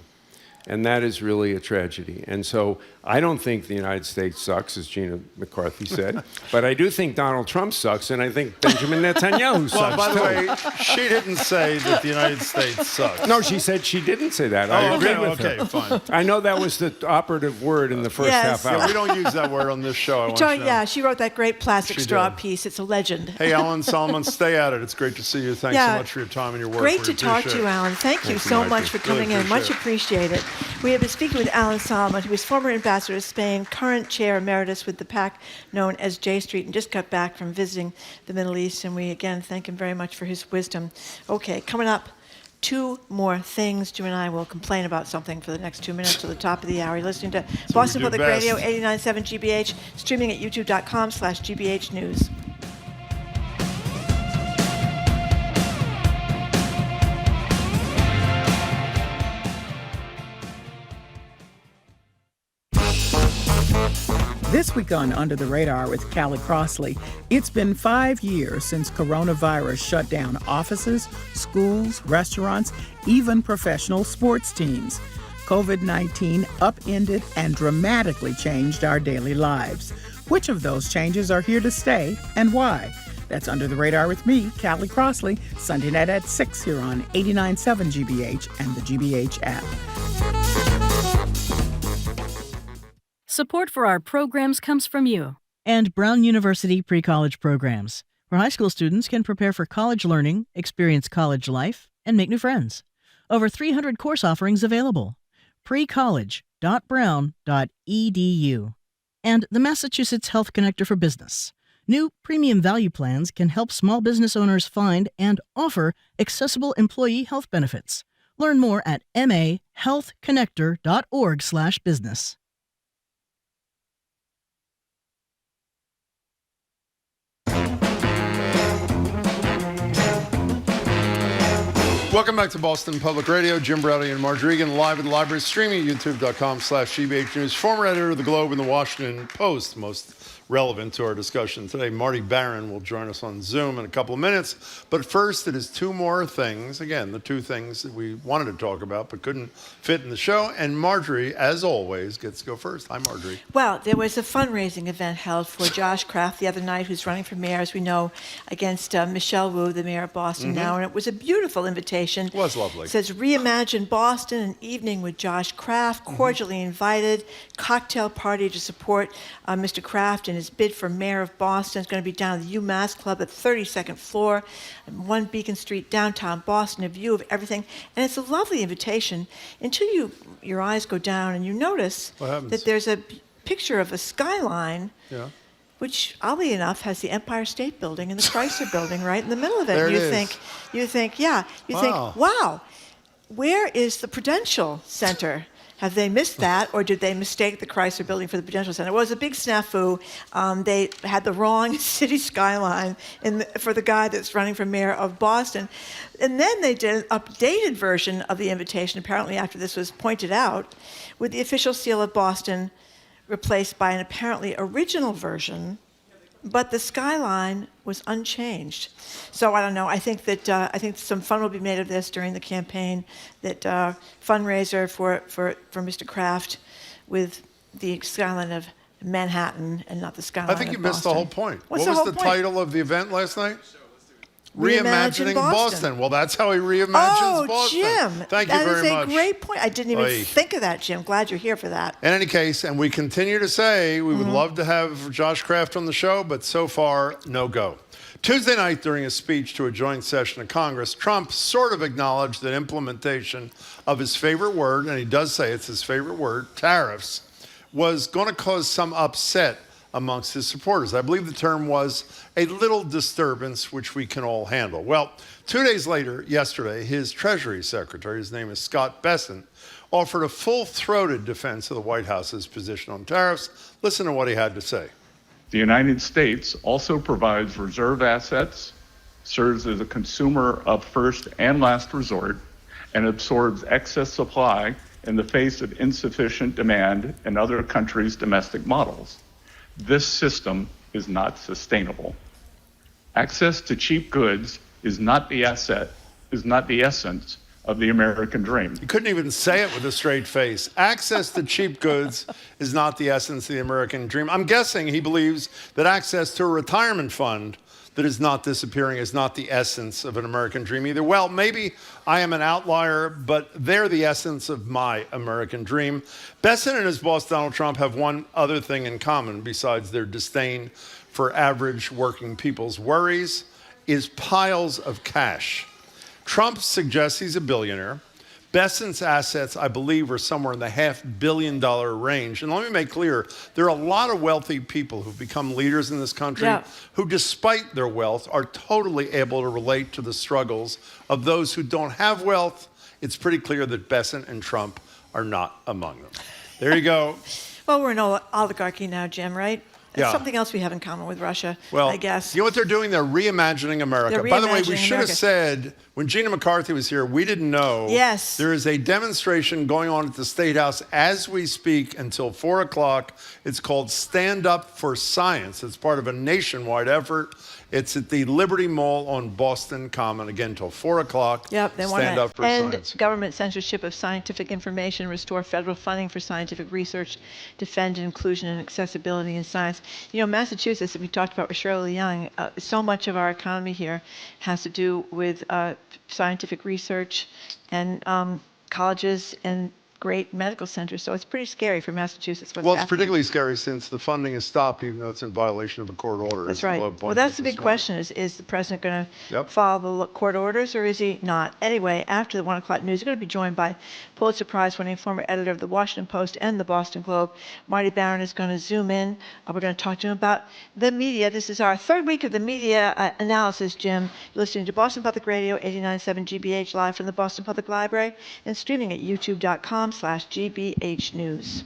And that is really a tragedy. And so I don't think the United States sucks, as Gina McCarthy said, but I do think Donald Trump sucks, and I think Benjamin Netanyahu sucks. Well, by the way, she didn't say that the United States sucks. No, she said she didn't say that. I agree with her. Okay, fine. I know that was the operative word in the first half hour. Yeah, we don't use that word on this show. Yeah, she wrote that great plastic straw piece. It's a legend. Hey, Alan Solomont, stay at it. It's great to see you. Thanks so much for your time and your work. Great to talk to you, Alan. Thank you so much for coming in. Much appreciated. We have been speaking with Alan Solomont, who is former ambassador to Spain, current chair emeritus with the PAC known as J Street, and just got back from visiting the Middle East. And we again thank him very much for his wisdom. Okay, coming up, two more things. Jim and I will complain about something for the next 2 minutes to the top of the hour. You're listening to Boston Public Radio, 89.7 GBH, streaming at youtube.com/GBH News. This week on Under the Radar with Callie Crossley, it's been 5 years since coronavirus shut down offices, schools, restaurants, even professional sports teams. COVID-19 upended and dramatically changed our daily lives. Which of those changes are here to stay and why? That's Under the Radar with me, Callie Crossley, Sunday night at 6 here on 89.7 GBH and the GBH app. Support for our programs comes from you. And Brown University Pre-College Programs, where high school students can prepare for college learning, experience college life, and make new friends. Over 300 course offerings available. precollege.brown.edu. And the Massachusetts Health Connector for Business. New premium value plans can help small business owners find and offer accessible employee health benefits. Learn more at mahealthconnector.org/business. Welcome back to Boston Public Radio. Jim Browdy and Marjorie Egan live at the library, streaming at youtube.com/GBH News. Former editor of the Globe and the Washington Post, most relevant to our discussion today. Marty Baron will join us on Zoom in a couple of minutes. But first, it is two more things. Again, the two things that we wanted to talk about but couldn't fit in the show. And Marjorie, as always, gets to go first. Hi, Marjorie. Well, there was a fundraising event held for Josh Kraft the other night, who's running for mayor, as we know, against Michelle Wu, the mayor of Boston now. And it was a beautiful invitation. It was lovely. It says, Reimagine Boston, an evening with Josh Kraft, cordially invited, cocktail party to support Mr. Kraft in his bid for mayor of Boston. It's going to be down at the UMass Club at 32nd floor, 1 Beacon Street, downtown Boston, a view of everything. And it's a lovely invitation until your eyes go down and you notice that there's a picture of a skyline, which, oddly enough, has the Empire State Building and the Chrysler Building right in the middle of it. There And it you is. think, wow, where is the Prudential Center? Have they missed that, or did they mistake the Chrysler Building for the Prudential Center? It was a big snafu. They had the wrong city skyline for the guy that's running for mayor of Boston. And then they did an updated version of the invitation, apparently after this was pointed out, with the official seal of Boston replaced by an apparently original version, but the skyline was unchanged. So I don't know. I think some fun will be made of this during the campaign. That fundraiser for Mr. Kraft with the skyline of Manhattan and not the skyline of I think you Boston. missed the whole point. What's what the was the whole point? title of the event last night? Reimagine Boston. Well, that's how he reimagines Oh, Boston. Jim. Thank you very That much. is a great point. I didn't even Oy. think of that, Jim. Glad you're here for that. In any case, and we continue to say we would love to have Josh Kraft on the show, but so far, no go. Tuesday night, during a speech to a joint session of Congress, Trump sort of acknowledged that implementation of his favorite word, and he does say it's his favorite word, tariffs, was going to cause some upset amongst his supporters. I believe the term was a little disturbance, which we can all handle. Well, 2 days later, yesterday, his Treasury Secretary, his name is Scott Bessent, offered a full-throated defense of the White House's position on tariffs. Listen to what he had to say. The United States also provides reserve assets, serves as a consumer of first and last resort, and absorbs excess supply in the face of insufficient demand in other countries' domestic models. This system is not sustainable. Access to cheap goods is not the essence of the American dream. You couldn't even say it with a straight face. Access to cheap goods is not the essence of the American dream. I'm guessing he believes that access to a retirement fund that is not disappearing is not the essence of an American dream either. Well, maybe I am an outlier, but they're the essence of my American dream. Besson and his boss, Donald Trump, have one other thing in common besides their disdain for average working people's worries, is piles of cash. Trump suggests he's a billionaire. Besson's assets, I believe, are somewhere in the $500 million range. And let me make clear, there are a lot of wealthy people who've become leaders in this country who, despite their wealth, are totally able to relate to the struggles of those who don't have wealth. It's pretty clear that Besson and Trump are not among them. There you go. Well, we're an oligarchy now, Jim, right? It's Yeah. something else we have in common with Russia, Well, I guess. You know what they're doing? They're reimagining America. They're By the way, we reimagining should have America. said, when Gina McCarthy was here, we didn't know. Yes. There is a demonstration going on at the State House as we speak until 4 o'clock. It's called Stand Up for Science. It's part of a nationwide effort. It's at the Liberty Mall on Boston Common, again, till 4 o'clock. Yep, they want Stand to Up for end Science. government censorship of scientific information, restore federal funding for scientific research, defend inclusion and accessibility in science. You know, Massachusetts, we talked about with Shirley Young, so much of our economy here has to do with scientific research and colleges and great medical centers. So it's pretty scary for Massachusetts. Well, it's particularly scary since the funding is stopped, even though it's in violation of a court order. That's right. Well, that's the big question is the president going to follow the court orders or is he not? Anyway, after the 1 o'clock news, we're going to be joined by Pulitzer Prize-winning former editor of the Washington Post and the Boston Globe. Marty Baron is going to zoom in. We're going to talk to him about the media. This is our third week of the media analysis, Jim. You're listening to Boston Public Radio, 89.7 GBH, live from the Boston Public Library and streaming at youtube.com/GBH News.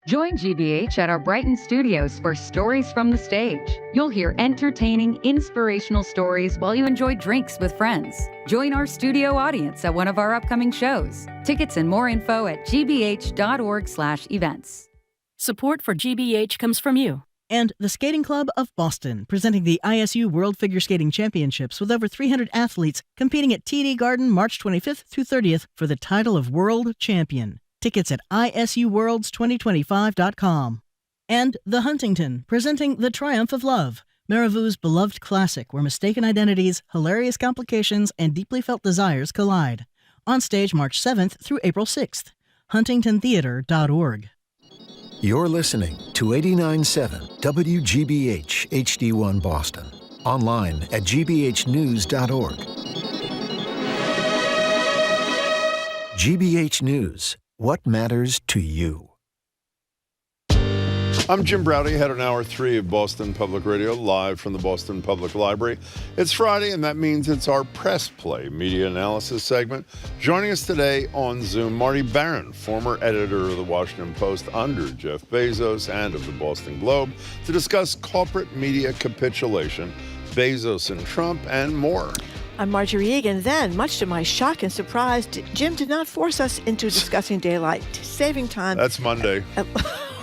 Join GBH at our Brighton studios for Stories from the Stage. You'll hear entertaining, inspirational stories while you enjoy drinks with friends. Join our studio audience at one of our upcoming shows. Tickets and more info at gbh.org/events. Support for GBH comes from you. And the Skating Club of Boston, presenting the ISU World Figure Skating Championships with over 300 athletes competing at TD Garden March 25th through 30th for the title of World Champion. Tickets at isuworlds2025.com. And The Huntington, presenting The Triumph of Love, Marivu's beloved classic where mistaken identities, hilarious complications, and deeply felt desires collide. On stage March 7th through April 6th. huntingtontheater.org. You're listening to 89.7 WGBH HD1 Boston. Online at gbhnews.org. GBH News. What matters to you? I'm Jim Browdy, head of Hour 3 of Boston Public Radio, live from the Boston Public Library. It's Friday, and that means it's our Press Play media analysis segment. Joining us today on Zoom, Marty Baron, former editor of the Washington Post under Jeff Bezos and of the Boston Globe, to discuss corporate media capitulation, Bezos and Trump, and more. I'm Marjorie Egan. Then, much to my shock and surprise, Jim did not force us into discussing daylight saving time. That's Monday.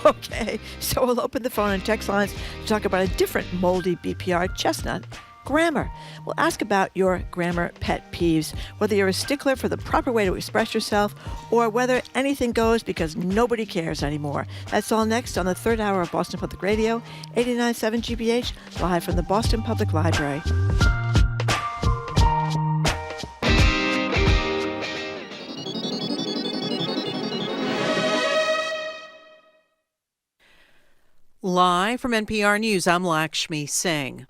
Okay, so we'll open the phone and text lines to talk about a different moldy BPR chestnut, grammar. We'll ask about your grammar pet peeves, whether you're a stickler for the proper way to express yourself or whether anything goes because nobody cares anymore. That's all next on the third hour of Boston Public Radio, 89.7 GBH, live from the Boston Public Library. Live from NPR News, I'm Lakshmi Singh.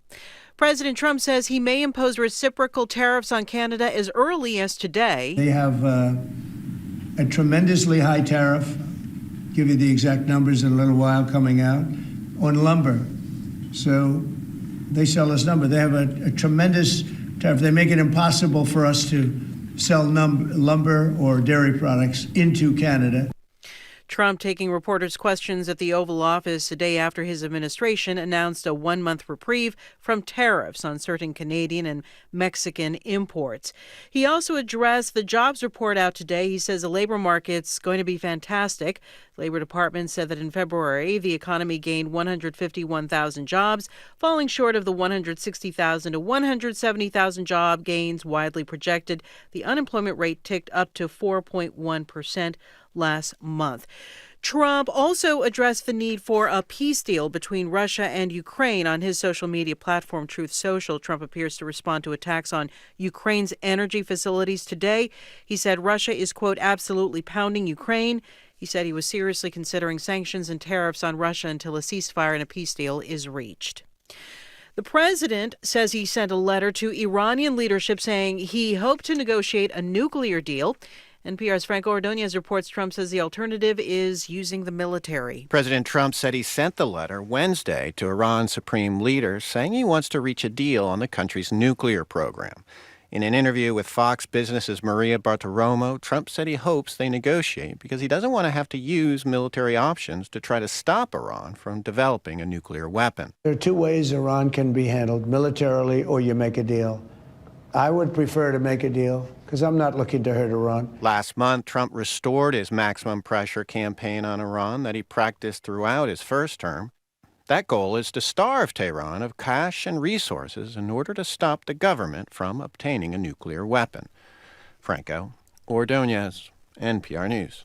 President Trump says he may impose reciprocal tariffs on Canada as early as today. They have a tremendously high tariff, give you the exact numbers in a little while coming out, on lumber. So they sell us lumber. They have a tremendous tariff. They make it impossible for us to sell lumber or dairy products into Canada. Trump taking reporters' questions at the Oval Office a day after his administration announced a one-month reprieve from tariffs on certain Canadian and Mexican imports. He also addressed the jobs report out today. He says the labor market's going to be fantastic. The Labor Department said that in February, the economy gained 151,000 jobs, falling short of the 160,000 to 170,000 job gains widely projected. The unemployment rate ticked up to 4.1% last month. Trump also addressed the need for a peace deal between Russia and Ukraine on his social media platform, Truth Social. Trump appears to respond to attacks on Ukraine's energy facilities today. He said Russia is, quote, absolutely pounding Ukraine. He said he was seriously considering sanctions and tariffs on Russia until a ceasefire and a peace deal is reached. The president says he sent a letter to Iranian leadership saying he hoped to negotiate a nuclear deal. NPR's Franco Ordonez reports Trump says the alternative is using the military. President Trump said he sent the letter Wednesday to Iran's supreme leader saying he wants to reach a deal on the country's nuclear program. In an interview with Fox Business's Maria Bartiromo, Trump said he hopes they negotiate because he doesn't want to have to use military options to try to stop Iran from developing a nuclear weapon. There are two ways Iran can be handled, militarily or you make a deal. I would prefer to make a deal because I'm not looking to hurt Iran. Last month, Trump restored his maximum pressure campaign on Iran that he practiced throughout his first term. That goal is to starve Tehran of cash and resources in order to stop the government from obtaining a nuclear weapon. Franco Ordonez, NPR News.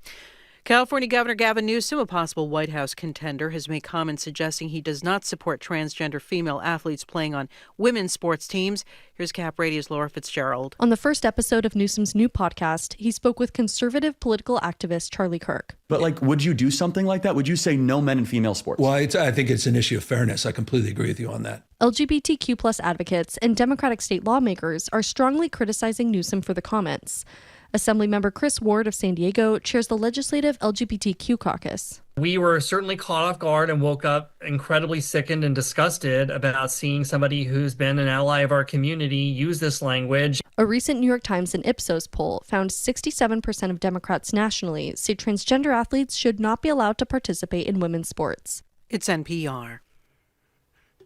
California Governor Gavin Newsom, a possible White House contender, has made comments suggesting he does not support transgender female athletes playing on women's sports teams. Here's Cap Radio's Laura Fitzgerald. On the first episode of Newsom's new podcast, he spoke with conservative political activist Charlie Kirk. But, would you do something like that? Would you say no men in female sports? Well, I think it's an issue of fairness. I completely agree with you on that. LGBTQ plus advocates and Democratic state lawmakers are strongly criticizing Newsom for the comments. Assemblymember Chris Ward of San Diego chairs the Legislative LGBTQ Caucus. We were certainly caught off guard and woke up incredibly sickened and disgusted about seeing somebody who's been an ally of our community use this language. A recent New York Times and Ipsos poll found 67% of Democrats nationally say transgender athletes should not be allowed to participate in women's sports. It's NPR.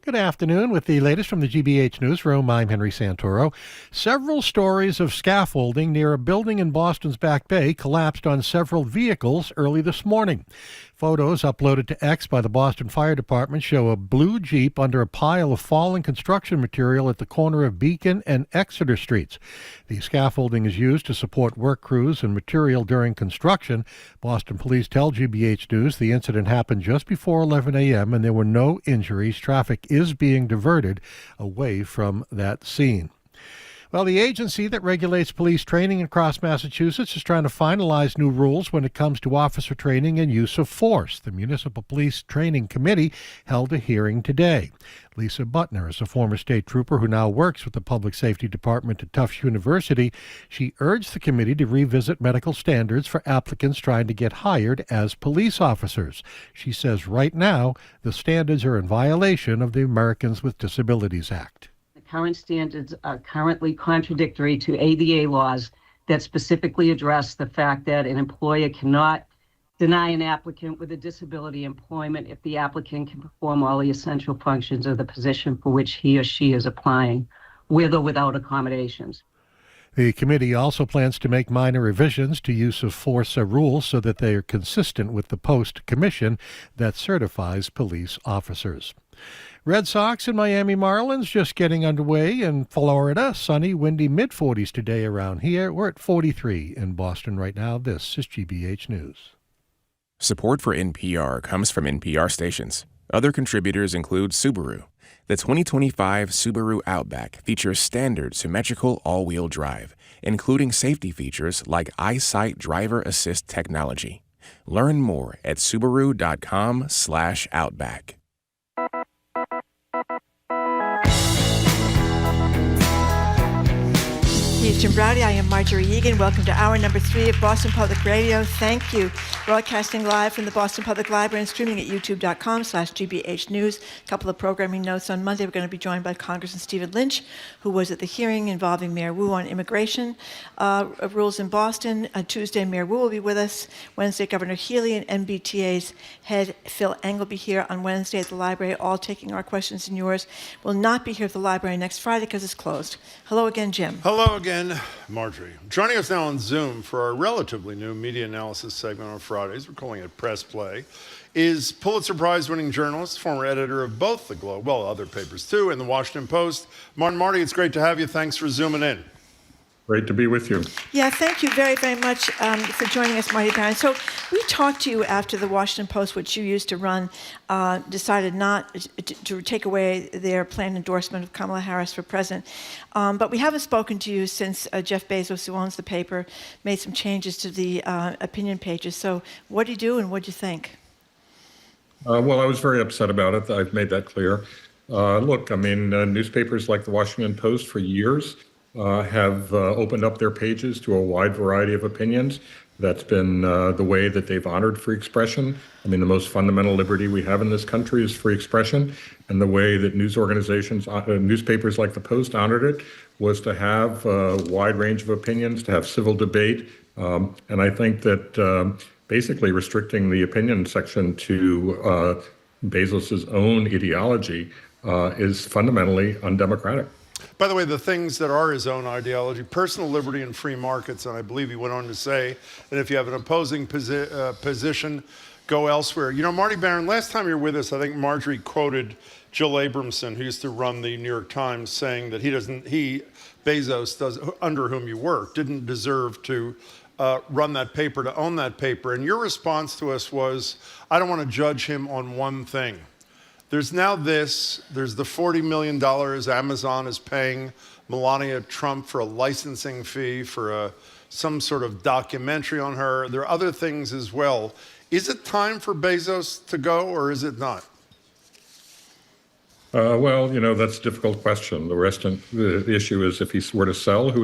Good afternoon. With the latest from the GBH Newsroom, I'm Henry Santoro. Several stories of scaffolding near a building in Boston's Back Bay collapsed on several vehicles early this morning. Photos uploaded to X by the Boston Fire Department show a blue Jeep under a pile of fallen construction material at the corner of Beacon and Exeter Streets. The scaffolding is used to support work crews and material during construction. Boston police tell GBH News the incident happened just before 11 a.m. and there were no injuries. Traffic is being diverted away from that scene. Well, the agency that regulates police training across Massachusetts is trying to finalize new rules when it comes to officer training and use of force. The Municipal Police Training Committee held a hearing today. Lisa Butner is a former state trooper who now works with the Public Safety Department at Tufts University. She urged the committee to revisit medical standards for applicants trying to get hired as police officers. She says right now the standards are in violation of the Americans with Disabilities Act. Current standards are currently contradictory to ADA laws that specifically address the fact that an employer cannot deny an applicant with a disability employment if the applicant can perform all the essential functions of the position for which he or she is applying, with or without accommodations. The committee also plans to make minor revisions to use of force rules so that they are consistent with the Post Commission that certifies police officers. Red Sox and Miami Marlins just getting underway in Florida. Sunny, windy, mid-40s today around here. We're at 43 in Boston right now. This is GBH News. Support for NPR comes from NPR stations. Other contributors include Subaru. The 2025 Subaru Outback features standard symmetrical all-wheel drive, including safety features like EyeSight driver assist technology. Learn more at Subaru.com/Outback. He's Jim Browdy. I am Marjorie Egan. Welcome to hour number 3 of Boston Public Radio. Thank you. Broadcasting live from the Boston Public Library and streaming at youtube.com/GBH News. A couple of programming notes. On Monday, we're going to be joined by Congressman Stephen Lynch, who was at the hearing involving Mayor Wu on immigration rules in Boston. Tuesday, Mayor Wu will be with us. Wednesday, Governor Healy and MBTA's head Phil Eng will be here on Wednesday at the library, all taking our questions and yours. Will not be here at the library next Friday because it's closed. Hello again, Jim. Hello again, Marjorie. Joining us now on Zoom for our relatively new media analysis segment on Fridays, we're calling it Press Play, is Pulitzer Prize-winning journalist, former editor of both the Globe, well, other papers too, and the Washington Post. Marty, it's great to have you. Thanks for zooming in. Great to be with you. Yeah, thank you very, very much for joining us, Marty Baron. So we talked to you after the Washington Post, which you used to run, decided not to take away their planned endorsement of Kamala Harris for president. But we haven't spoken to you since Jeff Bezos, who owns the paper, made some changes to the opinion pages. So what did you do and what did you think? Well, I was very upset about it. I've made that clear. Look, I mean, newspapers like the Washington Post for years have opened up their pages to a wide variety of opinions. That's been the way that they've honored free expression. I mean, the most fundamental liberty we have in this country is free expression. And the way that news organizations, newspapers like the Post honored it was to have a wide range of opinions, to have civil debate. And I think that basically restricting the opinion section to Bezos's own ideology is fundamentally undemocratic. By the way, the things that are his own ideology, personal liberty and free markets, and I believe he went on to say that if you have an opposing position, go elsewhere. You know, Marty Baron, last time you were with us, I think Marjorie quoted Jill Abramson, who used to run the New York Times, saying that Bezos, under whom you work, didn't deserve to run that paper, to own that paper. And your response to us was, I don't want to judge him on one thing. There's now there's the $40 million Amazon is paying Melania Trump for a licensing fee for some sort of documentary on her. There are other things as well. Is it time for Bezos to go, or is it not? Well, you know, that's a difficult question. The issue is, if he were to sell, who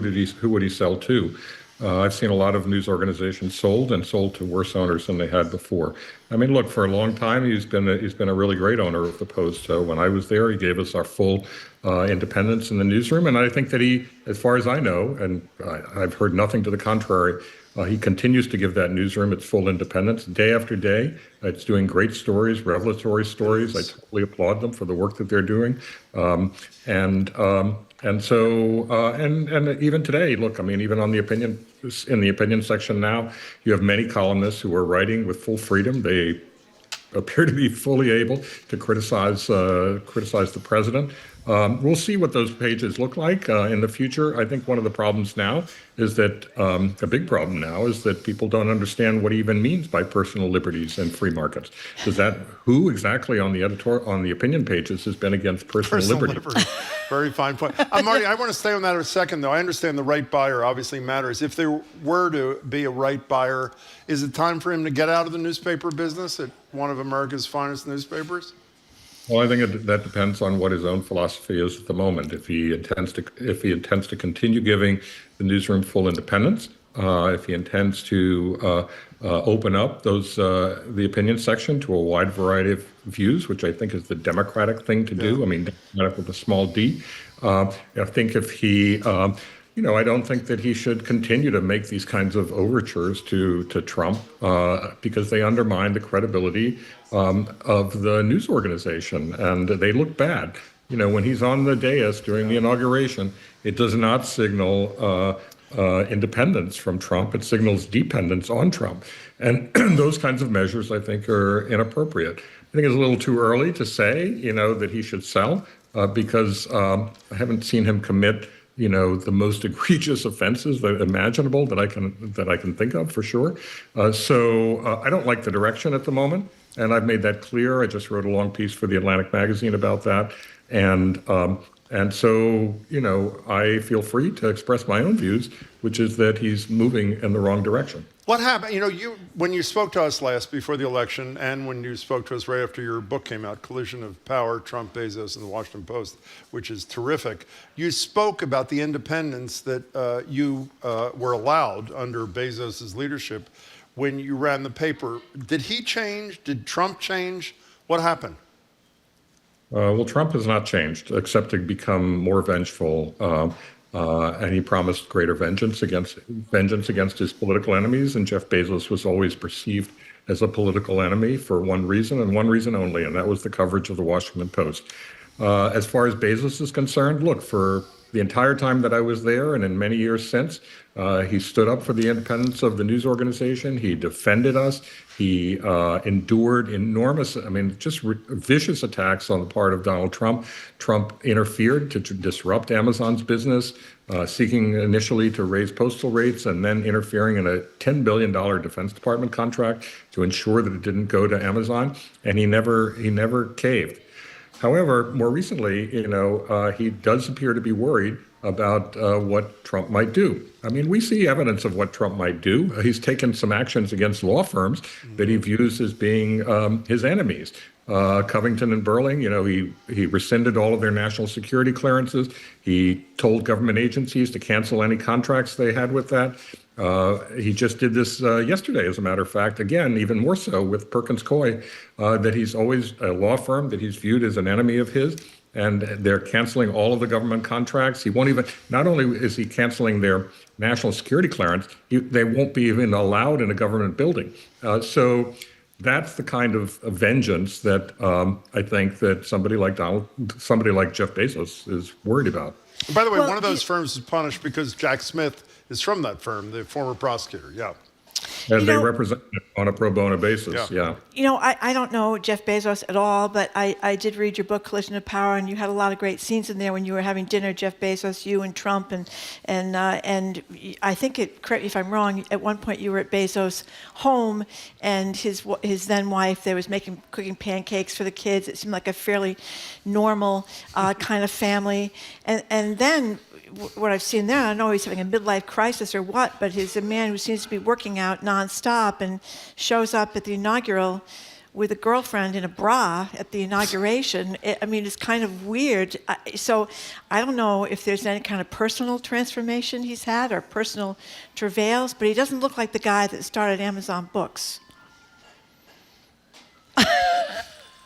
would he sell to? I've seen a lot of news organizations sold to worse owners than they had before. I mean, look, for a long time, he's been a really great owner of the Post. When I was there, he gave us our full independence in the newsroom. And I think that he, as far as I know, and I've heard nothing to the contrary, he continues to give that newsroom its full independence day after day. It's doing great stories, revelatory stories. I totally applaud them for the work that they're doing. And so even today, look, I mean, even in the opinion section now, you have many columnists who are writing with full freedom. They appear to be fully able to criticize the president. We'll see what those pages look like in the future. I think one of the problems now is that a big problem now is that people don't understand what he even means by personal liberties and free markets. Who exactly on the opinion pages has been against personal liberty? Very fine point. Marty, I want to stay on that a second, though. I understand the right buyer obviously matters. If there were to be a right buyer, is it time for him to get out of the newspaper business at one of America's finest newspapers? Well, I think that depends on what his own philosophy is at the moment. If he intends to continue giving the newsroom full independence, if he intends to open up the opinion section to a wide variety of views, which I think is the democratic thing to do. I mean, democratic with a small d. I think if he, I don't think that he should continue to make these kinds of overtures to Trump because they undermine the credibility of the news organization, and they look bad. You know, when he's on the dais during the inauguration, it does not signal independence from Trump. It signals dependence on Trump. And those kinds of measures, I think, are inappropriate. I think it's a little too early to say, that he should sell because I haven't seen him commit, the most egregious offenses imaginable that I can think of for sure. So I don't like the direction at the moment. And I've made that clear. I just wrote a long piece for the Atlantic magazine about that. And And so, I feel free to express my own views, which is that he's moving in the wrong direction. What happened? When you spoke to us last before the election, and when you spoke to us right after your book came out, Collision of Power, Trump, Bezos, and the Washington Post, which is terrific, you spoke about the independence that you were allowed under Bezos' leadership when you ran the paper. Did he change? Did Trump change? What happened? Well, Trump has not changed, except to become more vengeful. And he promised greater vengeance against his political enemies. And Jeff Bezos was always perceived as a political enemy for one reason and one reason only, and that was the coverage of the Washington Post. As far as Bezos is concerned, look, for the entire time that I was there and in many years since, he stood up for the independence of the news organization. He defended us. He endured enormous, vicious attacks on the part of Donald Trump. Trump interfered to disrupt Amazon's business, seeking initially to raise postal rates and then interfering in a $10 billion Defense Department contract to ensure that it didn't go to Amazon. And he never caved. However, more recently, he does appear to be worried about what Trump might do. We see evidence of what Trump might do. He's taken some actions against law firms that he views as being his enemies. Covington and Burling, he rescinded all of their national security clearances. He told government agencies to cancel any contracts they had with that. He just did this yesterday, as a matter of fact, again, even more so with Perkins Coie, that he's always a law firm that he's viewed as an enemy of his, and they're canceling all of the government contracts. He won't even, not only is he canceling their national security clearance, they won't be even allowed in a government building. So that's the kind of vengeance that I think that somebody like Jeff Bezos is worried about. By the way, one of those firms is punished because Jack Smith is from that firm, the former prosecutor. Yeah. And they represent it on a pro bono basis. Yeah. I don't know Jeff Bezos at all, but I did read your book, Collision of Power, and you had a lot of great scenes in there when you were having dinner, Jeff Bezos, you and Trump, and I think correct me if I'm wrong, at one point you were at Bezos' home, and his then wife, they was cooking pancakes for the kids. It seemed like a fairly normal kind of family, and then what I've seen there, I don't know he's having a midlife crisis or what, but he's a man who seems to be working out nonstop and shows up at the inaugural with a girlfriend in a bra at the inauguration. It's kind of weird. So I don't know if there's any kind of personal transformation he's had or personal travails, but he doesn't look like the guy that started Amazon Books.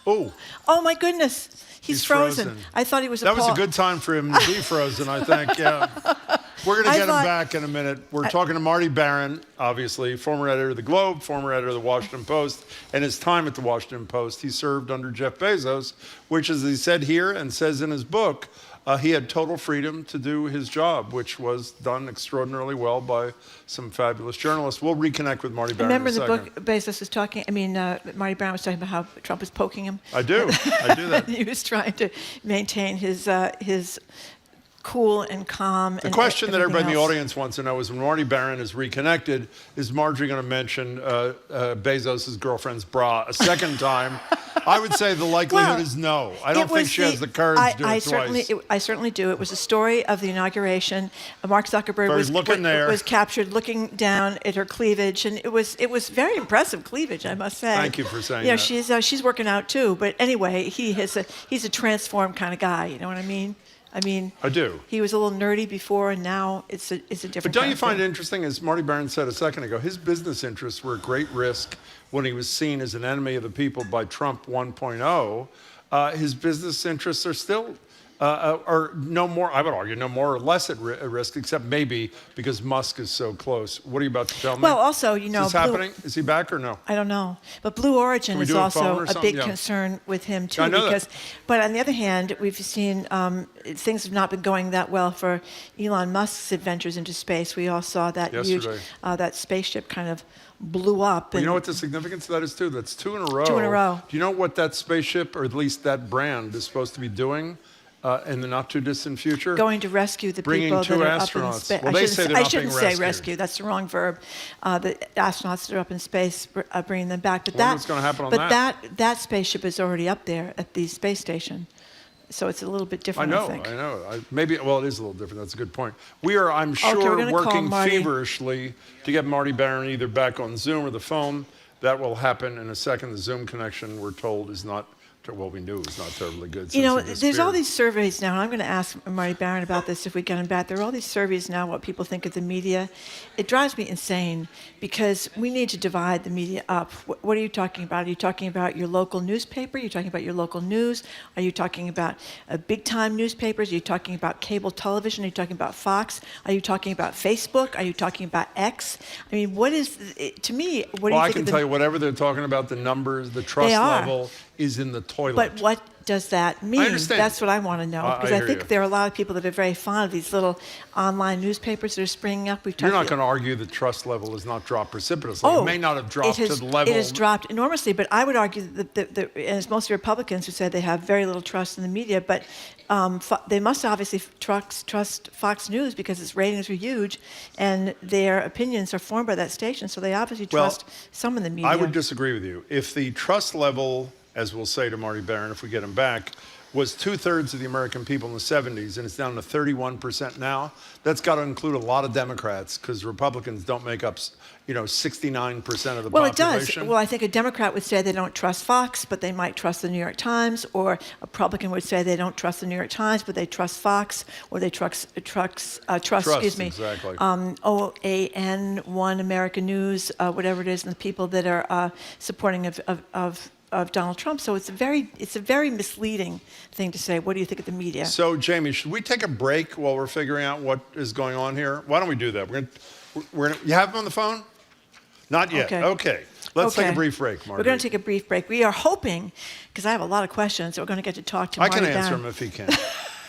Oh my goodness. He's frozen. I thought he was That was a good time for him to be frozen, I think. Yeah. We're going to get him back in a minute. We're talking to Marty Baron, obviously, former editor of the Globe, former editor of the Washington Post. And his time at the Washington Post, he served under Jeff Bezos, which, as he said here and says in his book, he had total freedom to do his job, which was done extraordinarily well by some fabulous journalists. We'll reconnect with Marty Baron Remember in a the second. book Bezos was talking, Marty Baron was talking about how Trump was poking him. I do that. He was trying to maintain his cool and calm. The question that everybody in the audience wants to know is when Marty Baron is reconnected, is Marjorie going to mention Bezos' girlfriend's bra a second time? I would say the likelihood is no. I don't think she has the courage to do it twice. I certainly do. It was a story of the inauguration. Mark Zuckerberg was captured looking down at her cleavage, and it was very impressive cleavage, I must say. Thank you for saying that. She's working out too. But anyway, he's a transformed kind of guy. You know what I mean? I do. He was a little nerdy before, and now it's a different. But don't you find it interesting, as Marty Baron said a second ago, his business interests were at great risk when he was seen as an enemy of the people by Trump 1.0. His business interests are still, are no more, I would argue, no more or less at risk, except maybe because Musk is so close. What are you about to tell me? Well, also, is this happening? Is he back or no? I don't know. But Blue Origin is also a big concern with him, too. I know that. But on the other hand, we've seen things have not been going that well for Elon Musk's adventures into space. We all saw that huge, that spaceship kind of blew up. Well, you know what the significance of that is, too? That's two in a row. 2 in a row. Do you know what that spaceship, or at least that brand, is supposed to be doing in the not-too-distant future? Going to rescue the people that are up in space. Well, they say they're not being rescued. I shouldn't say rescue. That's the wrong verb. The astronauts that are up in space, bringing them back. But what's going to happen on that? That spaceship is already up there at the space station. so it's a little bit different, I think. know. Maybe, well, it is a little different. That's a good point. We are, I'm Okay, we're sure, gonna call working Marty. feverishly to get Marty Baron either back on Zoom or the phone. That will happen in a second. The Zoom connection, we're told, is not, well, we knew it was not terribly good. You know, since he there's all disappeared. these surveys now, and I'm going to ask Marty Baron about this if we get him back. There are all these surveys now, what people think of the media. It drives me insane because we need to divide the media up. What are you talking about? Are you talking about your local newspaper? Are you talking about your local news? Are you talking about big-time newspapers? Are you talking about cable television? Are you talking about Fox? Are you talking about Facebook? Are you talking about X? I mean, what is, to me, what do you Well, I think can of the... tell you, whatever they're talking about, the numbers, the trust They are. level is in the toilet. But what does that mean? I understand. That's what I want to know. I Because I hear think you. there are a lot of people that are very fond of these little online newspapers that are springing up. You're not going to argue the trust level has not dropped precipitously. It may not have dropped to the level. It has dropped enormously, but I would argue that, and it's mostly Republicans who said they have very little trust in the media, but they must obviously trust Fox News because its ratings are huge, and their opinions are formed by that station, so they obviously trust some in the media. I would disagree with you. If the trust level, as we'll say to Marty Baron if we get him back, was 2/3 of the American people in the 70s, and it's down to 31% now, that's got to include a lot of Democrats, because Republicans don't make up, 69% of the Well, it population. does. Well, I think a Democrat would say they don't trust Fox, but they might trust the New York Times, or a Republican would say they don't trust the New York Times, but they trust Fox, or they trust Exactly. OAN, One American News, whatever it is, and the people that are supporting of Donald Trump. So it's a very misleading thing to say. What do you think of the media? So, Jamie, should we take a break while we're figuring out what is going on here? Why don't we do that? You have him on the phone? Not yet. Okay. Let's take a brief break, Marty. We're going to take a brief break. We are hoping, because I have a lot of questions, that we're going to get to talk to Marty I Baron. can answer them if he can.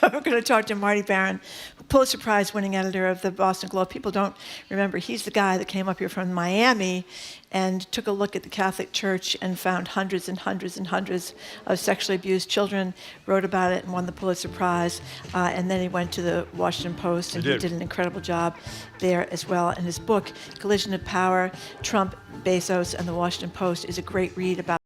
We're going to talk to Marty Baron, Pulitzer Prize winning editor of the Boston Globe. People don't remember, he's the guy that came up here from Miami and took a look at the Catholic Church and found hundreds and hundreds and hundreds of sexually abused children, wrote about it and won the Pulitzer Prize. And then he went to the Washington Post and he did an incredible job there as well. And his book, Collision of Power, Trump, Bezos, and the Washington Post is a great read about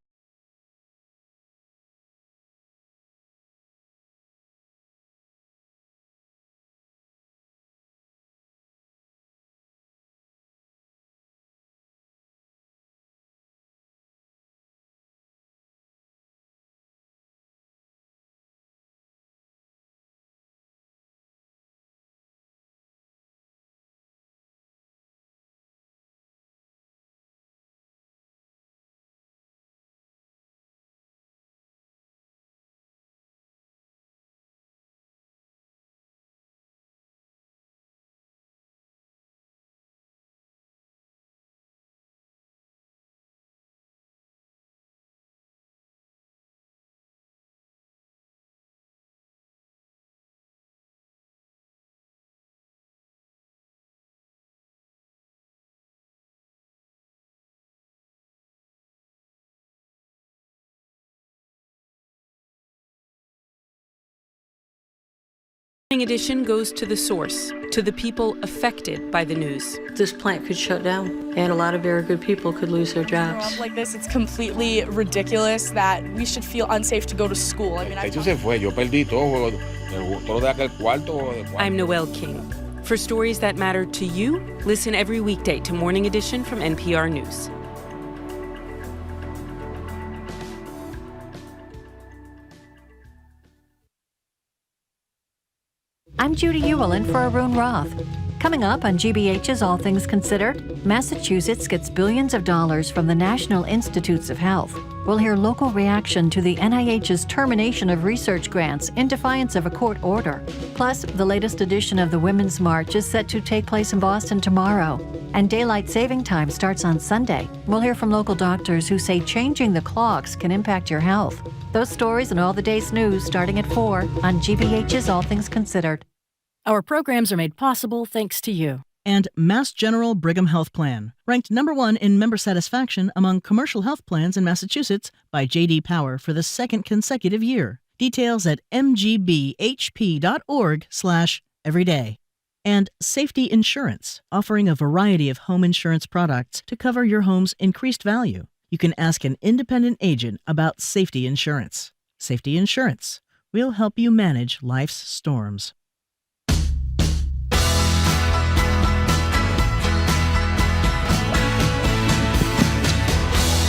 Morning Edition goes to the source, to the people affected by the news. This plant could shut down, and a lot of very good people could lose their jobs. Like this, it's completely ridiculous that we should feel unsafe to go to school. I mean, I'm Noelle King. For stories that matter to you, listen every weekday to Morning Edition from NPR News. I'm Judy Ewell in for Arun Roth. Coming up on GBH's All Things Considered, Massachusetts gets billions of dollars from the National Institutes of Health. We'll hear local reaction to the NIH's termination of research grants in defiance of a court order. Plus, the latest edition of the Women's March is set to take place in Boston tomorrow. And daylight saving time starts on Sunday. We'll hear from local doctors who say changing the clocks can impact your health. Those stories and all the day's news starting at 4 on GBH's All Things Considered. Our programs are made possible thanks to you. And Mass General Brigham Health Plan, ranked number 1 in member satisfaction among commercial health plans in Massachusetts by J.D. Power for the second consecutive year. Details at mgbhp.org/everyday. And Safety Insurance, offering a variety of home insurance products to cover your home's increased value. You can ask an independent agent about safety insurance. Safety Insurance. We'll help you manage life's storms.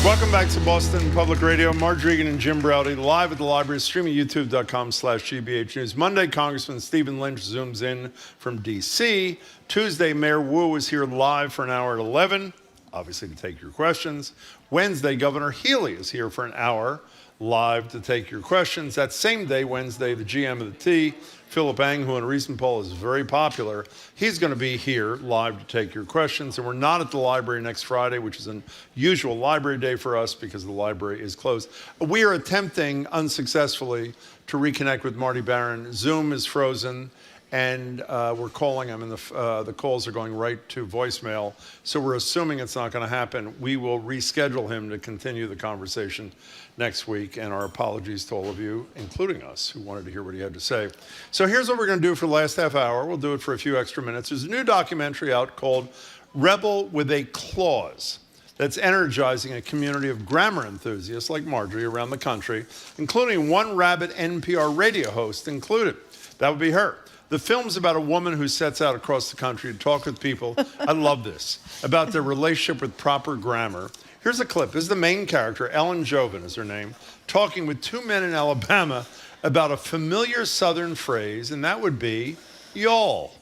Welcome back to Boston Public Radio. Marge Regan and Jim Browdy live at the library, streaming youtube.com/GBH News. Monday, Congressman Stephen Lynch zooms in from D.C. Tuesday, Mayor Wu is here live for an hour at 11, obviously to take your questions. Wednesday, Governor Healy is here for an hour live to take your questions. That same day, Wednesday, the GM of the T, Philip Ang, who in a recent poll is very popular, he's going to be here live to take your questions. And we're not at the library next Friday, which is an usual library day for us because the library is closed. We are attempting unsuccessfully to reconnect with Marty Baron. Zoom is frozen, and we're calling him, and the calls are going right to voicemail. So we're assuming it's not going to happen. We will reschedule him to continue the conversation next week, and our apologies to all of you, including us, who wanted to hear what he had to say. So here's what we're going to do for the last half hour. We'll do it for a few extra minutes. There's a new documentary out called Rebel with a Clause that's energizing a community of grammar enthusiasts like Marjorie around the country, including one rabid NPR radio host included. That would be her. The film's about a woman who sets out across the country to talk with people, I love this, about their relationship with proper grammar. Here's a clip. This is the main character, Ellen Joven is her name, talking with two men in Alabama about a familiar Southern phrase, and that would be y'all.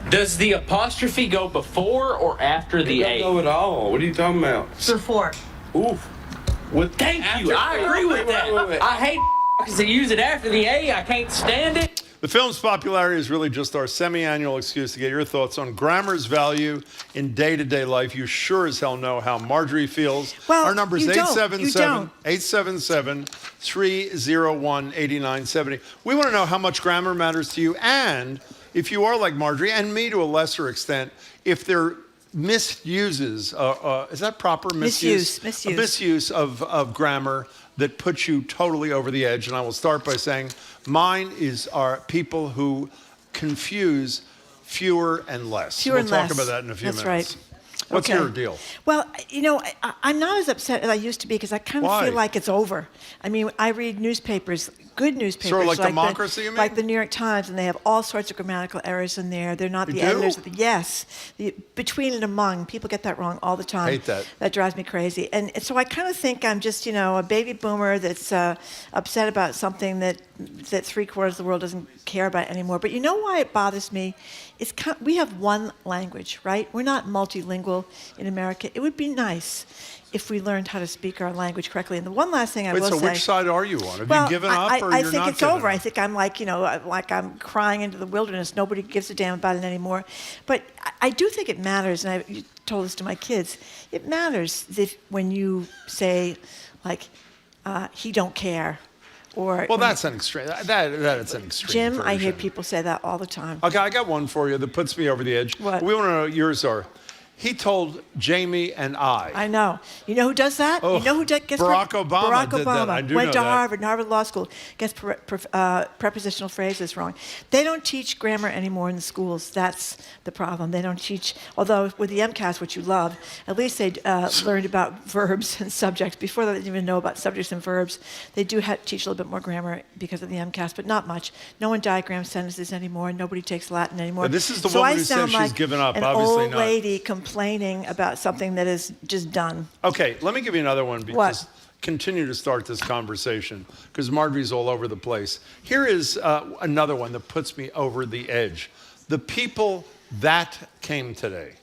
Does the apostrophe go before or after the A? It don't go at all. What are you talking about? Before. Oof. Thank you. I agree with that. Wait. I hate because they use it after the A. I can't stand it. The film's popularity is really just our semi-annual excuse to get your thoughts on grammar's value in day-to-day life. You sure as hell know how Marjorie feels. Well, our number is you don't. 877-301-8970. We want to know how much grammar matters to you, and if you are like Marjorie, and me to a lesser extent, if there misuses, is that proper? Misuse. A misuse of grammar that puts you totally over the edge. And I will start by saying mine are people who confuse fewer and less. We'll talk about that in a few minutes. That's right. What's your deal? Well, I'm not as upset as I used to be because I kind of feel like it's over. I mean, I read newspapers, good newspapers. Sort of like Democracy, you mean? Like the New York Times, and they have all sorts of grammatical errors in there. They're not the editors. Yes. Between and among, people get that wrong all the time. Hate that. That drives me crazy. And so I kind of think I'm just, a baby boomer that's upset about something that 3/4 of the world doesn't care about anymore. But you know why it bothers me? We have one language, right? We're not multilingual in America. It would be nice if we learned how to speak our language correctly. And the one last thing I will say... So which side are you on? Have you given up or you're not I think it's over. Up? I think I'm like I'm crying into the wilderness. Nobody gives a damn about it anymore. But I do think it matters, and I told this to my kids. It matters when you say, he don't care. Well, that's an extreme. That's an extreme Jim, version. I hear people say that all the time. Okay, I got one for you that puts me over the edge. What? We want to know what yours are. He told Jamie and I. I know. You know who does that? Oh, you know who gets Barack Obama Barack did Obama that. I do went know to that. Harvard and Harvard Law School, gets prepositional phrases wrong. They don't teach grammar anymore in the schools. That's the problem. They don't teach, although with the MCAS, which you love, at least they learned about verbs and subjects. Before they didn't even know about subjects and verbs. They do teach a little bit more grammar because of the MCAS, but not much. No one diagrams sentences anymore. Nobody takes Latin anymore. And this is the woman who says she's given up. Obviously old not. Lady complaining about something that is just done. Okay, let me give you another one because continue to start this conversation because Marjorie's all over the place. Here is another one that puts me over the edge. The people that came today.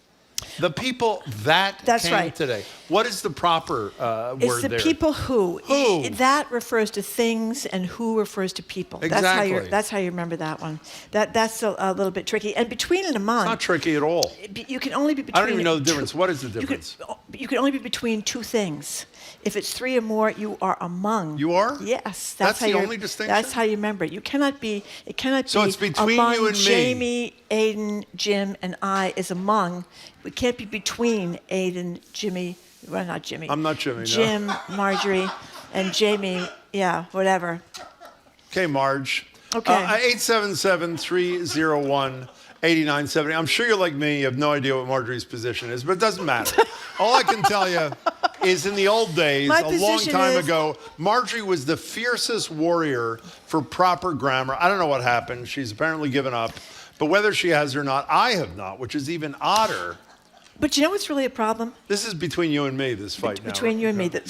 The people that came today. What is the proper word there? It's the people who. Who? That refers to things and who refers to people. Exactly. That's how you remember that one. That's a little bit tricky. And between and among. It's not tricky at all. You can only be between. I don't even know the difference. What is the difference? You can only be between two things. If it's three or more, you are among. You are? Yes. That's the only distinction? That's how you remember it. It cannot be So it's between among you and me. Jamie, Aiden, Jim, and I is among. We can't be between Aiden, Jimmy, well, not Jimmy. I'm not Jimmy, no. Jim, Marjorie, and Jamie, whatever. Okay, Marge. Okay. 877-301-8970. I'm sure you're like me. You have no idea what Marjorie's position is, but it doesn't matter. All I can tell you is in the old days, My a long position time is- ago, Marjorie was the fiercest warrior for proper grammar. I don't know what happened. She's apparently given up. But whether she has or not, I have not, which is even odder. But you know what's really a problem? This is between you and me, this fight now. Between you and me. The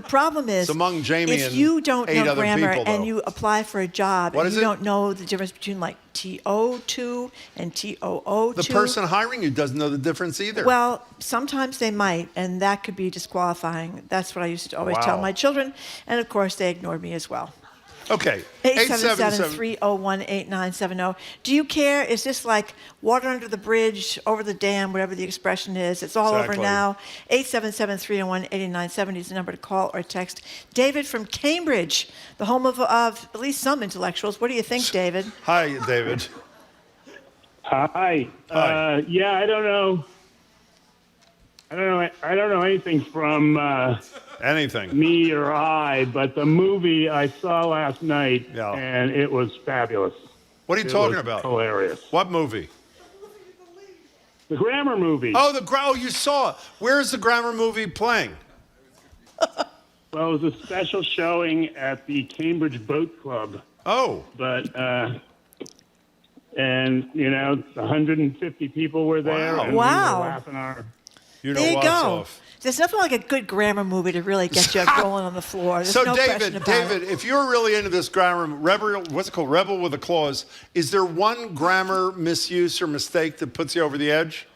problem is, It's among Jamie if and you don't 8 know other grammar people, and though. you apply for a job What and is you it? don't know the difference between like TO2 and TOO2. The person hiring you doesn't know the difference either. Well, sometimes they might, and that could be disqualifying. That's what I used to always tell Wow. my children, and of course they ignored me as well. Okay. 877-301-8970. Do you care? Is this like water under the bridge, over the dam, whatever the expression is? It's all over Exactly. now. 877-301-8970 is the number to call or text. David from Cambridge, the home of at least some intellectuals. What do you think, David? Hi, David. Hi. Yeah, I don't know. I don't know anything from anything me or I, but the movie I saw last night, and it was fabulous. What are you It talking was about? Hilarious. What movie? The grammar movie. Oh, you saw it. Where is the grammar movie playing? Well, it was a special showing at the Cambridge Boat Club. Oh. But, and, 150 people were there. Wow. And Wow. We were laughing our... There you go. There's nothing like a good grammar movie to really get you rolling on the floor. There's So, no question about David, it. if you're really into this grammar, what's it called? Rebel with a Clause. Is there one grammar misuse or mistake that puts you over the edge?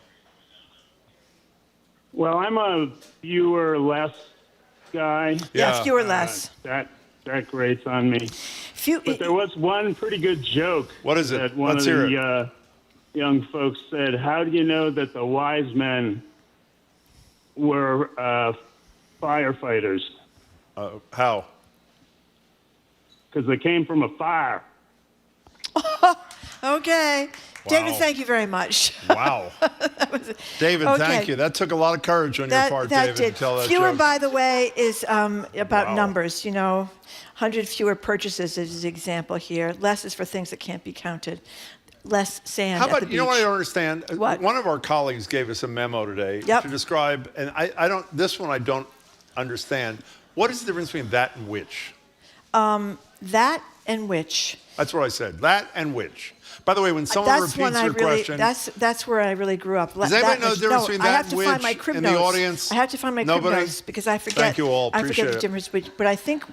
Well, I'm a fewer less guy. Yeah, fewer less. That grates on me. But there was one pretty good joke. What is it? That one Let's of hear the young folks said, "How do you know that the wise men were firefighters?" How? Because they came from a fire. Okay. David, thank you very much. Wow. David, Okay. thank you. That took a lot of courage on your part, David, to tell that Fewer, joke. by the way, is about Wow. numbers. 100 fewer purchases is the example here. Less is for things that can't be counted. Less sand How at about, the beach. you know what I don't understand? What? One of our colleagues gave us a memo today to describe, and this one I don't understand. What is the difference between that and which? That and which. That's what I said. That and which. By the way, when someone That's repeats when I your really. question, That's where I really grew up. Does anybody know the difference between I that have and to which find my crib in notes. the audience? I have to find my crib Nobody? notes because I forget. Thank you all. I forget Appreciate the it. difference. But I think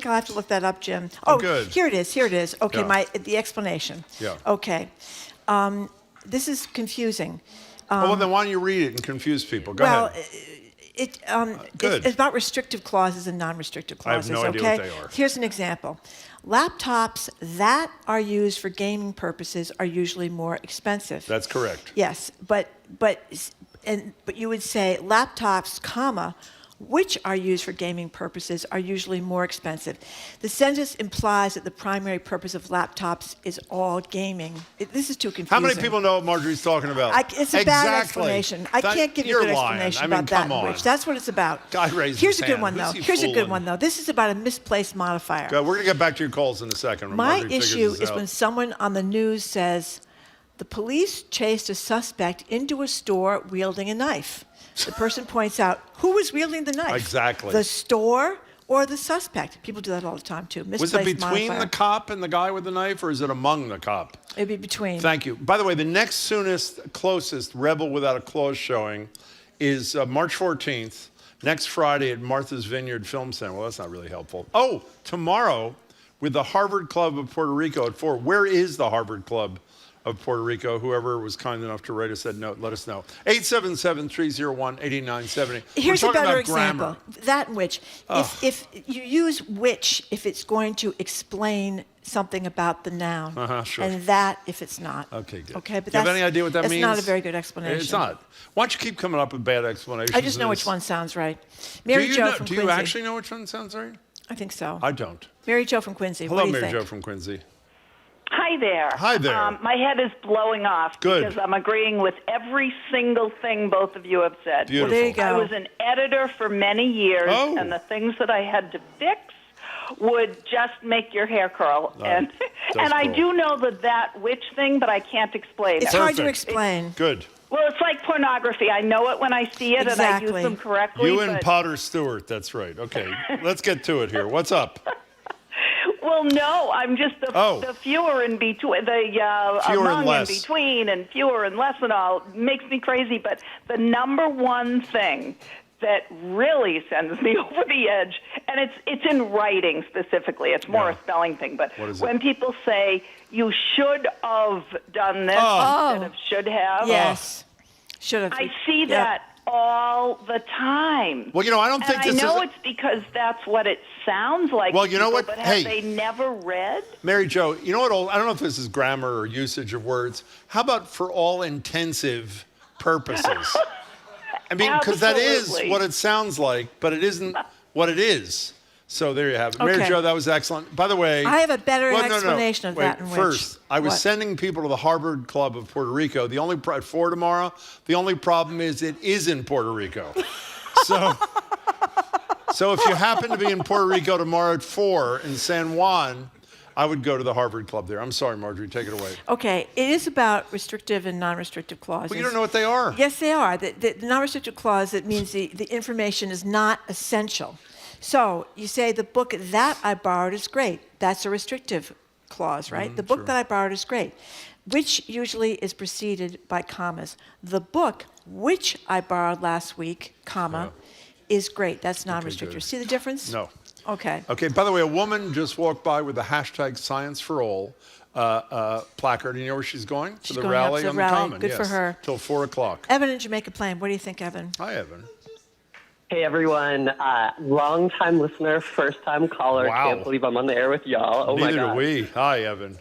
I'll have to look that up, Jim. Oh, good. Here it is. Okay, Yeah. the explanation. Yeah. Okay. This is confusing. well, then why don't you read it and confuse people? Go ahead. Good. It's about restrictive clauses and non-restrictive I have clauses. no idea okay? what they are. Here's an example. Laptops that are used for gaming purposes are usually more expensive. That's correct. Yes, but you would say laptops, comma, which are used for gaming purposes are usually more expensive. The sentence implies that the primary purpose of laptops is all gaming. This is too confusing. How many people know what Marjorie's talking about? It's a bad explanation. I can't give you a good explanation about that and which. That's what it's about. Guy raised Here's his a good hand. one, though. Who's he Here's a good fooling? one, though. This is about a misplaced modifier. We're going to get back to your calls in a second. when My Marjorie figures issue this is out. when someone on the news says, the police chased a suspect into a store wielding a knife. The person points out, who was wielding the knife? Exactly. The store or the suspect? People do that all the time, too. Was it Misplaced between modifier. the cop and the guy with the knife, or is it among the cop? It'd be between. Thank you. By the way, the next closest Rebel Without a Clause showing is March 14th, next Friday at Martha's Vineyard Film Center. Well, that's not really helpful. Oh, tomorrow with the Harvard Club of Puerto Rico at 4. Where is the Harvard Club of Puerto Rico? Whoever was kind enough to write us that note, let us know. 877-301-8970. Here's a We're talking better about grammar. example. That and which. If you use which if it's going to explain something about the noun, Sure. and that if it's not. Okay, good. Okay, but Do you have any idea what that means? It's not a very good explanation. It's not. Why don't you keep coming up with bad explanations? I just know of which this? one sounds right. Mary Jo from Do Quincy. you actually know which one sounds right? I think so. I don't. Mary Jo from Quincy. Hello, what do you Mary think? Jo from Quincy. Hi there. Hi there. My head is blowing off Good. because I'm agreeing with every single thing both of you have said. Beautiful. Well, there you go. I was an editor for many years, Oh. and the things that I had to fix would just make your hair curl. And does and I curl. do know that which thing, but I can't explain it. It's hard to explain. Good. Well, it's like pornography. I know it when I see it, and I use them correctly. You and Potter Stewart, that's right. Okay, let's get to it here. What's up? Well, no, I'm just the fewer in between, Fewer among and less. in between, and fewer and less and all makes me crazy. But the number one thing that really sends me over the edge, and it's in writing specifically. It's more a spelling thing. But when people say you should have done this instead of should have, yes, should have. I see that all the time. Well, I don't think and this I know is. it's because that's what it sounds like. Well, to you know people, what? But Hey. have they never read? Mary Jo, you know what? I don't know if this is grammar or usage of words. How about for all intensive purposes? I mean, because that is Absolutely. what it sounds like, but it isn't what it is. So there you have it. Mary Jo, that was excellent. By the way, I have a better well, no. explanation of Wait, that. In first, I was What? sending people to the Harvard Club of Puerto Rico. The only at 4 tomorrow. The only problem is it is in Puerto Rico. So if you happen to be in Puerto Rico tomorrow at 4 in San Juan, I would go to the Harvard Club there. I'm sorry, Marjorie, take it away. Okay, it is about restrictive and non-restrictive clauses. Well, you don't know what they are. Yes, they are. The non-restrictive clause, it means the information is not essential. So you say the book that I borrowed is great. That's a restrictive clause, right? The book that I borrowed is great, which usually is preceded by commas. The book which I borrowed last week, comma, is great. That's non-restrictive. good. See the difference? No. Okay. Okay, by the way, a woman just walked by with the hashtag Science for All placard. You know where she's going? She's to the going up rally to the on rally. the Common. Good for her. Till 4 o'clock. Evan in Jamaica Plain. What do you think, Evan? Hi, Evan. Hey, everyone. Long-time listener, first-time caller. Wow. Can't believe I'm on the air with y'all. Oh, Neither my God. do we. Hi, Evan.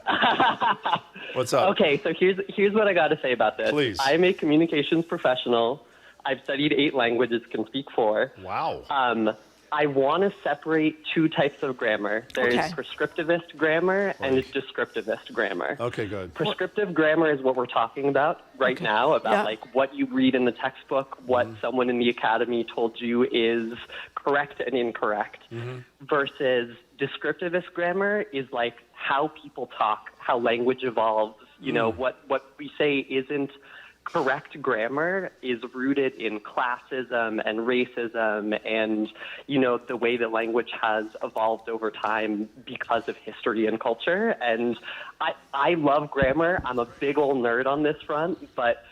What's up? Okay, so here's what I got to say about this. Please. I'm a communications professional. I've studied 8 languages, can speak 4. Wow. I want to separate 2 types of grammar. There's Okay. prescriptivist grammar and descriptivist grammar. Okay, good. Prescriptive grammar is what we're talking about right now, about like what you read in the textbook, what someone in the academy told you is correct and incorrect, versus descriptivist grammar is like how people talk, how language evolves. You know, what we say isn't correct grammar is rooted in classism and racism and, the way that language has evolved over time because of history and culture. And I love grammar. I'm a big old nerd on this front, but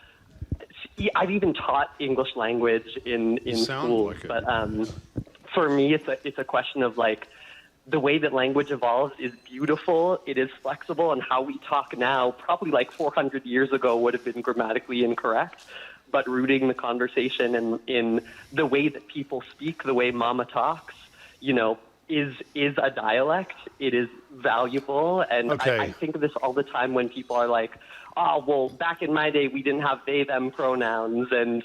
I've even taught English language in school. Like it. But for me, it's a question of like, the way that language evolves is beautiful. It is flexible, and how we talk now, probably like 400 years ago, would have been grammatically incorrect. But rooting the conversation in the way that people speak, the way Mama talks, is a dialect. It is valuable, and I think of this all the time when people are like, "Oh, well, back in my day, we didn't have they, them pronouns," and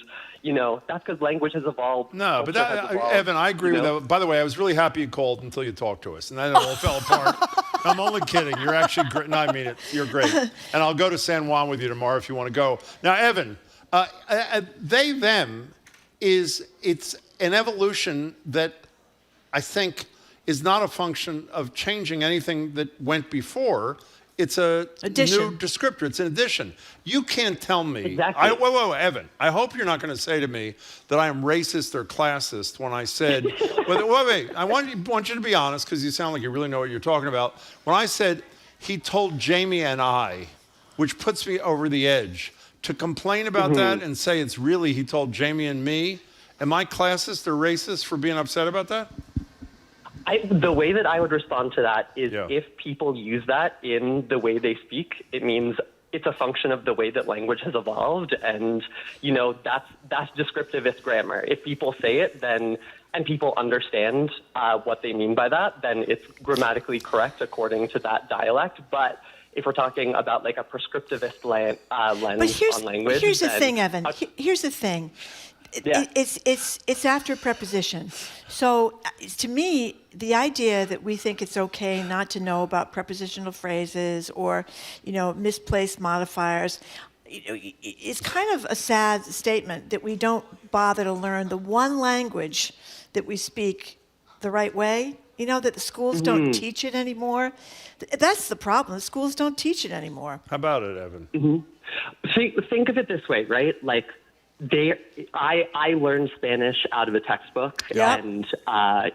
that's because language has evolved. No, but culture has evolved, Evan, I agree with that. By the way, I was really happy you called until you talked to us, and then it all fell apart. I'm only kidding. You're actually great. No, I mean it. You're great. And I'll go to San Juan with you tomorrow if you want to go. Now, Evan, they, them it's an evolution that I think is not a function of changing anything that went before. It's a new descriptor. It's an addition. You can't tell me. Exactly. Wait, Evan. I hope you're not going to say to me that I am racist or classist when I said. wait. I want you to be honest because you sound like you really know what you're talking about. When I said he told Jamie and I, which puts me over the edge, to complain about that and say it's really he told Jamie and me. Am I classist or racist for being upset about that? The way that I would respond to that is if people use that in the way they speak, it means it's a function of the way that language has evolved, and that's descriptivist grammar. If people say it, then and people understand what they mean by that, then it's grammatically correct according to that dialect. But if we're talking about like a prescriptivist lens on language, here's the thing, Evan. Here's the thing. It's after preposition. So to me, the idea that we think it's okay not to know about prepositional phrases or, misplaced modifiers, it's kind of a sad statement that we don't bother to learn the one language that we speak the right way. That the schools don't teach it anymore. That's the problem. The schools don't teach it anymore. How about it, Evan? Think of it this way, right? Like, I learned Spanish out of a textbook and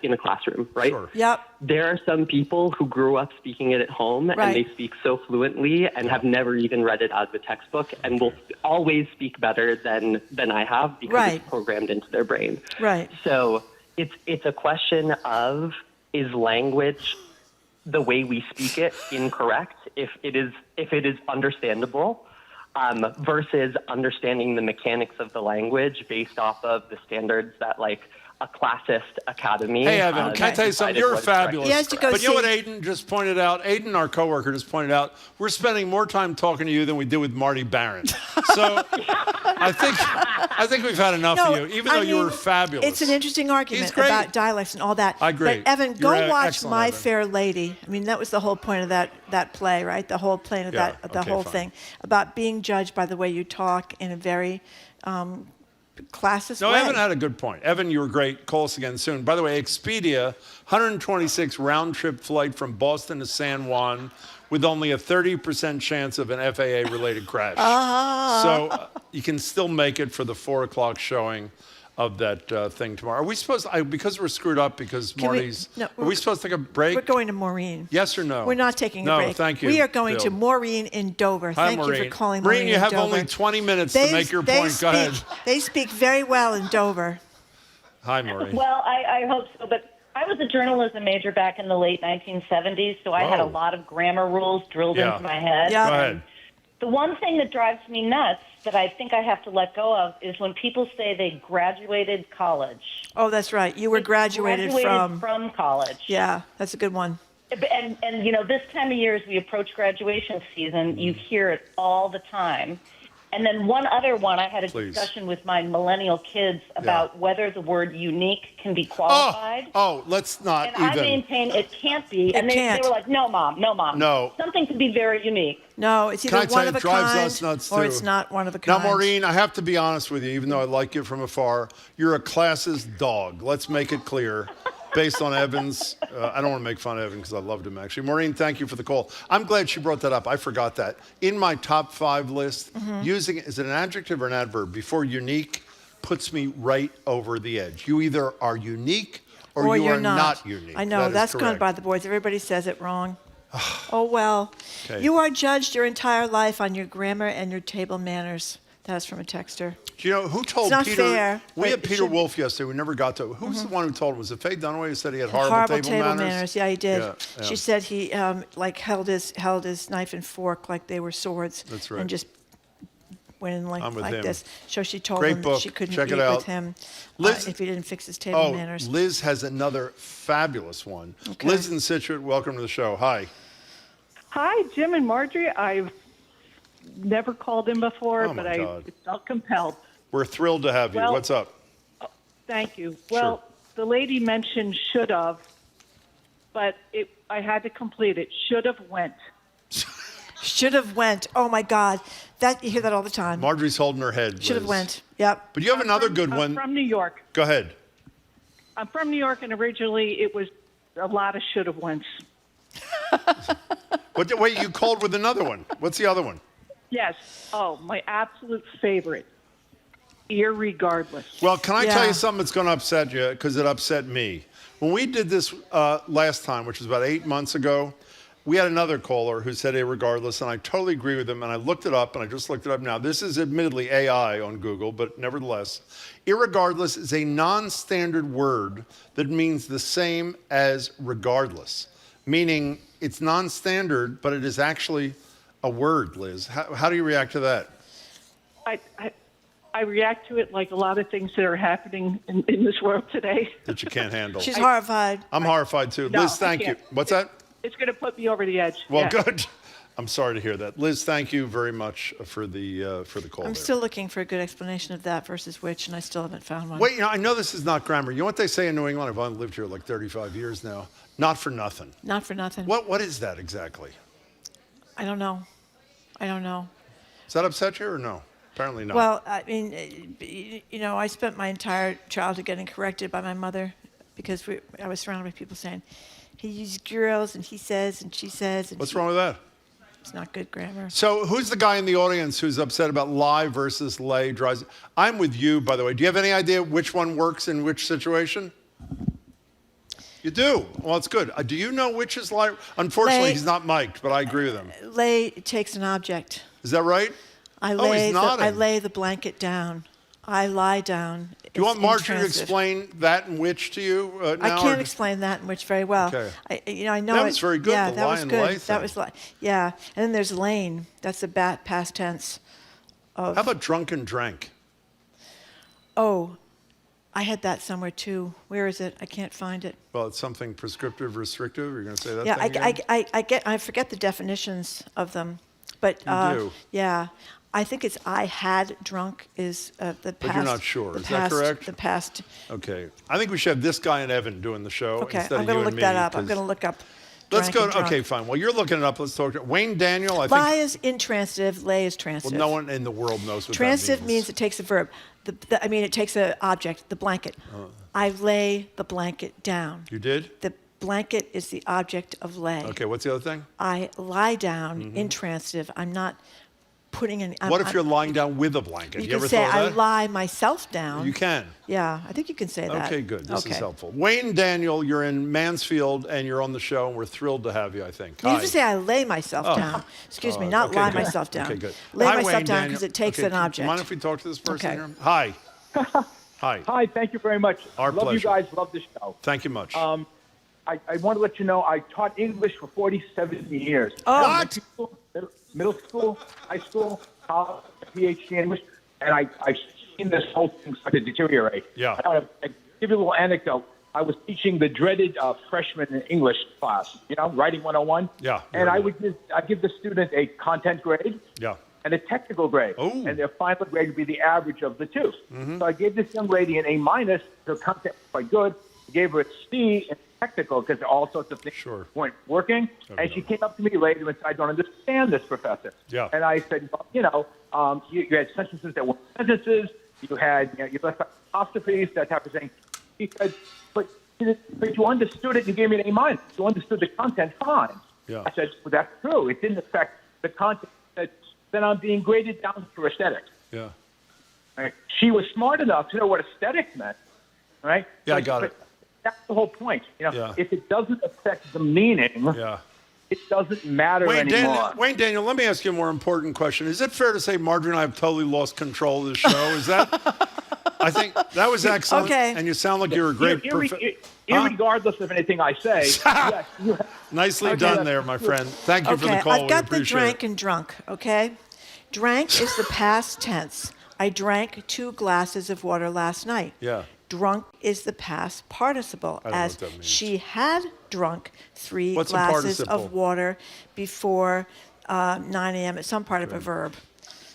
in a classroom, right? Sure. Yep. There are some people who grew up speaking it at home and they speak so fluently and have never even read it out of a textbook and will always speak better than I have because it's programmed into their brain. Right. So it's a question of, is language, the way we speak it, incorrect? If it is understandable, versus understanding the mechanics of the language based off of the standards that, like, a classist academy. Hey, Evan, can I tell you something? You're fabulous. He has to go but you know what Aiden just pointed out? Aiden, our coworker, just pointed out, we're spending more time talking to you than we did with Marty Baron. So I think we've had enough of you, even though you were fabulous. It's an interesting argument about dialects and all that. I agree. But Evan, go watch excellent, My Evan. Fair Lady. I mean, that was the whole point of that play, right? The whole point of the whole thing about being judged by the way you talk in a very classist No, way. Evan had a good point. Evan, you were great. Call us again soon. By the way, Expedia, 126 round-trip flight from Boston to San Juan with only a 30% chance of an FAA-related crash. So you can still make it for the 4 o'clock showing of that thing tomorrow. Are we supposed to, because we're screwed up because Marty's... are we supposed to take a break? We're going to Maureen. Yes or no? We're not taking a break. No, thank you. We are going Bill. to Maureen in Dover. Hi, Thank Maureen. you for calling Maureen you in have Dover. only 20 minutes to make your point. Go ahead. They speak very well in Dover. Hi, Maureen. Well, I hope so, but I was a journalism major back in the late 1970s, so I had a lot of grammar rules drilled into my head. Go ahead. The one thing that drives me nuts that I think I have to let go of is when people say they graduated college. Oh, that's right. You were graduated from college. Yeah, that's a good one. And you know, this time of year as we approach graduation season, you hear it all the time. And then one other one, I had a discussion with my millennial kids about whether the word unique can be qualified. Oh, let's not and even. I maintain it can't be. And they were like, no, Mom. No. Something can be very unique. No, it's either one of a drives kind us nuts or too. it's not one of a kind. Now, Maureen, I have to be honest with you, even though I like you from afar, you're a classist dog. Let's make it clear. Based on Evan's, I don't want to make fun of Evan because I loved him, actually. Maureen, thank you for the call. I'm glad she brought that up. I forgot that. In my top 5 list, using it, is it an adjective or an adverb? Before unique puts me right over the edge. You either are unique or you you're are not unique. I know, that's gone correct. by the boards. Everybody says it wrong. Oh, well. Okay. You are judged your entire life on your grammar and your table manners. That's from a texter. Do you know who told It's not Peter? fair, We but had it Peter should- Wolf yesterday. We never got to. Who was the one who told him? Was it Faye Dunaway who said he had horrible table manners? Yeah, he did. Yeah, yeah. She said he held his knife and fork like they were swords. That's right. And just went in I'm with like him. this. So she told Great him book. that she couldn't Check it eat out. with him Liz- if he didn't fix his table manners. Liz has another fabulous one. Okay. Liz in Situate, welcome to the show. Hi. Hi, Jim and Marjorie. I've never called in before, Oh, my but I God. felt compelled. We're thrilled to have you. Well- What's up? Thank you. Well, the lady mentioned should have, but I had to complete it. Should have went. Should have went. Oh my God, you hear that all the time. Marjorie's holding her head. Should have Liz. went. Yep. But you have another good I'm one. from New York. Go ahead. I'm from New York, and originally it was a lot of should have wents. Wait, you called with another one. What's the other one? Yes. Oh, my absolute favorite. Irregardless. Well, can I tell you something that's going to upset you? Because it upset me. When we did this last time, which was about 8 months ago, we had another caller who said irregardless, and I totally agree with him. And I looked it up, and I just looked it up now. This is admittedly AI on Google, but nevertheless, irregardless is a non-standard word that means the same as regardless, meaning it's non-standard, but it is actually a word, Liz. How do you react to that? I react to it like a lot of things that are happening in this world today. That you can't handle. She's horrified. I'm horrified too. No, Liz, thank I you. can't. What's that? It's going to put me over the edge. Well, Yeah. good. I'm sorry to hear that. Liz, thank you very much for the call. I'm there. still looking for a good explanation of that versus which, and I still haven't found one. Wait, I know this is not grammar. You know what they say in New England? I've only lived here like 35 years now. Not for nothing. Not for nothing. What is that exactly? I don't know. Does that upset you or no? Apparently not. Well, I mean, I spent my entire childhood getting corrected by my mother because I was surrounded by people saying, he uses girls and he says and she says. And What's wrong with that? It's not good grammar. So who's the guy in the audience who's upset about lie versus lay drives? I'm with you, by the way. Do you have any idea which one works in which situation? You do? Well, it's good. Do you know which is lie? Unfortunately, he's not mic'd, but I agree with him. Lay takes an object. Is that right? I lay the blanket down. I lie down. Do you want Marjorie to explain that and which to you now? I can't explain that and which very well. Okay. I know that was very good. Yeah, the that lie was and good. lay That was yeah. And then there's lane. That's the past tense. How about drunk and drank? Oh, I had that somewhere too. Where is it? I can't find it. Well, it's something prescriptive, restrictive. You're going to say that? Yeah, I forget the definitions of them, but you do. Yeah. I think it's I had drunk is the past. But you're not sure. Is that correct? The past. Okay. I think we should have this guy and Evan doing the show instead I'm of going you to and look me. that up. I'm going to look up. Let's go. Drunk. Okay, fine. While you're looking it up, let's talk to Wayne Daniel. I think. Lie is intransitive. Lay is transitive. Well, no one in the world knows what transitive that means. means it takes a verb. It takes an object, the blanket. I lay the blanket down. You did? The blanket is the object of lay. Okay, what's the other thing? I lie down, intransitive. I'm not putting in... What if you're lying down with a blanket? You can say, I lie myself down. You can. Yeah, I think you can say that. Okay, good. This is helpful. Wayne Daniel, you're in Mansfield, and you're on the show, and we're thrilled to have you, I think. You have to say, I lay myself down. Excuse me, not lie myself down. Okay, good. Lay Hi, myself Wayne down Daniel. because it takes an object. Mind if we talk to this person Okay. here? Hi. Hi. Hi, thank you very much. Our love pleasure. you guys, love the show. Thank you much. I want to let you know I taught English for 47 years. Oh. Middle school, high school, college, PhD in English, and I've seen this whole thing start to deteriorate. Yeah. I give you a little anecdote. I was teaching the dreaded freshman English class, writing 101. Yeah. And I'd give the student a content grade. Yeah. And a technical grade. Oh. And their final grade would be the average of the two. So I gave this young lady an A-. Her content was quite good. I gave her a C in technical because all sorts of things weren't working. And she came up to me later and said, I don't understand this, professor. Yeah. And I said, well, you had sentences that weren't sentences. You had, you left out apostrophes, that type of thing. He said, but you understood it and you gave me an A-. You understood the content fine. Yeah. I said, well, that's true. It didn't affect the content. Then I'm being graded down for aesthetics. Yeah. Right? She was smart enough to know what aesthetics meant, right? Yeah, I got it. That's the whole point. If it doesn't affect the meaning, it doesn't matter anymore. Wayne Daniel, let me ask you a more important question. Is it fair to say Marjorie and I have totally lost control of the show? Is that? I think that was excellent. Okay. And you sound like you're a great Irregardless of anything I say, yes, you have. Nicely done there, my friend. Thank you for the call. I've got we the appreciate drank it. and drunk, okay? Drank is the past tense. I drank 2 glasses of water last night. Yeah. Drunk is the past participle, I don't know as what that means. she had drunk 3 What's a glasses participle? of water before 9 a.m. It's some part of a verb.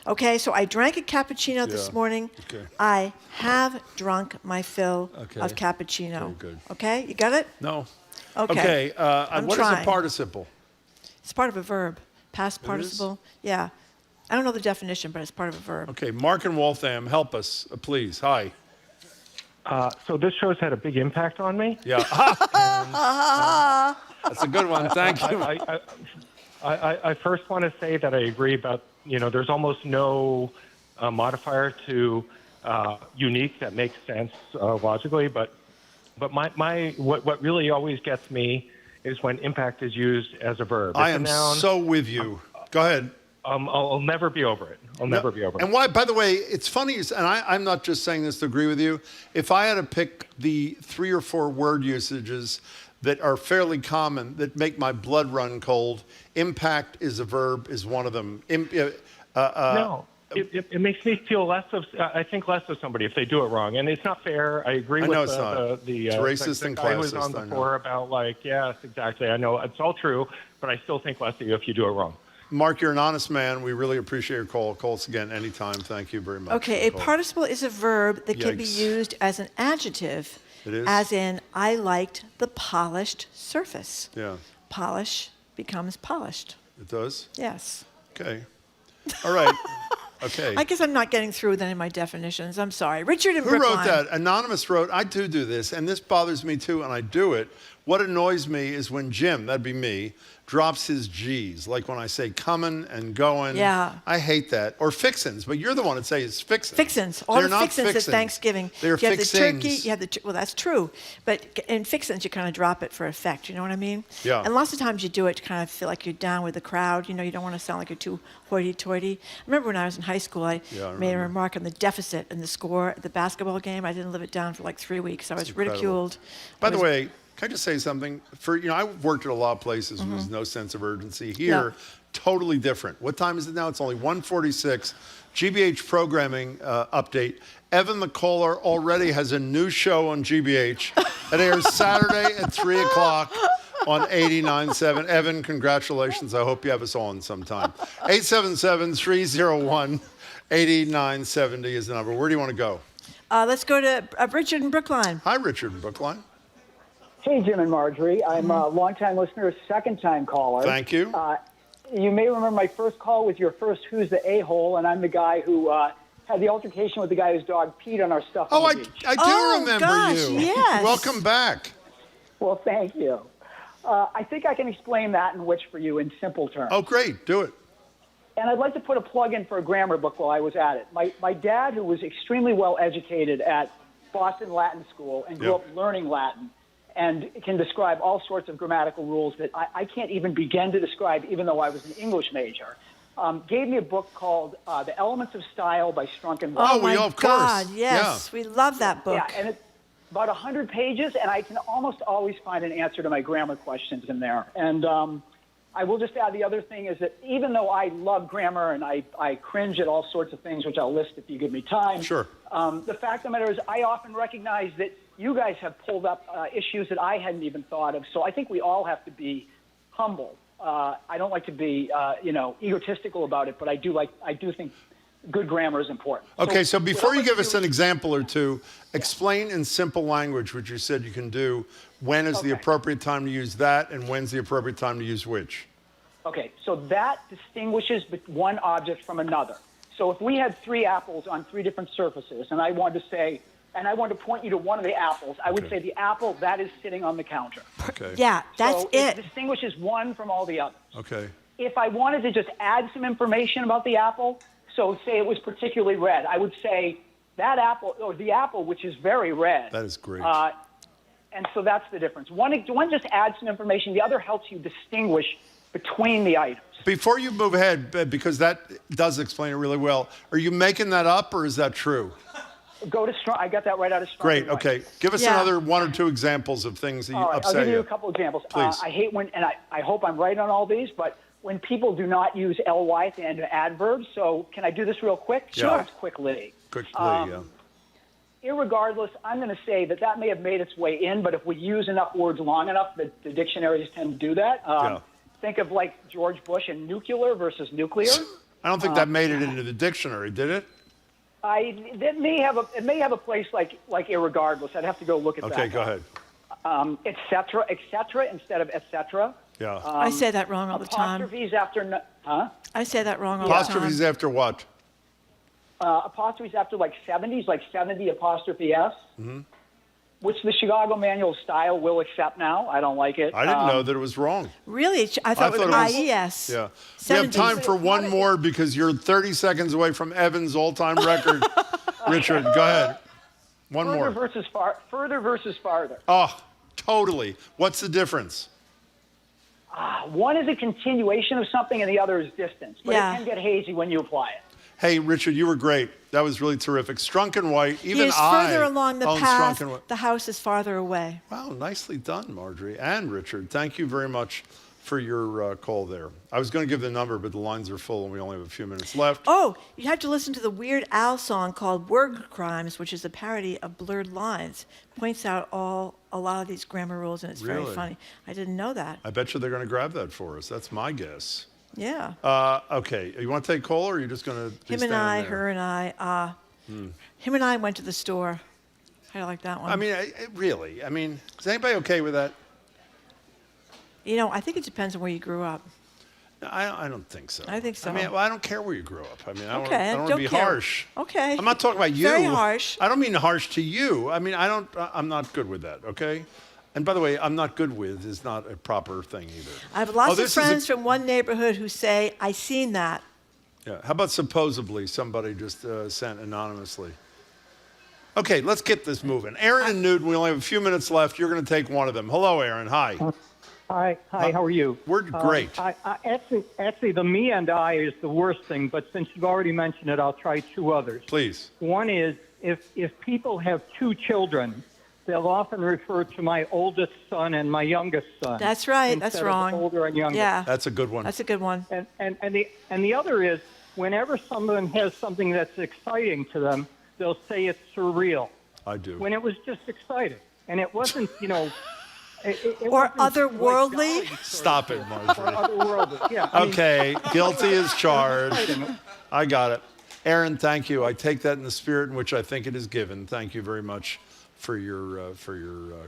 Okay, so I drank a cappuccino this morning. Okay. I have drunk my fill of cappuccino. Very good. Okay, you got it? No. Okay. I'm what trying. is a participle? It's part of a verb. Past participle. Yeah. I don't know the definition, but it's part of a verb. Okay, Mark in Waltham, help us, please. Hi. So this show's had a big impact on me. Yeah. That's a good one. Thank you. I first want to say that I agree about, there's almost no modifier to unique that makes sense logically, but what really always gets me is when impact is used as a verb. I am so with you. Go ahead. I'll never be over it. I'll never be over it. And why? By the way, it's funny, and I'm not just saying this to agree with you. If I had to pick the 3 or 4 word usages that are fairly common that make my blood run cold, impact is a verb, is one of them. No, it makes me feel less of somebody if they do it wrong, and it's not fair. I agree with it's racist the and guy who was classist, on before about yes, exactly. I know it's all true, but I still think less of you if you do it wrong. Mark, you're an honest man. We really appreciate your call. Call us again anytime. Thank you very much. Okay, a participle is a verb that can be Yikes. used as an adjective. It is? As in, I liked the polished surface. Yeah. Polish becomes polished. It does? Yes. Okay. All right. Okay. I guess I'm not getting through with any of my definitions. I'm sorry. Richard in Who Brookline. wrote that? Anonymous wrote, I do this, and this bothers me too, and I do it. What annoys me is when Jim, that'd be me, drops his G's. Like when I say coming and going. Yeah. I hate that. Or fixins, but you're the one that says fixins. Fixins. All They're the not fixins at Thanksgiving. They're you have the turkey, fixings. you have the, well, that's true. But in fixins, you kind of drop it for effect. You know what I mean? Yeah. And lots of times you do it to kind of feel like you're down with the crowd. You know, you don't want to sound like you're too hoity-toity. I remember when I was in high school, I made a remark on the deficit in the score at the basketball game. I didn't live it down for like 3 weeks. I was ridiculed. By the way, can I just say something? I've worked at a lot of places where there's no sense of urgency. Here, totally different. What time is it now? It's only 1:46. GBH programming update. Evan the caller already has a new show on GBH. It airs Saturday at 3 o'clock on 89.7. Evan, congratulations. I hope you have us on sometime. 877-301-8970 is the number. Where do you want to go? Let's go to Richard in Brookline. Hi, Richard in Brookline. Hey, Jim and Marjorie. I'm a longtime listener, second-time caller. Thank you. You may remember my first call was your first Who's the A-hole, and I'm the guy who had the altercation with the guy whose dog peed on our stuff on the beach. I do remember you. Yes. Welcome back. Well, thank you. I think I can explain that and which for you in simple terms. Oh, great. Do it. And I'd like to put a plug in for a grammar book while I was at it. My dad, who was extremely well educated at Boston Latin School and grew up learning Latin, and can describe all sorts of grammatical rules that I can't even begin to describe, even though I was an English major, gave me a book called The Elements of Style by Strunk and White. Oh, my God, yes. We love that book. Yeah, and it's about 100 pages, and I can almost always find an answer to my grammar questions in there. And I will just add the other thing is that even though I love grammar and I cringe at all sorts of things, which I'll list if you give me time. Sure. The fact of the matter is I often recognize that you guys have pulled up issues that I hadn't even thought of. So I think we all have to be humble. I don't like to be, egotistical about it, but I do think good grammar is important. Okay, so before you give us an example or two, explain in simple language what you said you can do. When is the appropriate time to use that, and when's the appropriate time to use which? Okay, so that distinguishes one object from another. So if we had 3 apples on 3 different surfaces, and I wanted to point you to one of the apples, I would say the apple that is sitting on the counter. Okay. Yeah, that's so it distinguishes one from all the others. Okay. If I wanted to just add some information about the apple, so say it was particularly red, I would say that apple, or the apple which is very red. That is great. And so that's the difference. One just adds some information. The other helps you distinguish between the items. Before you move ahead, because that does explain it really well, are you making that up or is that true? Go to Strong. I got that right out of Strong. Great. Okay. Give us another 1 or 2 examples of things that upset you. I'll give you a couple examples. Please. I hate when, and I hope I'm right on all these, but when people do not use ly at the end of adverbs. So can I do this real quick? Sure. It's quickly. Yeah. Irregardless, I'm going to say that may have made its way in, but if we use enough words long enough, the dictionaries tend to do that. Think of like George Bush and nuclear versus nuclear. I don't think that made it into the dictionary, did it? It may have a place like irregardless. I'd have to go look at that. Okay, go ahead. Et cetera instead of et cetera. Yeah. I say that wrong all the time. Apostrophes after, I say that wrong all the time. Apostrophes after what? Apostrophes after like 70s, like 70 apostrophe S, which the Chicago Manual of Style will accept now. I don't like it. I didn't know that it was wrong. Really? I thought it was IES. Yeah. We have time for one more because you're 30 seconds away from Evan's all-time record. Richard, go ahead. One more. Further versus farther. Oh, totally. What's the difference? One is a continuation of something and the other is distance. But it can get hazy when you apply it. Hey, Richard, you were great. That was really terrific. Strunk and White, even he is further along the path. Strunk and White. The house is farther away. Wow, nicely done, Marjorie and Richard. Thank you very much for your call there. I was going to give the number, but the lines are full and we only have a few minutes left. Oh, you have to listen to the Weird Al song called Word Crimes, which is a parody of Blurred Lines. Points out a lot of these grammar rules, and it's very funny. I didn't know that. I bet you they're going to grab that for us. That's my guess. Yeah. Okay. You want to take a call, or are you just going to Him and I, her and I. Him and I went to the store. How do you like that one? I mean, really? I mean, is anybody okay with that? You know, I think it depends on where you grew up. I don't think so. I think so. I mean, I don't care where you grew up. I mean, I don't want to be care. harsh. Okay. I'm not talking about you. Very harsh. I don't mean harsh to you. I mean, I'm not good with that, okay? And by the way, I'm not good with is not a proper thing either. I have lots of friends from one neighborhood who say, I seen that. Yeah. How about supposedly? Somebody just sent anonymously. Okay, let's get this moving. Aaron and Newton, we only have a few minutes left. You're going to take one of them. Hello, Aaron. Hi. Hi. How are you? We're great. Actually, the me and I is the worst thing, but since you've already mentioned it, I'll try two others. Please. One is if people have two children, they'll often refer to my oldest son and my youngest son. That's right. That's wrong. Older and younger. Yeah. That's a good one. That's a good one. And the other is whenever someone has something that's exciting to them, they'll say it's surreal. I do. When it was just exciting, and it wasn't, or otherworldly. Stop it, Marjorie. Otherworldly. Yeah. Okay, guilty as charged. I got it. Aaron, thank you. I take that in the spirit in which I think it is given. Thank you very much for your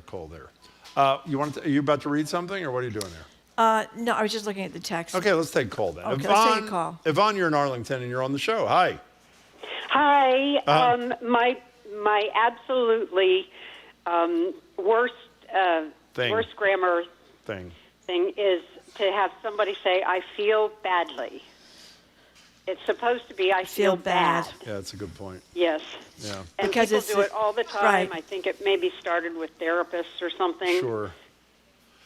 call there. Are you about to read something, or what are you doing there? No, I was just looking at the text. Okay, let's take a call then. Okay, let's take a call. Yvonne, you're in Arlington, and you're on the show. Hi. Hi. My absolutely worst grammar thing is to have somebody say, I feel badly. It's supposed to be, I feel bad. Yeah, that's a good point. Yes. Yeah. And because people do it all the time. Right. I think it maybe started with therapists or something. Sure.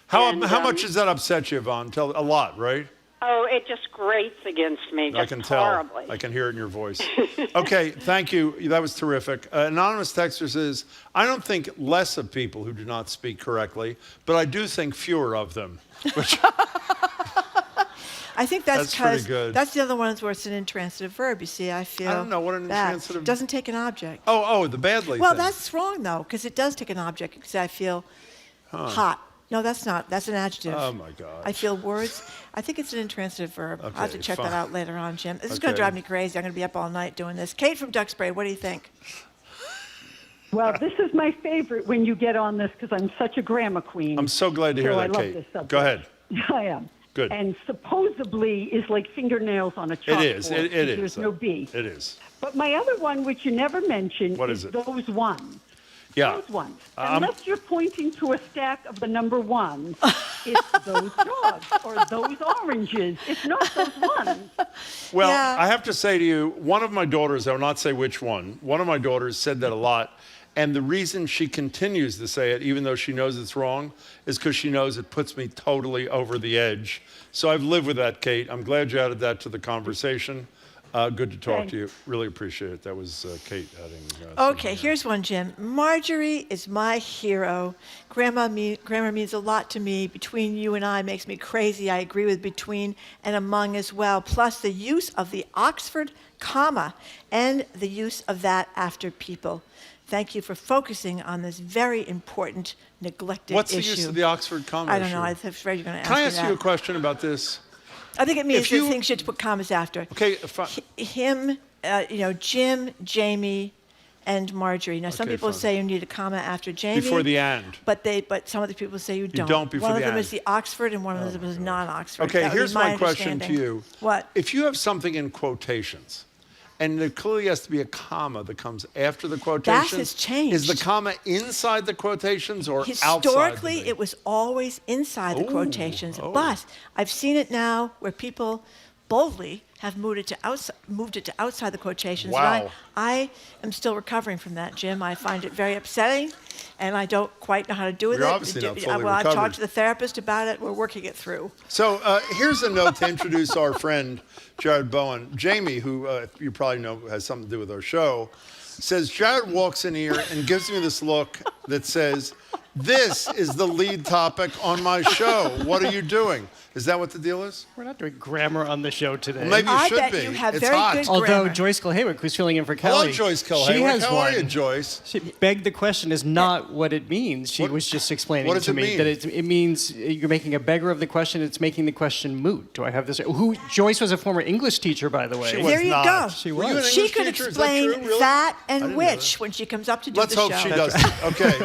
How much does that upset you, Yvonne? A lot, right? Oh, it just grates against me. I can tell. Horribly. I can hear it in your voice. Okay, thank you. That was terrific. Anonymous texter says, I don't think less of people who do not speak correctly, but I do think fewer of them. Which I think that's pretty good. That's the other ones where it's an intransitive verb. You see, I feel. I don't know what an intransitive. Doesn't take an object. Oh, the badly. Well, thing. that's wrong though, because it does take an object. Because I feel hot. No, that's not. That's an adjective. Oh my God. I feel words. I think it's an intransitive verb. Okay, I'll have to check fine. that out later on, Jim. This is going to drive me crazy. I'm going to be up all night doing this. Kate from Duxbury, what do you think? Well, this is my favorite when you get on this because I'm such a grammar queen. I'm so glad to hear that, I love Kate. this subject. Go ahead. I am. Good. And supposedly is like fingernails on a chalkboard. It is. It is. There's no B. It is. But my other one, which you never mentioned, What is it? those ones. Yeah. Those ones. Unless you're pointing to a stack of the number ones, it's those dogs or those oranges. It's not those ones. Well, I have to say to you, one of my daughters, I will not say which one of my daughters said that a lot. And the reason she continues to say it, even though she knows it's wrong, is because she knows it puts me totally over the edge. So I've lived with that, Kate. I'm glad you added that to the conversation. Good to talk to you. Really appreciate it. That was Kate adding. Okay, here's one, Jim. Marjorie is my hero. Grammar means a lot to me. Between you and I makes me crazy. I agree with between and among as well. Plus the use of the Oxford comma and the use of that after people. Thank you for focusing on this very important, neglected What's issue. the use of the Oxford comma? I don't know. I'm afraid you're going to ask me Can I ask that. you a question about this? I think it means that things should put commas after. Okay. Him, Jim, Jamie, and Marjorie. Now, some Okay, people fine. say you need a comma after Jamie. Before the and. But some other people say you don't. don't before one the of them and. is the Oxford and one of them is non-Oxford. Okay, That would here's be my question to understanding. you. What? If you have something in quotations, and there clearly has to be a comma that comes after the quotations. That has changed. Is the comma inside the quotations or outside? Historically, it was always inside the quotations, but I've seen it now where people boldly have moved it to outside the quotations. Wow. And I am still recovering from that, Jim. I find it very upsetting, and I don't quite know how to do with You're it. obviously not fully I've recovered. talked to the therapist about it. We're working it through. So here's a note to introduce our friend Jared Bowen. Jamie, who you probably know has something to do with our show, says Jared walks in here and gives me this look that says, "This is the lead topic on my show. What are you doing?" Is that what the deal is? We're not doing grammar on the show today. Well, maybe you should bet be. you have It's very hot. good Although grammar. Joyce Kilhaywick, who's filling in for Kelly, Hello, Joyce she Kilhaywick. has How one. are you, Joyce? She begged the question is not what it means. She was just explaining what does to it me mean? that it means you're making a beggar of the question. It's making the question moot. Do I have this? Joyce was a former English teacher, by the way. She was There you not. go. She Were you an was. She English could teacher? Is that explain true, really? that I and didn't know which that. when she comes up to do Let's the hope show. she does. Okay.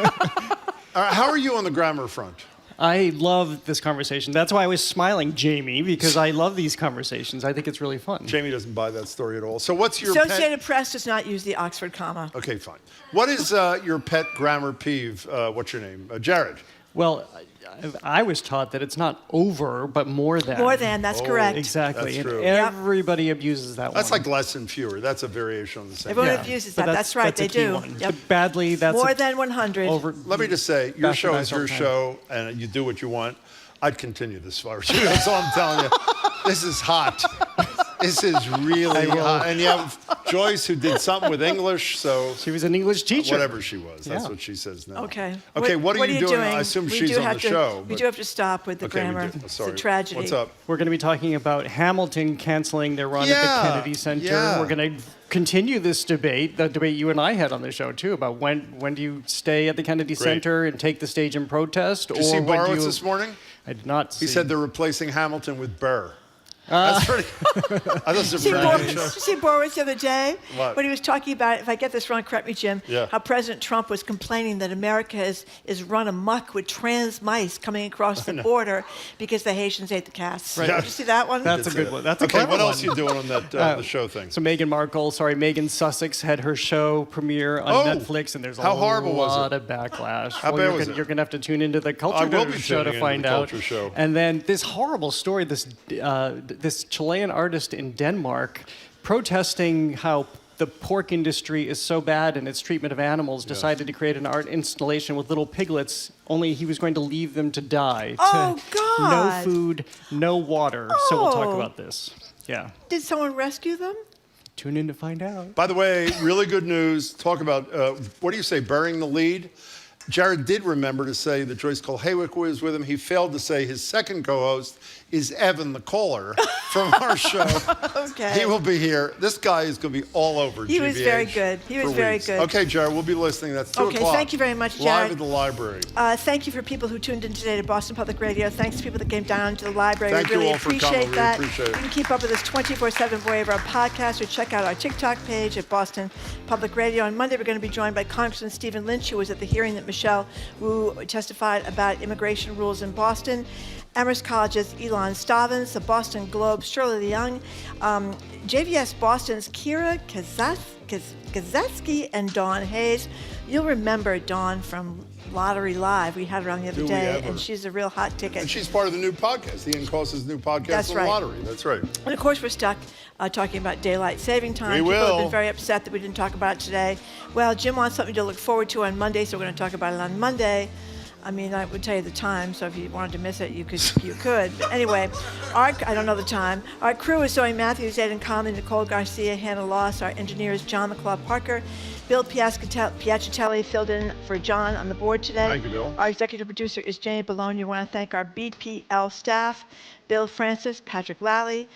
All right, how are you on the grammar front? I love this conversation. That's why I was smiling, Jamie, because I love these conversations. I think it's really fun. Jamie doesn't buy that story at all. So what's your Associated Press does not use the Oxford comma. Okay, fine. What is your pet grammar peeve? What's your name? Jared. Well, I was taught that it's not over, but more than. More than, that's correct. Exactly. That's true. And everybody abuses that That's one. like less and fewer. That's a variation on the same. Everyone abuses that. That's right, they do. Yep. Badly, that's more than 100. Let me just say, your show is your time. show, and you do what you want. I'd continue this far. That's all I'm telling you. This is hot. This is really hot. And you have Joyce, who did something with English, so... She was an English teacher. Whatever she was. That's what she says now. Okay. Okay, what are you doing? I assume she's on the show. We do have to stop with the grammar. It's a tragedy. What's up? We're going to be talking about Hamilton canceling their run at the Kennedy Center. Yeah. We're going to continue this debate, the debate you and I had on the show, too, about when do you stay at the Kennedy Center and take the stage in protest? Did you see Borowitz this morning? I did not see. He said they're replacing Hamilton with Burr. That's pretty. Did you see Borowitz the other day? What? When he was talking about, if I get this wrong, correct me, Jim, how President Trump was complaining that America is run amok with trans mice coming across the border because the Haitians ate the cats. Right. Did you see that one? That's a good one. That's a okay, clever what else one. are you doing on that the show thing? So Megan Sussex had her show premiere on Netflix, and there's a lot of backlash. How bad was it? You're going to have to tune into the I Culture will be show to tuning find into the out. Culture show. And then this horrible story, this Chilean artist in Denmark protesting how the pork industry is so bad in its treatment of animals, decided to create an art installation with little piglets, only he was going to leave them to die. Oh, God. No food, no water. So we'll talk about this. Yeah. Did someone rescue them? Tune in to find out. By the way, really good news. Talk about, what do you say, burying the lead? Jared did remember to say that Joyce Cole Haywick was with him. He failed to say his second co-host is Evan the caller from our show. Okay. He will be here. This guy is going to be all over GBH. He was very good. He was very good. Okay, Jared, we'll be listening. That's 2 o'clock. Okay, thank you very much, Jared. Live at the library. Thank you for people who tuned in today to Boston Public Radio. Thanks to people that came down to the library. Thank we really you all for appreciate coming. that. We appreciate it. You can keep up with us 24/7 via our podcast, or check out our TikTok page at Boston Public Radio. On Monday, we're going to be joined by Congressman Stephen Lynch, who was at the hearing that Michelle Wu testified about immigration rules in Boston. Amherst College's Elon Stavins, the Boston Globe's Shirley Young, JVS Boston's Kira Kazeski, and Dawn Hayes. You'll remember Dawn from Lottery Live. We had her on the other day, and she's a real hot ticket. And she's part of the new podcast, Ian Coss's new podcast That's on right. Lottery. That's right. And of course, we're stuck talking about daylight saving time. We People have will. been very upset that we didn't talk about it today. Well, Jim wants something to look forward to on Monday, so we're going to talk about it on Monday. I mean, I would tell you the time, so if you wanted to miss it, you could. But anyway, I don't know the time. Our crew is Zoe Matthews, Aidan Conley, Nicole Garcia, Hannah Loss. Our engineer is John McClaw Parker. Bill Piacitelli filled in for John on the board today. Thank you, Bill. Our executive producer is Jamie Bologna. We want to thank our BPL staff, Bill Francis, Patrick Lally,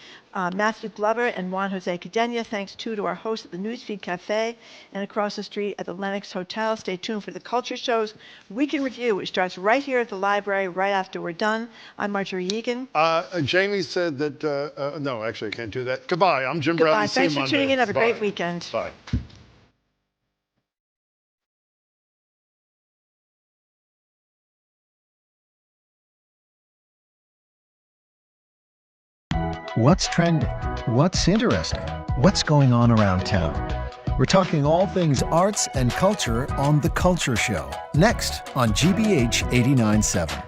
Matthew Glover, and Juan Jose Cadena. Thanks, too, to our hosts at the Newsfeed Cafe and across the street at the Lenox Hotel. Stay tuned for the Culture Show's Week in Review, which starts right here at the library right after we're done. I'm Marjorie Egan. Jamie said that, no, actually, I can't do that. Goodbye. I'm Jim Goodbye. Bradley. See you Thanks for Monday. tuning in. Have a Bye. great weekend. Bye. What's trending? What's interesting? What's going on around town? We're talking all things arts and culture on The Culture Show, next on GBH 89.7.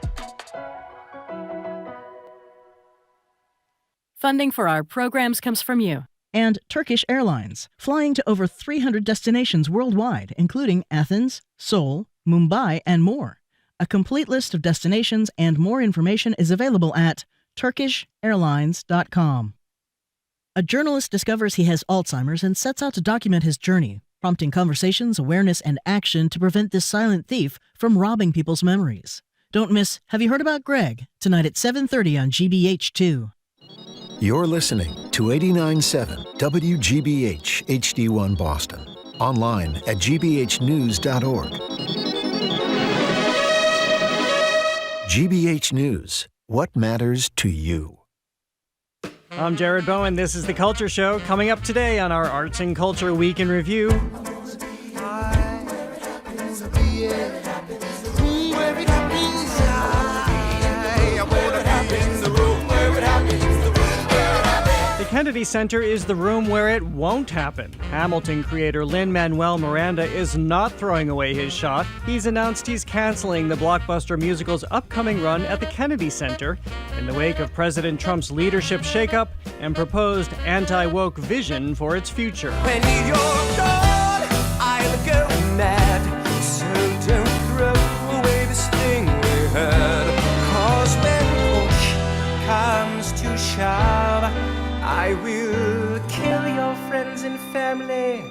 Funding for our programs comes from you. And Turkish Airlines, flying to over 300 destinations worldwide, including Athens, Seoul, Mumbai, and more. A complete list of destinations and more information is available at turkishairlines.com. A journalist discovers he has Alzheimer's and sets out to document his journey, prompting conversations, awareness, and action to prevent this silent thief from robbing people's memories. Don't miss Have You Heard About Greg? Tonight at 7:30 on GBH2. You're listening to 89.7 WGBH HD1 Boston. Online at gbhnews.org. GBH News. What matters to you? I'm Jared Bowen. This is The Culture Show. Coming up today on our Arts and Culture Week in Review. The Kennedy Center is the room where it won't happen. Hamilton creator Lin-Manuel Miranda is not throwing away his shot. He's announced he's canceling the blockbuster musical's upcoming run at the Kennedy Center in the wake of President Trump's leadership shakeup and proposed anti-woke vision for its future. When you're gone, I'll go mad. So don't throw away this thing we had. 'Cause when push comes to shove, I will kill your friends and family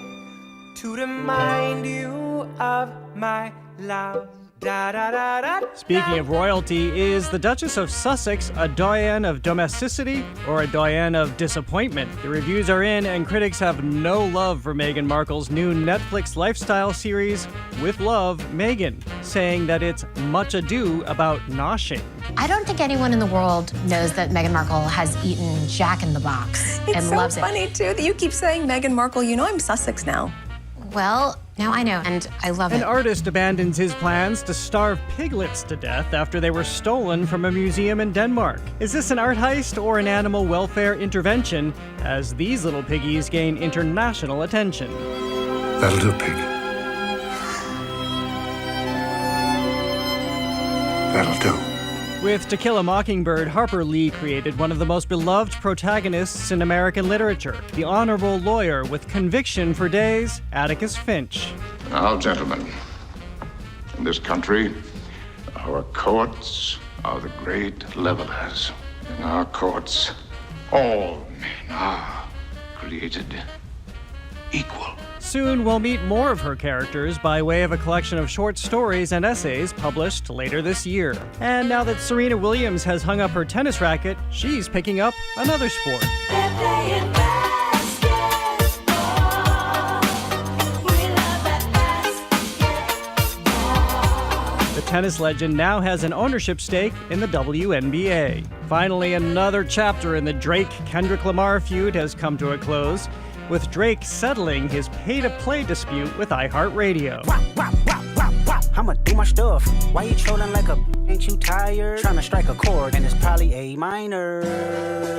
to remind you of my love. Da, da, da, da, Speaking of royalty, is the Duchess of Sussex a doyen of domesticity or a doyen of disappointment? The reviews are in, and critics have no love for Meghan Markle's new Netflix lifestyle series, With Love, Meghan, saying that it's much ado about noshing. I don't think anyone in the world knows that Meghan Markle has eaten Jack in the Box and loves it. It's so funny, too, that you keep saying Meghan Markle. You know I'm Sussex now. Well, now I know, and I love An it. artist abandons his plans to starve piglets to death after they were stolen from a museum in Denmark. Is this an art heist or an animal welfare intervention as these little piggies gain international attention? That'll do, pig. That'll do. With To Kill a Mockingbird, Harper Lee created one of the most beloved protagonists in American literature, the honorable lawyer with conviction for days, Atticus Finch. Now, gentlemen, in this country, our courts are the great levelers. In our courts, all men are created equal. Soon we'll meet more of her characters by way of a collection of short stories and essays published later this year. And now that Serena Williams has hung up her tennis racket, she's picking up another sport. The tennis legend now has an ownership stake in the WNBA. Finally, another chapter in the Drake-Kendrick Lamar feud has come to a close, with Drake settling his pay-to-play dispute with iHeartRadio. I'ma do my stuff. Why you trolling like a ain't you tired? Trying to strike a chord and it's probably A minor.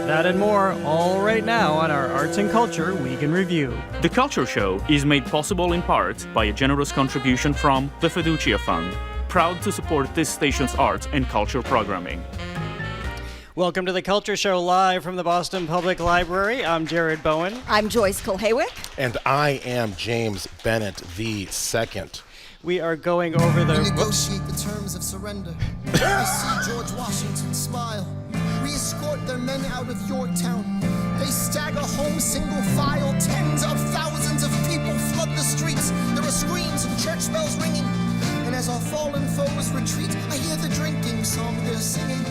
That and more, all right now on our Arts and Culture Week in Review. The Culture Show is made possible in part by a generous contribution from the Fiducia Fund, proud to support this station's arts and culture programming. Welcome to the Culture Show live from the Boston Public Library. I'm Jared Bowen. I'm Joyce Kulhawick. And I am James Bennett II. We are going over the... Negotiate the terms of surrender. I see George Washington smile. We escort their men out of Yorktown. They stagger home single file. Tens of thousands of people flood the streets. There are screams and church bells ringing. And as our fallen foes retreat, I hear the drinking song they're singing.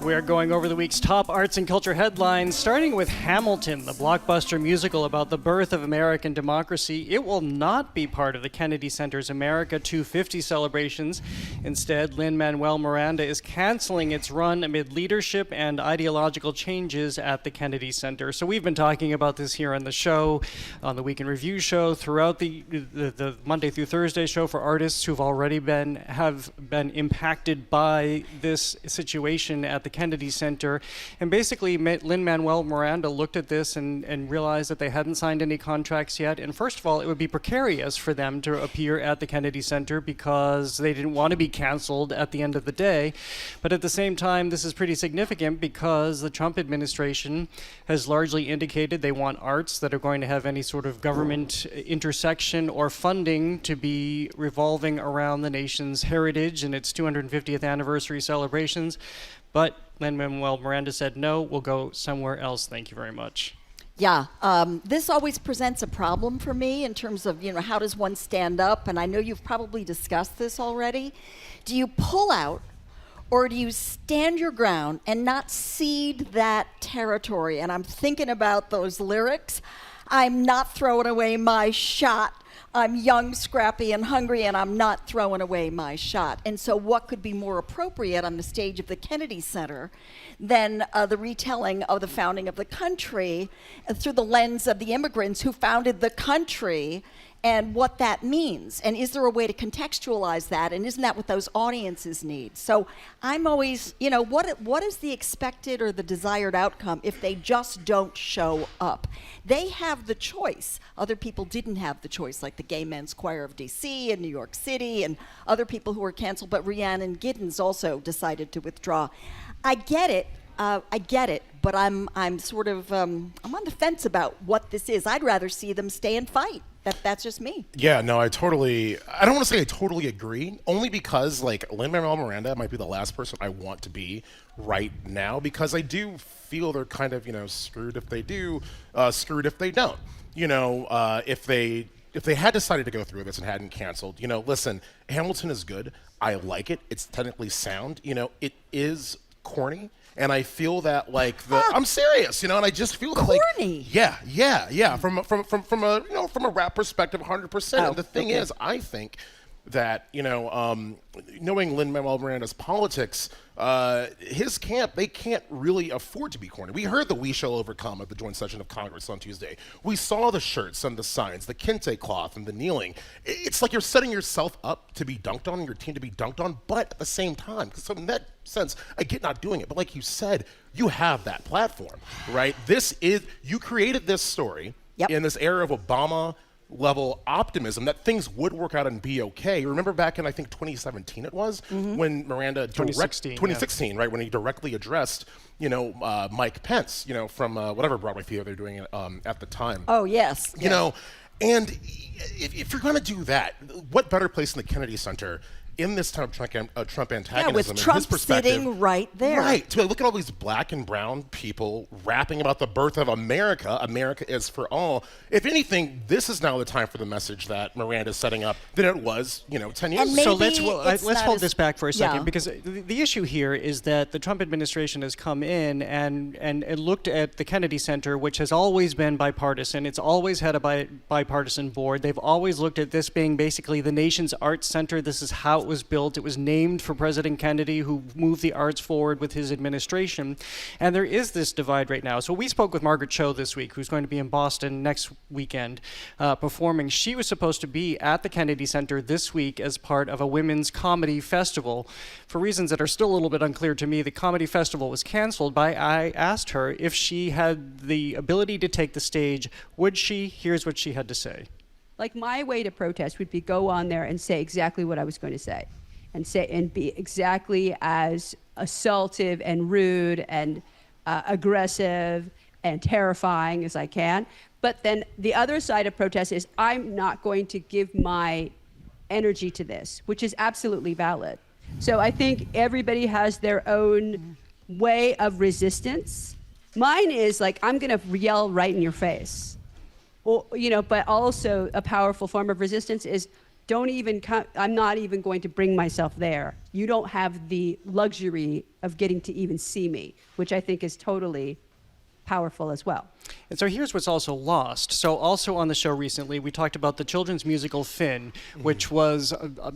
We're going over the week's top arts and culture headlines, starting with Hamilton, the blockbuster musical about the birth of American democracy. It will not be part of the Kennedy Center's America 250 celebrations. Instead, Lin-Manuel Miranda is canceling its run amid leadership and ideological changes at the Kennedy Center. So we've been talking about this here on the show, on the Week in Review show, throughout the Monday through Thursday show for artists who've already have been impacted by this situation at the Kennedy Center. And basically, Lin-Manuel Miranda looked at this and realized that they hadn't signed any contracts yet. And first of all, it would be precarious for them to appear at the Kennedy Center because they didn't want to be canceled at the end of the day. But at the same time, this is pretty significant because the Trump administration has largely indicated they want arts that are going to have any sort of government intersection or funding to be revolving around the nation's heritage and its 250th anniversary celebrations. But Lin-Manuel Miranda said, no, we'll go somewhere else. Thank you very much. Yeah, this always presents a problem for me in terms of, how does one stand up? And I know you've probably discussed this already. Do you pull out or do you stand your ground and not cede that territory? And I'm thinking about those lyrics. I'm not throwing away my shot. I'm young, scrappy, and hungry, and I'm not throwing away my shot. And so what could be more appropriate on the stage of the Kennedy Center than the retelling of the founding of the country through the lens of the immigrants who founded the country and what that means. And is there a way to contextualize that? And isn't that what those audiences need? So I'm always, what is the expected or the desired outcome if they just don't show up? They have the choice. Other people didn't have the choice, like the Gay Men's Choir of D.C. and New York City and other people who were canceled, but Rhiannon Giddens also decided to withdraw. I get it, but I'm sort of, I'm on the fence about what this is. I'd rather see them stay and fight. That's just me. Yeah, no, I don't want to say I totally agree, only because, like, Lin-Manuel Miranda might be the last person I want to be right now, because I do feel they're kind of, screwed if they do, screwed if they don't. If they had decided to go through this and hadn't canceled, listen, Hamilton is good. I like it. It's technically sound. It is corny. And I feel that, like, I'm serious, and I just feel that, like, corny. Yeah. From a rap perspective, 100%. And the thing is, I think that, knowing Lin-Manuel Miranda's politics, his camp, they can't really afford to be corny. We heard the "We Shall Overcome" at the joint session of Congress on Tuesday. We saw the shirts and the signs, the kente cloth and the kneeling. It's like you're setting yourself up to be dunked on and your team to be dunked on, but at the same time, so in that sense, I get not doing it. But like you said, you have that platform, right? You created this story in this era of Obama level optimism that things would work out and be okay. Remember back in, I think, 2017 it was, when Miranda 2016, right, when he directly addressed, Mike Pence, from whatever Broadway theater they're doing at the time. Oh, yes. And if you're going to do that, what better place in the Kennedy Center in this time of Trump antagonism, with Trump his perspective, sitting right there. Right. To look at all these black and brown people rapping about the birth of America. America is for all. If anything, this is now the time for the message that Miranda is setting up than it was, 10 years ago. So let's hold this back for a second, because the issue here is that the Trump administration has come in and looked at the Kennedy Center, which has always been bipartisan. It's always had a bipartisan board. They've always looked at this being basically the nation's arts center. This is how it was built. It was named for President Kennedy, who moved the arts forward with his administration. And there is this divide right now. So we spoke with Margaret Cho this week, who's going to be in Boston next weekend performing. She was supposed to be at the Kennedy Center this week as part of a women's comedy festival. For reasons that are still a little bit unclear to me, the comedy festival was canceled. I asked her if she had the ability to take the stage. Would she? Here's what she had to say. Like, my way to protest would be go on there and say exactly what I was going to say, and be exactly as assaultive and rude and aggressive and terrifying as I can. But then the other side of protest is I'm not going to give my energy to this, which is absolutely valid. So I think everybody has their own way of resistance. Mine is like, I'm going to yell right in your face. Or, but also a powerful form of resistance is I'm not even going to bring myself there. You don't have the luxury of getting to even see me, which I think is totally powerful as well. And so here's what's also lost. So also on the show recently, we talked about the children's musical Finn, which was a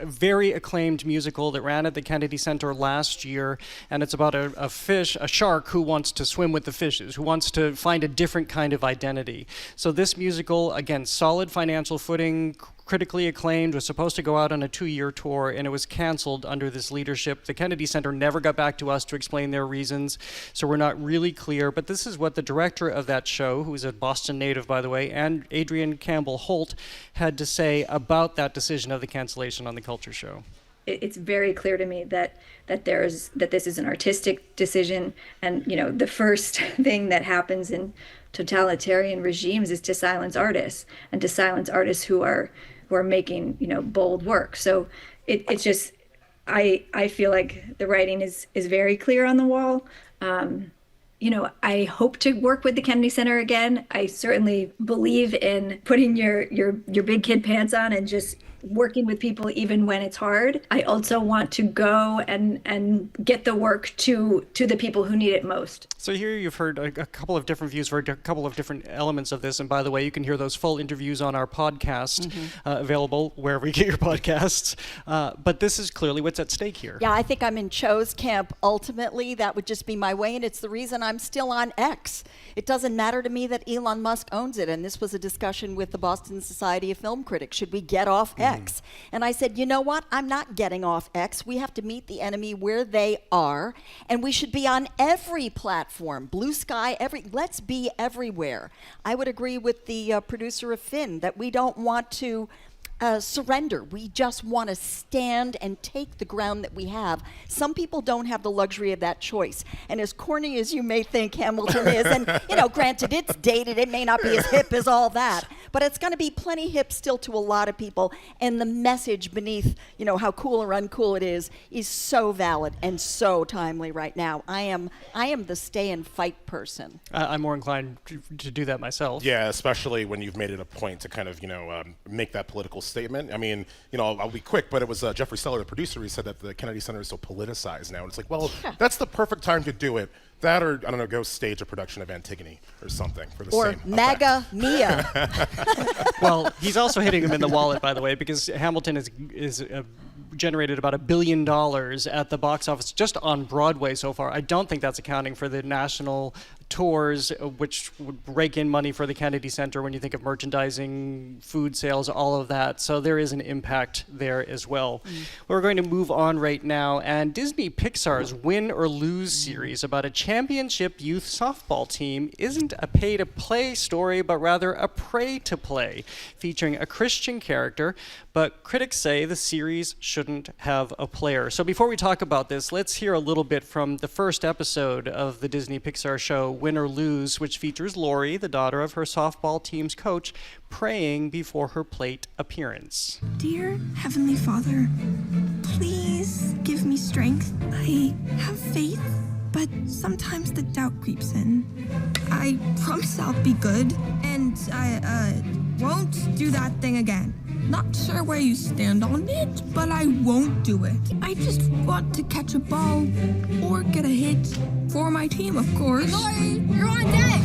very acclaimed musical that ran at the Kennedy Center last year. And it's about a shark who wants to swim with the fishes, who wants to find a different kind of identity. So this musical, again, solid financial footing, critically acclaimed, was supposed to go out on a 2-year tour, and it was canceled under this leadership. The Kennedy Center never got back to us to explain their reasons, so we're not really clear. But this is what the director of that show, who is a Boston native, by the way, and Adrienne Campbell Holt, had to say about that decision of the cancellation on the Culture Show. It's very clear to me that this is an artistic decision, and the first thing that happens in totalitarian regimes is to silence artists, and to silence artists who are making bold work. So it's just I feel like the writing is very clear on the wall. I hope to work with the Kennedy Center again. I certainly believe in putting your big kid pants on and just working with people even when it's hard. I also want to go and get the work to the people who need it most. So here you've heard a couple of different views for a couple of different elements of this. And by the way, you can hear those full interviews on our podcast, available wherever you get your podcasts. But this is clearly what's at stake here. Yeah, I think I'm in Cho's camp. Ultimately, that would just be my way, and it's the reason I'm still on X. It doesn't matter to me that Elon Musk owns it, and this was a discussion with the Boston Society of Film Critics. Should we get off X? And I said, you know what? I'm not getting off X. We have to meet the enemy where they are, and we should be on every platform, Blue Sky, let's be everywhere. I would agree with the producer of Finn that we don't want to surrender. We just want to stand and take the ground that we have. Some people don't have the luxury of that choice. And as corny as you may think Hamilton is, and granted it's dated, it may not be as hip as all that, but it's going to be plenty hip still to a lot of people. And the message beneath, how cool or uncool it is so valid and so timely right now. I am the stay and fight person. I'm more inclined to do that myself. Yeah, especially when you've made it a point to kind of, make that political statement. I mean, I'll be quick, but it was Jeffrey Seller, the producer, who said that the Kennedy Center is so politicized now. And it's like, well, that's the perfect time to do it. That or, I don't know, go stage a production of Antigone or something for the or same MAGA effect. Mia. Well, he's also hitting him in the wallet, by the way, because Hamilton is generated about $1 billion at the box office just on Broadway so far. I don't think that's accounting for the national tours, which would rake in money for the Kennedy Center when you think of merchandising, food sales, all of that. So there is an impact there as well. We're going to move on right now, and Disney Pixar's Win or Lose series about a championship youth softball team isn't a pay-to-play story, but rather a pray-to-play, featuring a Christian character, but critics say the series shouldn't have a player. So before we talk about this, let's hear a little bit from the first episode of the Disney Pixar show, Win or Lose, which features Lori, the daughter of her softball team's coach, praying before her plate appearance. Dear Heavenly Father, please give me strength. I have faith, but sometimes the doubt creeps in. I promise I'll be good, and I won't do that thing again. Not sure where you stand on it, but I won't do it. I just want to catch a ball or get a hit for my team, of course. Lori, you're on deck!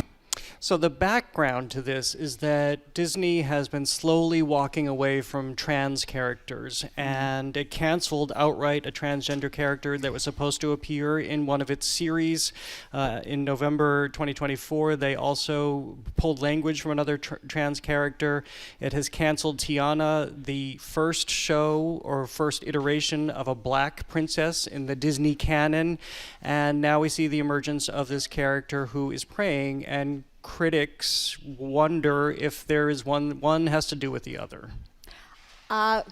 So the background to this is that Disney has been slowly walking away from trans characters, and it canceled outright a transgender character that was supposed to appear in one of its series. In November 2024, they also pulled language from another trans character. It has canceled Tiana, the first show or first iteration of a black princess in the Disney canon, and now we see the emergence of this character who is praying, and critics wonder if there is one has to do with the other. I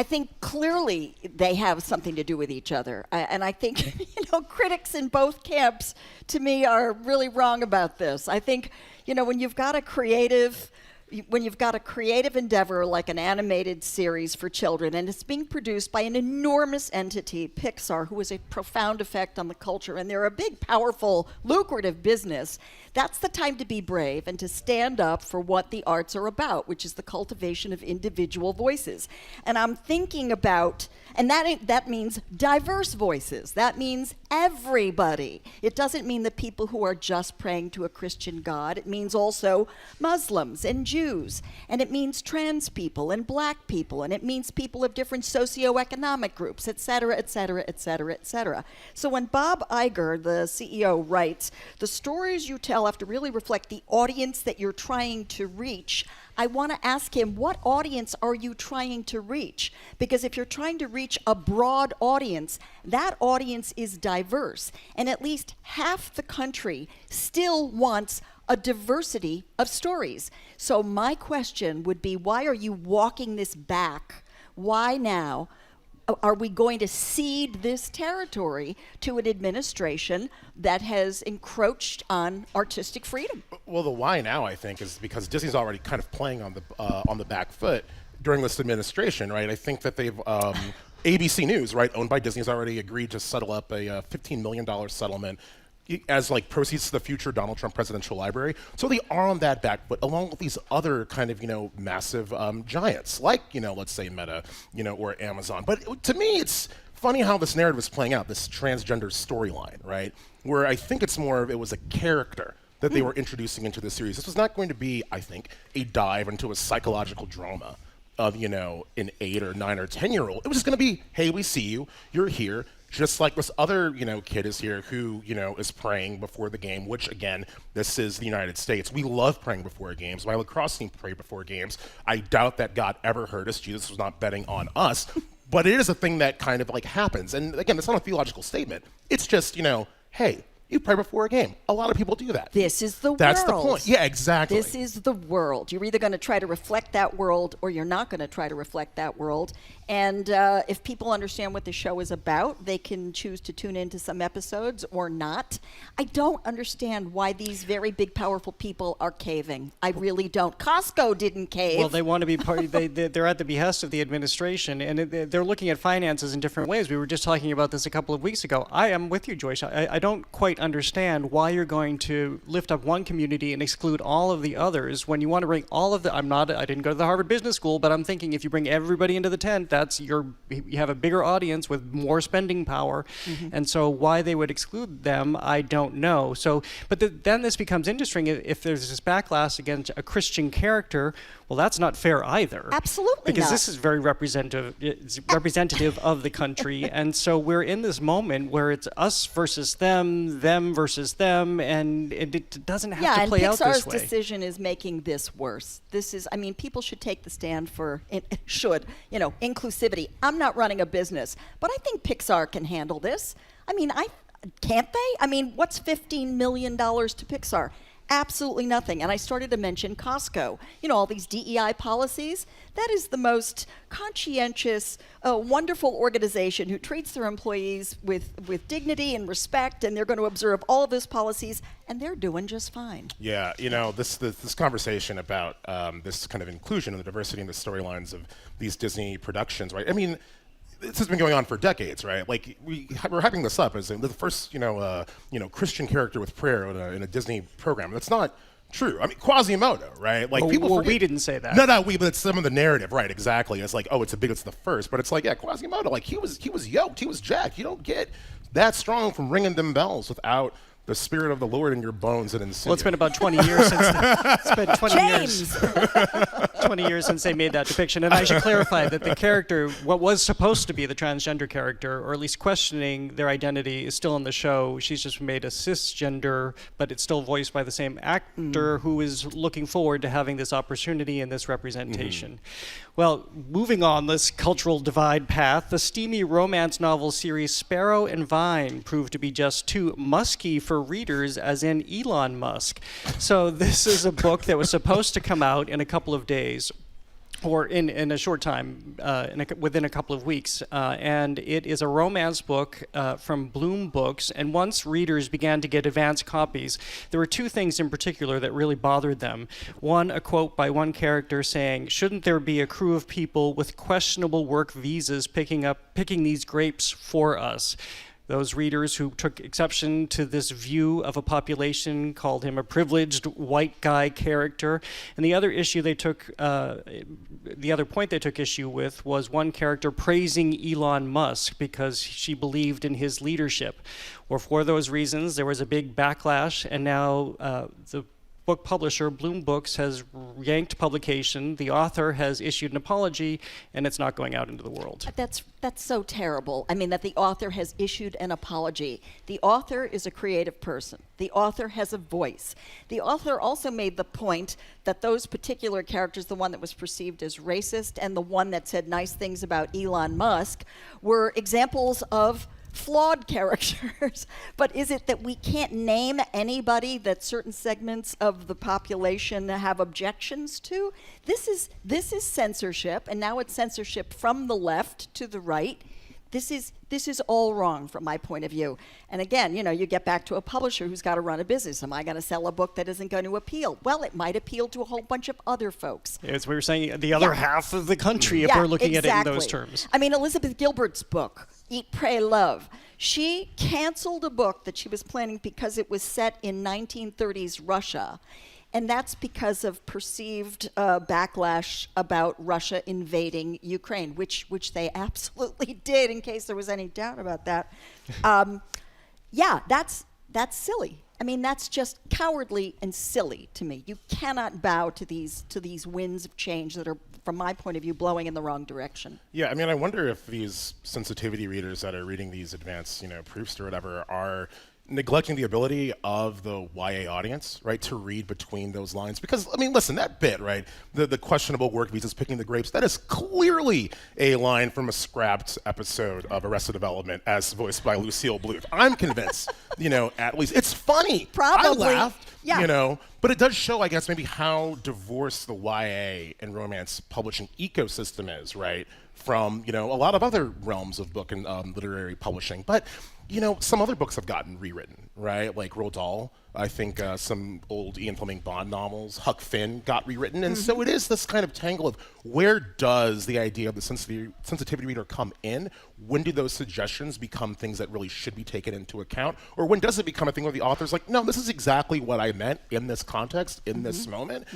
think clearly they have something to do with each other. And I think, critics in both camps, to me, are really wrong about this. I think, when you've got a creative endeavor like an animated series for children, and it's being produced by an enormous entity, Pixar, who has a profound effect on the culture, and they're a big, powerful, lucrative business, that's the time to be brave and to stand up for what the arts are about, which is the cultivation of individual voices. And I'm thinking about, and that means diverse voices. That means everybody. It doesn't mean the people who are just praying to a Christian God. It means also Muslims and Jews. And it means trans people and black people. And it means people of different socioeconomic groups, et cetera, et cetera, et cetera, et cetera. So when Bob Iger, the CEO, writes, the stories you tell have to really reflect the audience that you're trying to reach, I want to ask him, what audience are you trying to reach? Because if you're trying to reach a broad audience, that audience is diverse. And at least half the country still wants a diversity of stories. So my question would be, why are you walking this back? Why now? Are we going to cede this territory to an administration that has encroached on artistic freedom? Well, the why now, I think, is because Disney's already kind of playing on the back foot during this administration, right? I think that they've ABC News, right, owned by Disney, has already agreed to settle up a $15 million settlement, as like proceeds to the future Donald Trump presidential library. So they are on that back foot, along with these other kind of, massive giants, like, let's say Meta, or Amazon. But to me, it's funny how this narrative is playing out, this transgender storyline, right? Where I think it's more of, it was a character that they were introducing into the series. This was not going to be, I think, a dive into a psychological drama of, an 8 or 9 or 10-year-old. It was just going to be, hey, we see you, you're here, just like this other, kid is here who, is praying before the game, which, again, this is the United States. We love praying before games. My lacrosse team prayed before games. I doubt that God ever heard us. Jesus was not betting on us. But it is a thing that kind of, happens. And, again, it's not a theological statement. It's just, hey, you pray before a game. A lot of people do that. This is the world. That's the point. Yeah, exactly. This is the world. You're either going to try to reflect that world or you're not going to try to reflect that world. And if people understand what the show is about, they can choose to tune into some episodes or not. I don't understand why these very big, powerful people are caving. I really don't. Costco didn't cave. Well, they want to be part. They're at the behest of the administration, and they're looking at finances in different ways. We were just talking about this a couple of weeks ago. I am with you, Joyce. I don't quite understand why you're going to lift up one community and exclude all of the others when you want to bring all of the. I didn't go to the Harvard Business School, but I'm thinking if you bring everybody into the tent, you have a bigger audience with more spending power, and so why they would exclude them, I don't know. So, but then this becomes interesting if there's this backlash against a Christian character. Well, that's not fair either. Absolutely because not. This is very representative of the country, and so we're in this moment where it's us versus them versus them, and it doesn't have to play out this way. Yeah, and Pixar's decision is making this worse. People should take the stand for inclusivity. I'm not running a business, but I think Pixar can handle this. Can't they? What's $15 million to Pixar? Absolutely nothing. And I started to mention Costco. All these DEI policies. That is the most conscientious, wonderful organization who treats their employees with dignity and respect, and they're going to observe all of those policies, and they're doing just fine. Yeah, this conversation about this kind of inclusion and the diversity in the storylines of these Disney productions, right? This has been going on for decades, right? Like we're hyping this up as the first, Christian character with prayer in a Disney program. That's not true. Quasimodo, right? Like we didn't say that. No, but it's some of the narrative, right? Exactly. It's like, it's the first, but it's like, yeah, Quasimodo, like he was yoked, he was jacked. You don't get that strong from ringing them bells without the spirit of the Lord in your bones and insinuate. Well, it's been about 20 years since 20 years since they made that depiction. And I should clarify that the character, what was supposed to be the transgender character, or at least questioning their identity, is still in the show. She's just made a cisgender, but it's still voiced by the same actor who is looking forward to having this opportunity and this representation. Well, moving on this cultural divide path, the steamy romance novel series Sparrow and Vine proved to be just too musky for readers, as in Elon Musk. So this is a book that was supposed to come out in a couple of days, or in a short time, within a couple of weeks. And it is a romance book from Bloom Books. And once readers began to get advance copies, there were two things in particular that really bothered them. One, a quote by one character saying, "Shouldn't there be a crew of people with questionable work visas picking these grapes for us?" Those readers who took exception to this view of a population called him a privileged white guy character. And the other point they took issue with was one character praising Elon Musk because she believed in his leadership. Well, for those reasons, there was a big backlash, and now the book publisher, Bloom Books, has yanked publication. The author has issued an apology, and it's not going out into the world. That's so terrible. That the author has issued an apology. The author is a creative person. The author has a voice. The author also made the point that those particular characters, the one that was perceived as racist and the one that said nice things about Elon Musk, were examples of flawed characters. But is it that we can't name anybody that certain segments of the population have objections to? This is censorship, and now it's censorship from the left to the right. This is all wrong from my point of view. And again, you get back to a publisher who's got to run a business. Am I going to sell a book that isn't going to appeal? Well, it might appeal to a whole bunch of other folks. As we were saying, the other half of the country, if we're looking at it in those terms. Elizabeth Gilbert's book, Eat, Pray, Love. She canceled a book that she was planning because it was set in 1930s Russia. And that's because of perceived backlash about Russia invading Ukraine, which they absolutely did, in case there was any doubt about that. Yeah, that's silly. I mean, that's just cowardly and silly to me. You cannot bow to these winds of change that are, from my point of view, blowing in the wrong direction. Yeah, I mean, I wonder if these sensitivity readers that are reading these advanced, proofs or whatever are neglecting the ability of the YA audience, right, to read between those lines. Because, I mean, listen, that bit, right, the questionable work visas picking the grapes, that is clearly a line from a scrapped episode of Arrested Development as voiced by Lucille Bluth. I'm convinced, at least. It's funny. Probably. I laughed, yeah. But it does show, I guess, maybe how divorced the YA and romance publishing ecosystem is, right, from, a lot of other realms of book and literary publishing. But some other books have gotten rewritten, right? Like Roald Dahl. I think some old Ian Fleming Bond novels, Huck Finn, got rewritten. And so it is this kind of tangle of where does the idea of the sensitivity reader come in? When do those suggestions become things that really should be taken into account? Or when does it become a thing where the author's like, no, this is exactly what I meant in this context, in this moment.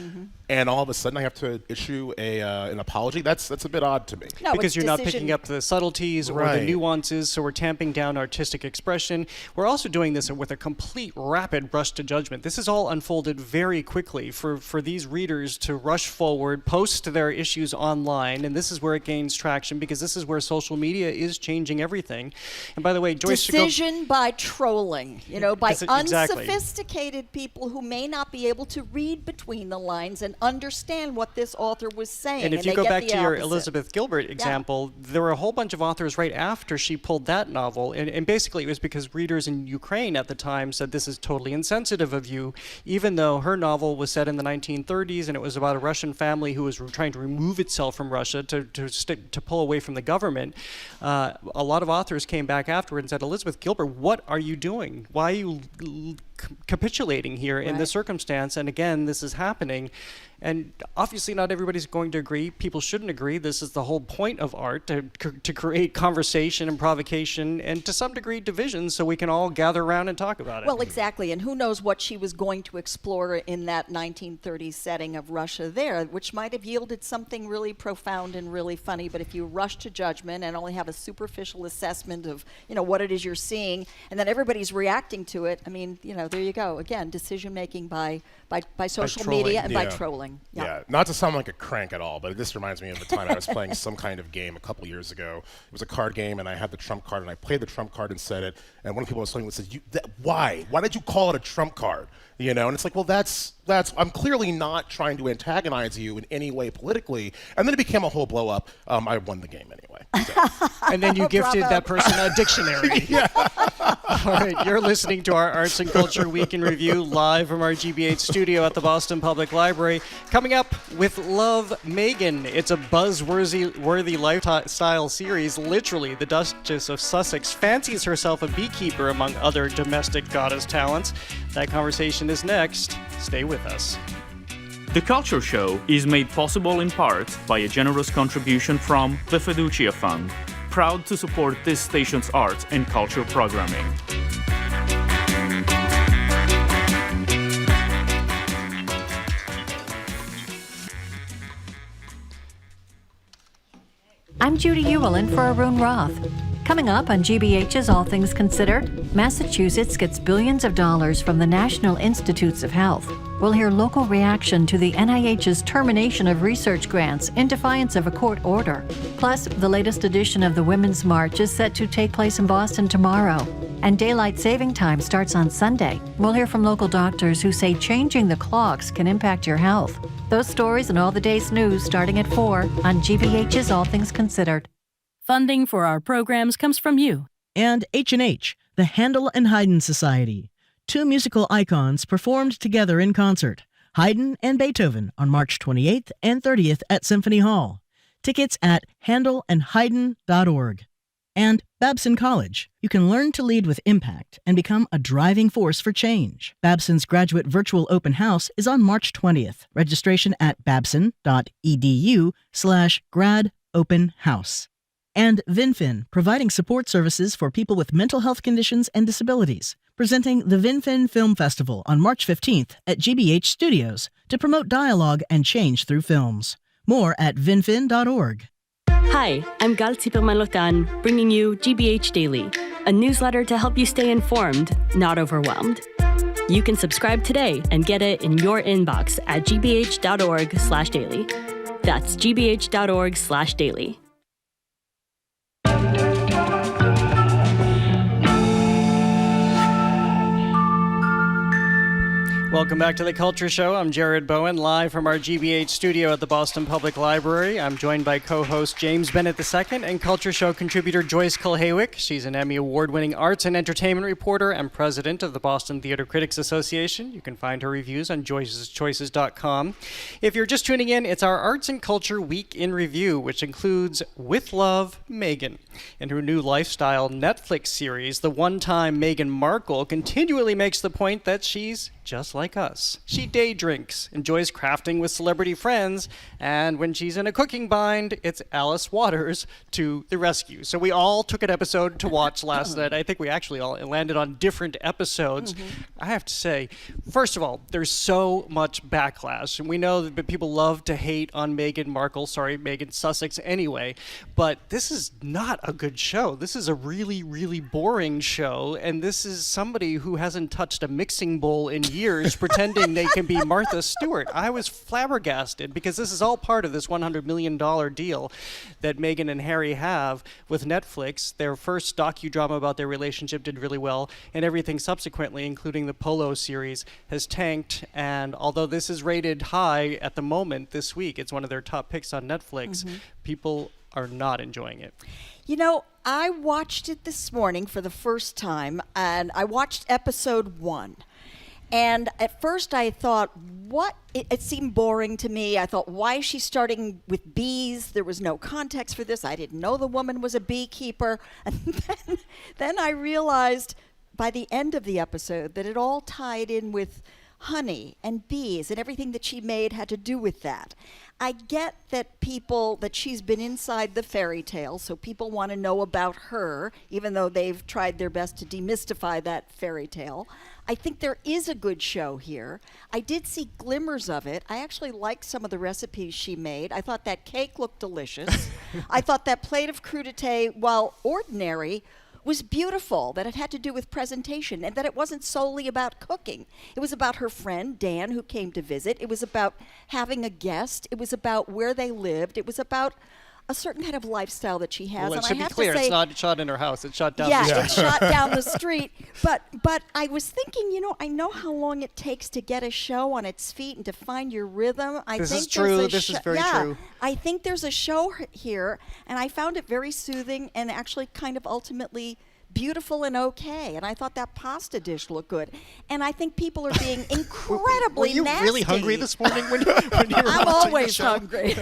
And all of a sudden I have to issue an apology? That's a bit odd to me. No, because you're not picking up the subtleties or the nuances, so we're tamping down artistic expression. We're also doing this with a complete rapid rush to judgment. This is all unfolded very quickly for these readers to rush forward, post their issues online, and this is where it gains traction because this is where social media is changing everything. And by the way, Joyce decision by trolling, by Exactly. unsophisticated people who may not be able to read between the lines and understand what this author was saying. And if you go back to your Elizabeth Gilbert example, there were a whole bunch of authors right after she pulled that novel, and basically it was because readers in Ukraine at the time said this is totally insensitive of you, even though her novel was set in the 1930s and it was about a Russian family who was trying to remove itself from Russia to pull away from the government. A lot of authors came back afterward and said, Elizabeth Gilbert, what are you doing? Why are you capitulating here in this circumstance? And again, this is happening. And obviously not everybody's going to agree. People shouldn't agree. This is the whole point of art, to create conversation and provocation and to some degree division so we can all gather around and talk about it. Well, exactly. And who knows what she was going to explore in that 1930s setting of Russia there, which might have yielded something really profound and really funny. But if you rush to judgment and only have a superficial assessment of, what it is you're seeing, and then everybody's reacting to it, I mean, there you go. Again, decision making by social media and by trolling. Yeah, not to sound like a crank at all, but this reminds me of the time I was playing some kind of game a couple years ago. It was a card game, and I had the trump card, and I played the trump card and said it. And one of the people I was talking with said, "Why? Why did you call it a trump card?" And it's like, well, that's. I'm clearly not trying to antagonize you in any way politically. And then it became a whole blow up. I won the game anyway. So. And then you gifted that person a dictionary. All right, you're listening to our Arts and Culture Week in Review live from our GBH studio at the Boston Public Library. Coming up with Love, Megan. It's a buzz-worthy lifestyle series. Literally, the Duchess of Sussex fancies herself a beekeeper among other domestic goddess talents. That conversation is next. Stay with us. The Culture Show is made possible in part by a generous contribution from the Fiducia Fund, proud to support this station's arts and culture programming. I'm Judy Ewell in for Arun Roth. Coming up on GBH's All Things Considered, Massachusetts gets billions of dollars from the National Institutes of Health. We'll hear local reaction to the NIH's termination of research grants in defiance of a court order. Plus, the latest edition of the Women's March is set to take place in Boston tomorrow. And daylight saving time starts on Sunday. We'll hear from local doctors who say changing the clocks can impact your health. Those stories and all the day's news starting at 4 on GBH's All Things Considered. Funding for our programs comes from you. And H&H, the Handel and Haydn Society. Two musical icons performed together in concert, Haydn and Beethoven, on March 28th and 30th at Symphony Hall. Tickets at handelandhaydn.org. And Babson College. You can learn to lead with impact and become a driving force for change. Babson's graduate virtual open house is on March 20th. Registration at babson.edu/grad open house. And VinFin, providing support services for people with mental health conditions and disabilities. Presenting the VinFin Film Festival on March 15th at GBH Studios to promote dialogue and change through films. More at vinfin.org. Hi, I'm Gal Ziperman-Lotan, bringing you GBH Daily, a newsletter to help you stay informed, not overwhelmed. You can subscribe today and get it in your inbox at gbh.org/daily. That's gbh.org/daily. Welcome back to The Culture Show. I'm Jared Bowen, live from our GBH studio at the Boston Public Library. I'm joined by co-host James Bennett II and Culture Show contributor Joyce Kulhaywick. She's an Emmy Award-winning arts and entertainment reporter and president of the Boston Theater Critics Association. You can find her reviews on joyceschoices.com. If you're just tuning in, it's our Arts and Culture Week in Review, which includes With Love, Meghan. In her new lifestyle Netflix series, the one-time Meghan Markle continually makes the point that she's just like us. She day drinks, enjoys crafting with celebrity friends, and when she's in a cooking bind, it's Alice Waters to the rescue. So we all took an episode to watch last night. I think we actually all landed on different episodes. I have to say, first of all, there's so much backlash, and we know that people love to hate on Meghan Markle, Meghan Sussex anyway, but this is not a good show. This is a really, really boring show, and this is somebody who hasn't touched a mixing bowl in years pretending they can be Martha Stewart. I was flabbergasted because this is all part of this $100 million deal that Meghan and Harry have with Netflix. Their first docudrama about their relationship did really well, and everything subsequently, including the Polo series, has tanked. And although this is rated high at the moment this week, it's one of their top picks on Netflix, people are not enjoying it. You know, I watched it this morning for the first time, and I watched episode 1. And at first I thought, it seemed boring to me. I thought, why is she starting with bees? There was no context for this. I didn't know the woman was a beekeeper. And then I realized by the end of the episode that it all tied in with honey and bees, and everything that she made had to do with that. I get that she's been inside the fairy tale, so people want to know about her, even though they've tried their best to demystify that fairy tale. I think there is a good show here. I did see glimmers of it. I actually liked some of the recipes she made. I thought that cake looked delicious. I thought that plate of crudité, while ordinary, was beautiful, that it had to do with presentation, and that it wasn't solely about cooking. It was about her friend, Dan, who came to visit. It was about having a guest. It was about where they lived. It was about a certain kind of lifestyle that she has. Well, it and should I be have clear, to say, it's not shot in her house. It's shot down the street. Yeah, it's shot down the street. But I was thinking, I know how long it takes to get a show on its feet and to find your rhythm. This is true. This is very true. I think there's a show here, and I found it very soothing and actually kind of ultimately beautiful and okay. And I thought that pasta dish looked good. And I think people are being incredibly nasty. Were you really hungry this morning when you were I'm watching always the show? hungry.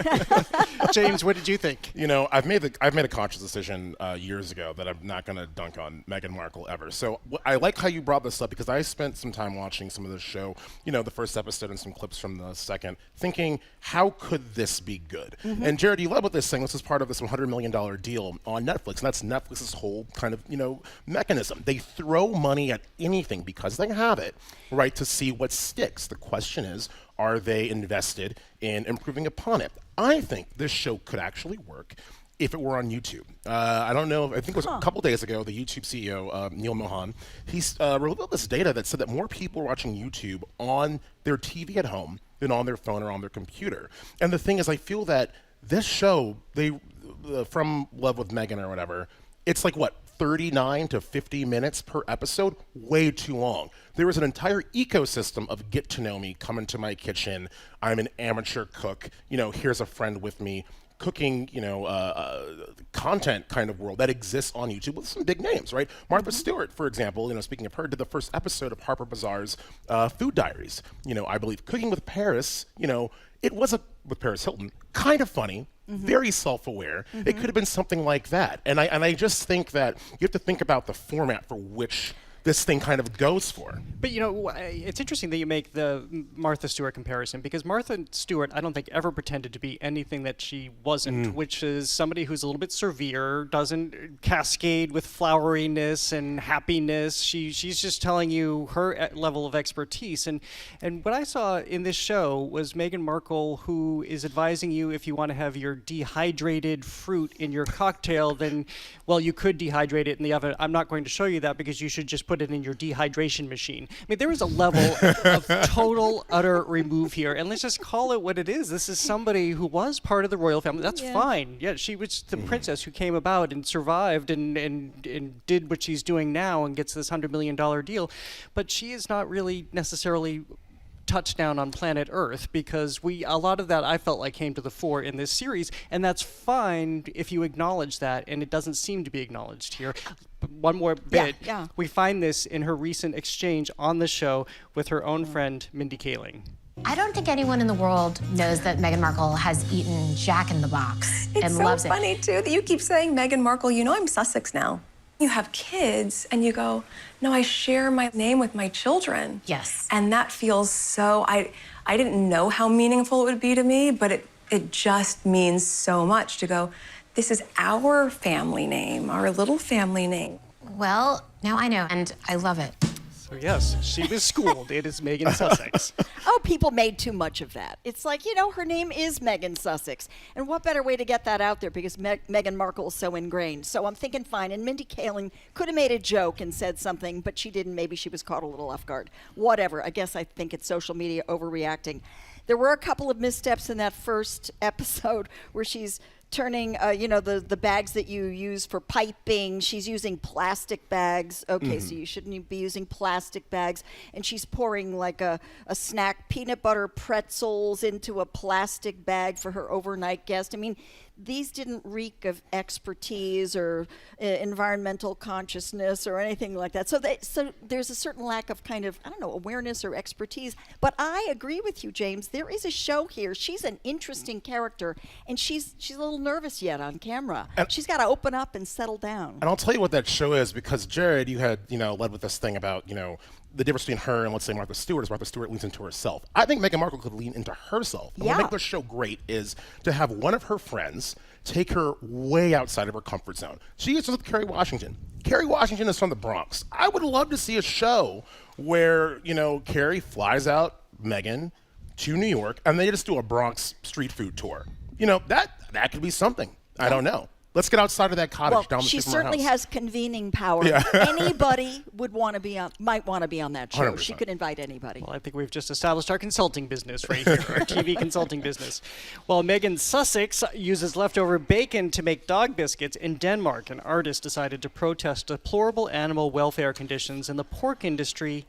James, what did you think? I've made a conscious decision years ago that I'm not going to dunk on Meghan Markle ever. So I like how you brought this up, because I spent some time watching some of the show, the first episode and some clips from the second, thinking, how could this be good? And Jared, you led with this saying this is part of this $100 million deal on Netflix, and that's Netflix's whole kind of, mechanism. They throw money at anything because they have it, right, to see what sticks. The question is, are they invested in improving upon it? I think this show could actually work if it were on YouTube. I don't know, I think it was a couple days ago, the YouTube CEO, Neil Mohan, he revealed this data that said that more people are watching YouTube on their TV at home than on their phone or on their computer. And the thing is, I feel that this show, from Love with Meghan or whatever, it's like, 39 to 50 minutes per episode, way too long. There was an entire ecosystem of get to know me, come into my kitchen, I'm an amateur cook, here's a friend with me, cooking, content kind of world that exists on YouTube with some big names, right? Martha Stewart, for example, speaking of her, did the first episode of Harper Bazaar's Food Diaries. I believe Cooking with Paris, it was with Paris Hilton, kind of funny, very self-aware. It could have been something like that. And I just think that you have to think about the format for which this thing kind of goes for. But it's interesting that you make the Martha Stewart comparison, because Martha Stewart, I don't think, ever pretended to be anything that she wasn't, which is somebody who's a little bit severe, doesn't cascade with floweriness and happiness. She's just telling you her level of expertise. And what I saw in this show was Meghan Markle, who is advising you, if you want to have your dehydrated fruit in your cocktail, then, well, you could dehydrate it in the oven. I'm not going to show you that, because you should just put it in your dehydration machine. I mean, there is a level of total, utter remove here. And let's just call it what it is. This is somebody who was part of the royal family. That's fine. Yeah, she was the princess who came about and survived and did what she's doing now and gets this $100 million deal. But she is not really necessarily touchdown on planet Earth, because a lot of that I felt like came to the fore in this series, and that's fine if you acknowledge that, and it doesn't seem to be acknowledged here. One more bit. Yeah. We find this in her recent exchange on the show with her own friend, Mindy Kaling. I don't think anyone in the world knows that Meghan Markle has eaten Jack in the Box and loves it. It's so funny, too, that you keep saying Meghan Markle. I'm Sussex now. You have kids, and you go, no, I share my name with my children. Yes. And that feels so, I didn't know how meaningful it would be to me, but it just means so much to go, this is our family name, our little family name. Well, now I know, and I love it. So yes, she was schooled. It is Meghan Sussex. Oh, people made too much of that. It's like, her name is Meghan Sussex. And what better way to get that out there, because Meghan Markle is so ingrained. So I'm thinking, fine. And Mindy Kaling could have made a joke and said something, but she didn't. Maybe she was caught a little off guard. Whatever. I guess I think it's social media overreacting. There were a couple of missteps in that first episode where she's turning, the bags that you use for piping. She's using plastic bags. Okay, so you shouldn't be using plastic bags. And she's pouring like a snack, peanut butter pretzels into a plastic bag for her overnight guest. I mean, these didn't reek of expertise or environmental consciousness or anything like that. So there's a certain lack of kind of, awareness or expertise. But I agree with you, James. There is a show here. She's an interesting character, and she's a little nervous yet on camera. And she's got to open up and settle down. And I'll tell you what that show is, because Jared, you had, led with this thing about, the difference between her and, let's say, Martha Stewart is Martha Stewart leans into herself. I think Meghan Markle could lean into herself. And what makes this show great is to have one of her friends take her way outside of her comfort zone. She is with Kerry Washington. Kerry Washington is from the Bronx. I would love to see a show where, Kerry flies out Meghan to New York, and they just do a Bronx street food tour. That could be something. I don't know. Let's get outside of that cottage down the street from her house. She certainly has convening power. Yeah. Anybody might want to be on that show. 100%. She could invite anybody. Well, I think we've just established our consulting business right here, our TV consulting business. Well, Meghan Sussex uses leftover bacon to make dog biscuits. In Denmark, an artist decided to protest deplorable animal welfare conditions in the pork industry.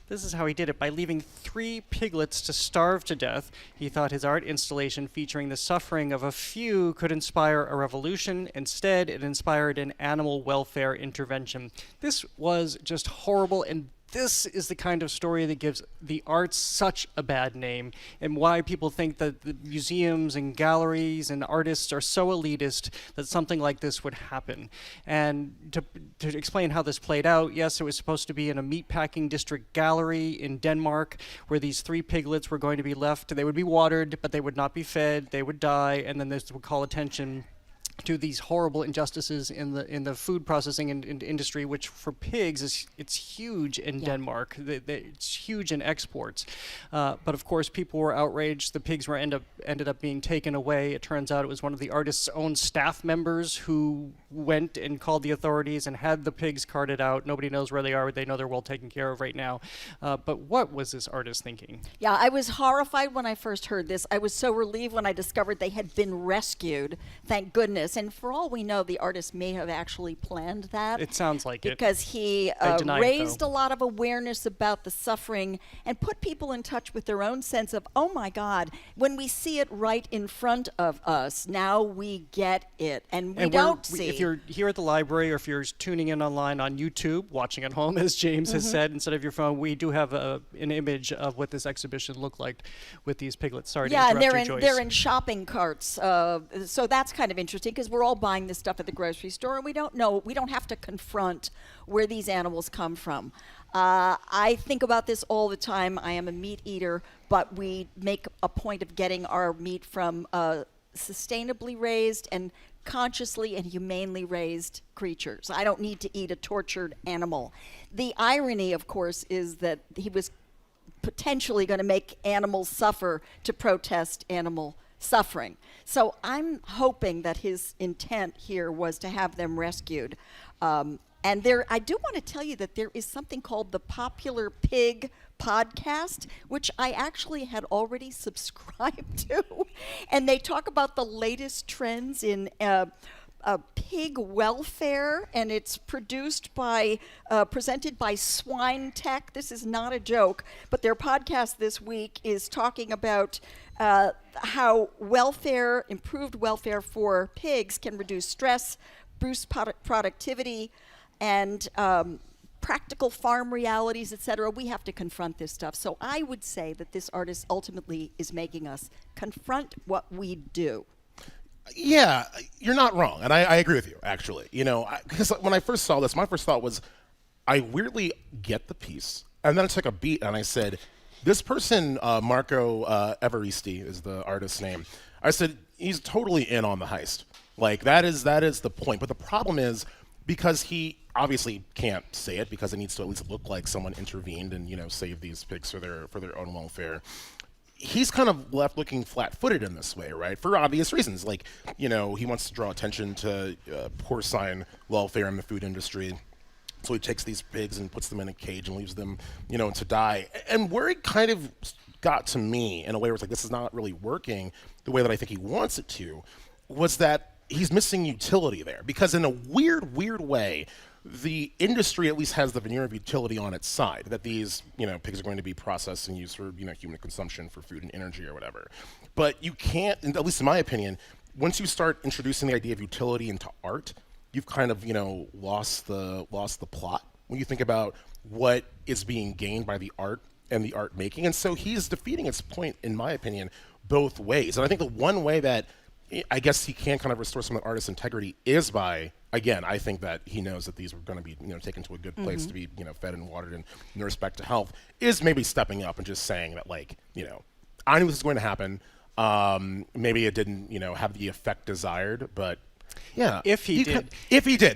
This is how he did it, by leaving 3 piglets to starve to death. He thought his art installation featuring the suffering of a few could inspire a revolution. Instead, it inspired an animal welfare intervention. This was just horrible, and this is the kind of story that gives the arts such a bad name, and why people think that the museums and galleries and artists are so elitist that something like this would happen. And to explain how this played out, yes, it was supposed to be in a meatpacking district gallery in Denmark, where these 3 piglets were going to be left. They would be watered, but they would not be fed. They would die, and then this would call attention to these horrible injustices in the food processing industry, which for pigs it's huge in Denmark. It's huge in exports, but of course people were outraged. The pigs were ended up being taken away. It turns out it was one of the artist's own staff members who went and called the authorities and had the pigs carted out. Nobody knows where they are. They know they're well taken care of right now. But what was this artist thinking? Yeah, I was horrified when I first heard this. I was so relieved when I discovered they had been rescued. Thank goodness. And for all we know, the artist may have actually planned that. It sounds like it. Because he raised a lot of awareness about the suffering and put people in touch with their own sense of, oh my God, when we see it right in front of us, now we get it. And we don't see. If you're here at the library, or if you're tuning in online on YouTube, watching at home, as James has said, instead of your phone, we do have an image of what this exhibition looked like with these piglets. Sorry to interrupt you, Joyce. They're in shopping carts. So that's kind of interesting. because we're all buying this stuff at the grocery store, and we don't have to confront where these animals come from. I think about this all the time. I am a meat eater, but we make a point of getting our meat from sustainably raised and consciously and humanely raised creatures. I don't need to eat a tortured animal. The irony, of course, is that he was potentially going to make animals suffer to protest animal suffering. So I'm hoping that his intent here was to have them rescued. And I do want to tell you that there is something called the Popular Pig podcast, which I actually had already subscribed to. And they talk about the latest trends in pig welfare, and it's presented by Swine Tech. This is not a joke, but their podcast this week is talking about how improved welfare for pigs can reduce stress, boost productivity, and practical farm realities, etc. We have to confront this stuff. So I would say that this artist ultimately is making us confront what we do. Yeah, you're not wrong, and I agree with you, actually. Because when I first saw this, my first thought was, I weirdly get the piece, and then I took a beat, and I said, this person, Marco Evaristi is the artist's name, I said, he's totally in on the heist. Like, that is the point. But the problem is, because he obviously can't say it, because it needs to at least look like someone intervened and, saved these pigs for their own welfare, he's kind of left looking flat-footed in this way, right? For obvious reasons. Like, he wants to draw attention to porcine welfare in the food industry. So he takes these pigs and puts them in a cage and leaves them, to die. And where it kind of got to me in a way where it's like, this is not really working the way that I think he wants it to, was that he's missing utility there. Because in a weird way, the industry at least has the veneer of utility on its side, that these, pigs are going to be processed and used for, human consumption for food and energy or whatever. But you can't, at least in my opinion, once you start introducing the idea of utility into art, you've kind of, lost the plot when you think about what is being gained by the art and the art making. And so he's defeating its point, in my opinion, both ways. And I think the one way that I guess he can kind of restore some of the artist's integrity is by, again, I think that he knows that these are going to be, taken to a good place to be, fed and watered and nursed back to health, is maybe stepping up and just saying that, like, I knew this was going to happen. Maybe it didn't, have the effect desired, but yeah. If he did.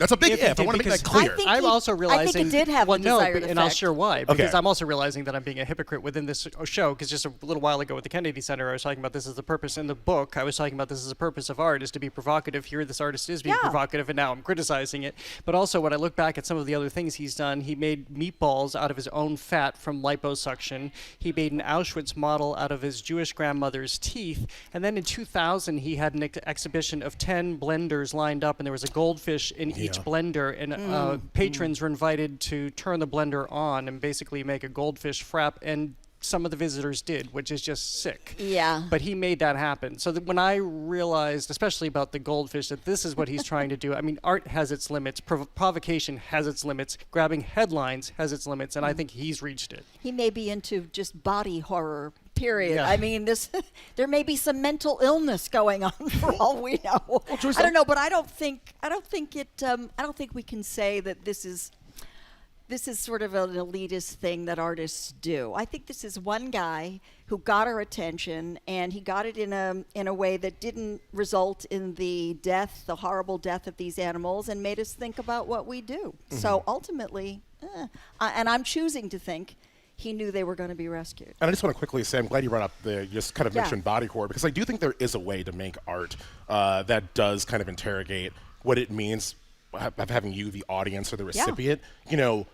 That's a big if. I want to make that clear. I'm also realizing. I think it did have the desired effect. And I'll share why. Because Okay. I'm also realizing that I'm being a hypocrite within this show. Because just a little while ago at the Kennedy Center, I was talking about this as the purpose in the book. I was talking about this as a purpose of art, is to be provocative. Here, this artist is being provocative, and now I'm criticizing it. But also, when I look back at some of the other things he's done, he made meatballs out of his own fat from liposuction. He made an Auschwitz model out of his Jewish grandmother's teeth. And then in 2000, he had an exhibition of 10 blenders lined up, and there was a goldfish in each blender, and patrons were invited to turn the blender on and basically make a goldfish frap, and some of the visitors did, which is just sick. Yeah. But he made that happen. So that when I realized, especially about the goldfish, that this is what he's trying to do. I mean, art has its limits, provocation has its limits, grabbing headlines has its limits, and I think he's reached it. He may be into just body horror, period. Yeah. I mean, there may be some mental illness going on for all we know. I don't know, but I don't think we can say that this is sort of an elitist thing that artists do. I think this is one guy who got our attention, and he got it in a way that didn't result in the horrible death of these animals, and made us think about what we do. Mm-hmm. So ultimately, and I'm choosing to think he knew they were going to be rescued. And I just want to quickly say, I'm glad you brought up you just kind of mentioned body horror, because I do think there is a way to make art that does kind of interrogate what it means of having you, the audience or the recipient,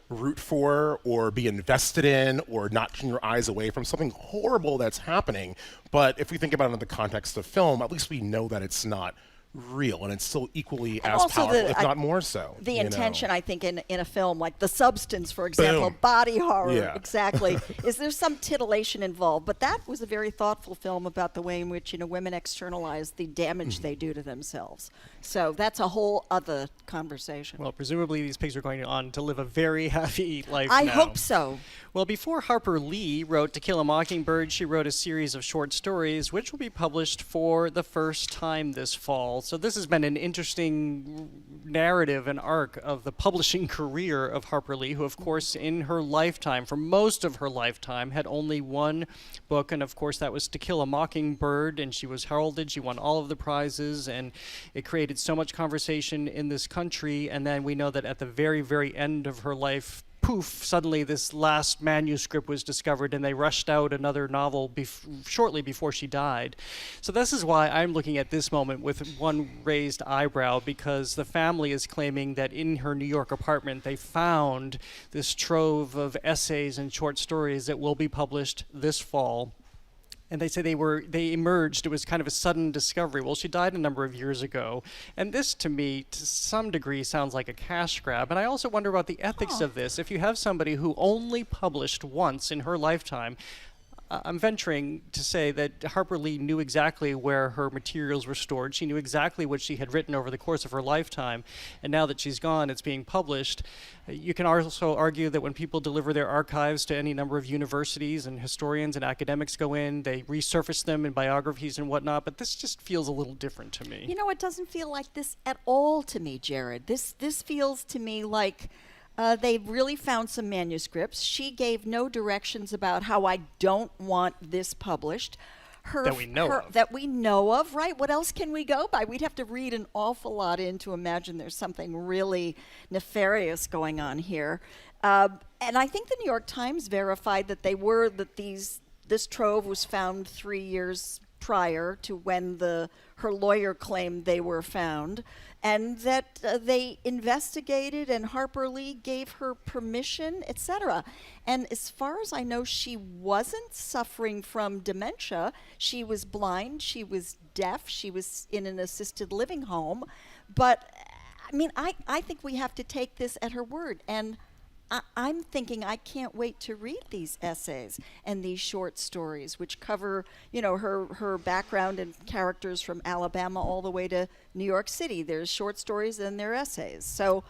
root for or be invested in or not turn your eyes away from something horrible that's happening. But if we think about it in the context of film, at least we know that it's not real, and it's still equally as powerful, if not more so. The intention, I think, in a film like The Substance, for example, body horror, exactly, is there some titillation involved. But that was a very thoughtful film about the way in which women externalize the damage they do to themselves. So that's a whole other conversation. Well, presumably these pigs are going on to live a very happy life I now. hope so. Well, before Harper Lee wrote To Kill a Mockingbird, she wrote a series of short stories, which will be published for the first time this fall. So this has been an interesting narrative and arc of the publishing career of Harper Lee, who, of course, in her lifetime, for most of her lifetime, had only one book, and of course that was To Kill a Mockingbird, and she was heralded. She won all of the prizes, and it created so much conversation in this country. And then we know that at the very, very end of her life, poof, suddenly this last manuscript was discovered, and they rushed out another novel shortly before she died. So this is why I'm looking at this moment with one raised eyebrow, because the family is claiming that in her New York apartment they found this trove of essays and short stories that will be published this fall. And they say they emerged. It was kind of a sudden discovery. Well, she died a number of years ago. And this, to me, to some degree, sounds like a cash grab. And I also wonder about the ethics of this. If you have somebody who only published once in her lifetime, I'm venturing to say that Harper Lee knew exactly where her materials were stored. She knew exactly what she had written over the course of her lifetime. And now that she's gone, it's being published. You can also argue that when people deliver their archives to any number of universities and historians and academics go in, they resurface them in biographies and whatnot, but this just feels a little different to me. You know, it doesn't feel like this at all to me, Jared. This feels to me like they really found some manuscripts. She gave no directions about how I don't want this published. That we know of. That we know of, right? What else can we go by? We'd have to read an awful lot in to imagine there's something really nefarious going on here. And I think the New York Times verified that this trove was found 3 years prior to when her lawyer claimed they were found, and that they investigated and Harper Lee gave her permission, etc. And as far as I know, she wasn't suffering from dementia. She was blind, she was deaf, she was in an assisted living home. But I mean, I think we have to take this at her word. And I'm thinking I can't wait to read these essays and these short stories, which cover, you know, her background and characters from Alabama all the way to New York City. There's short stories and there are essays. So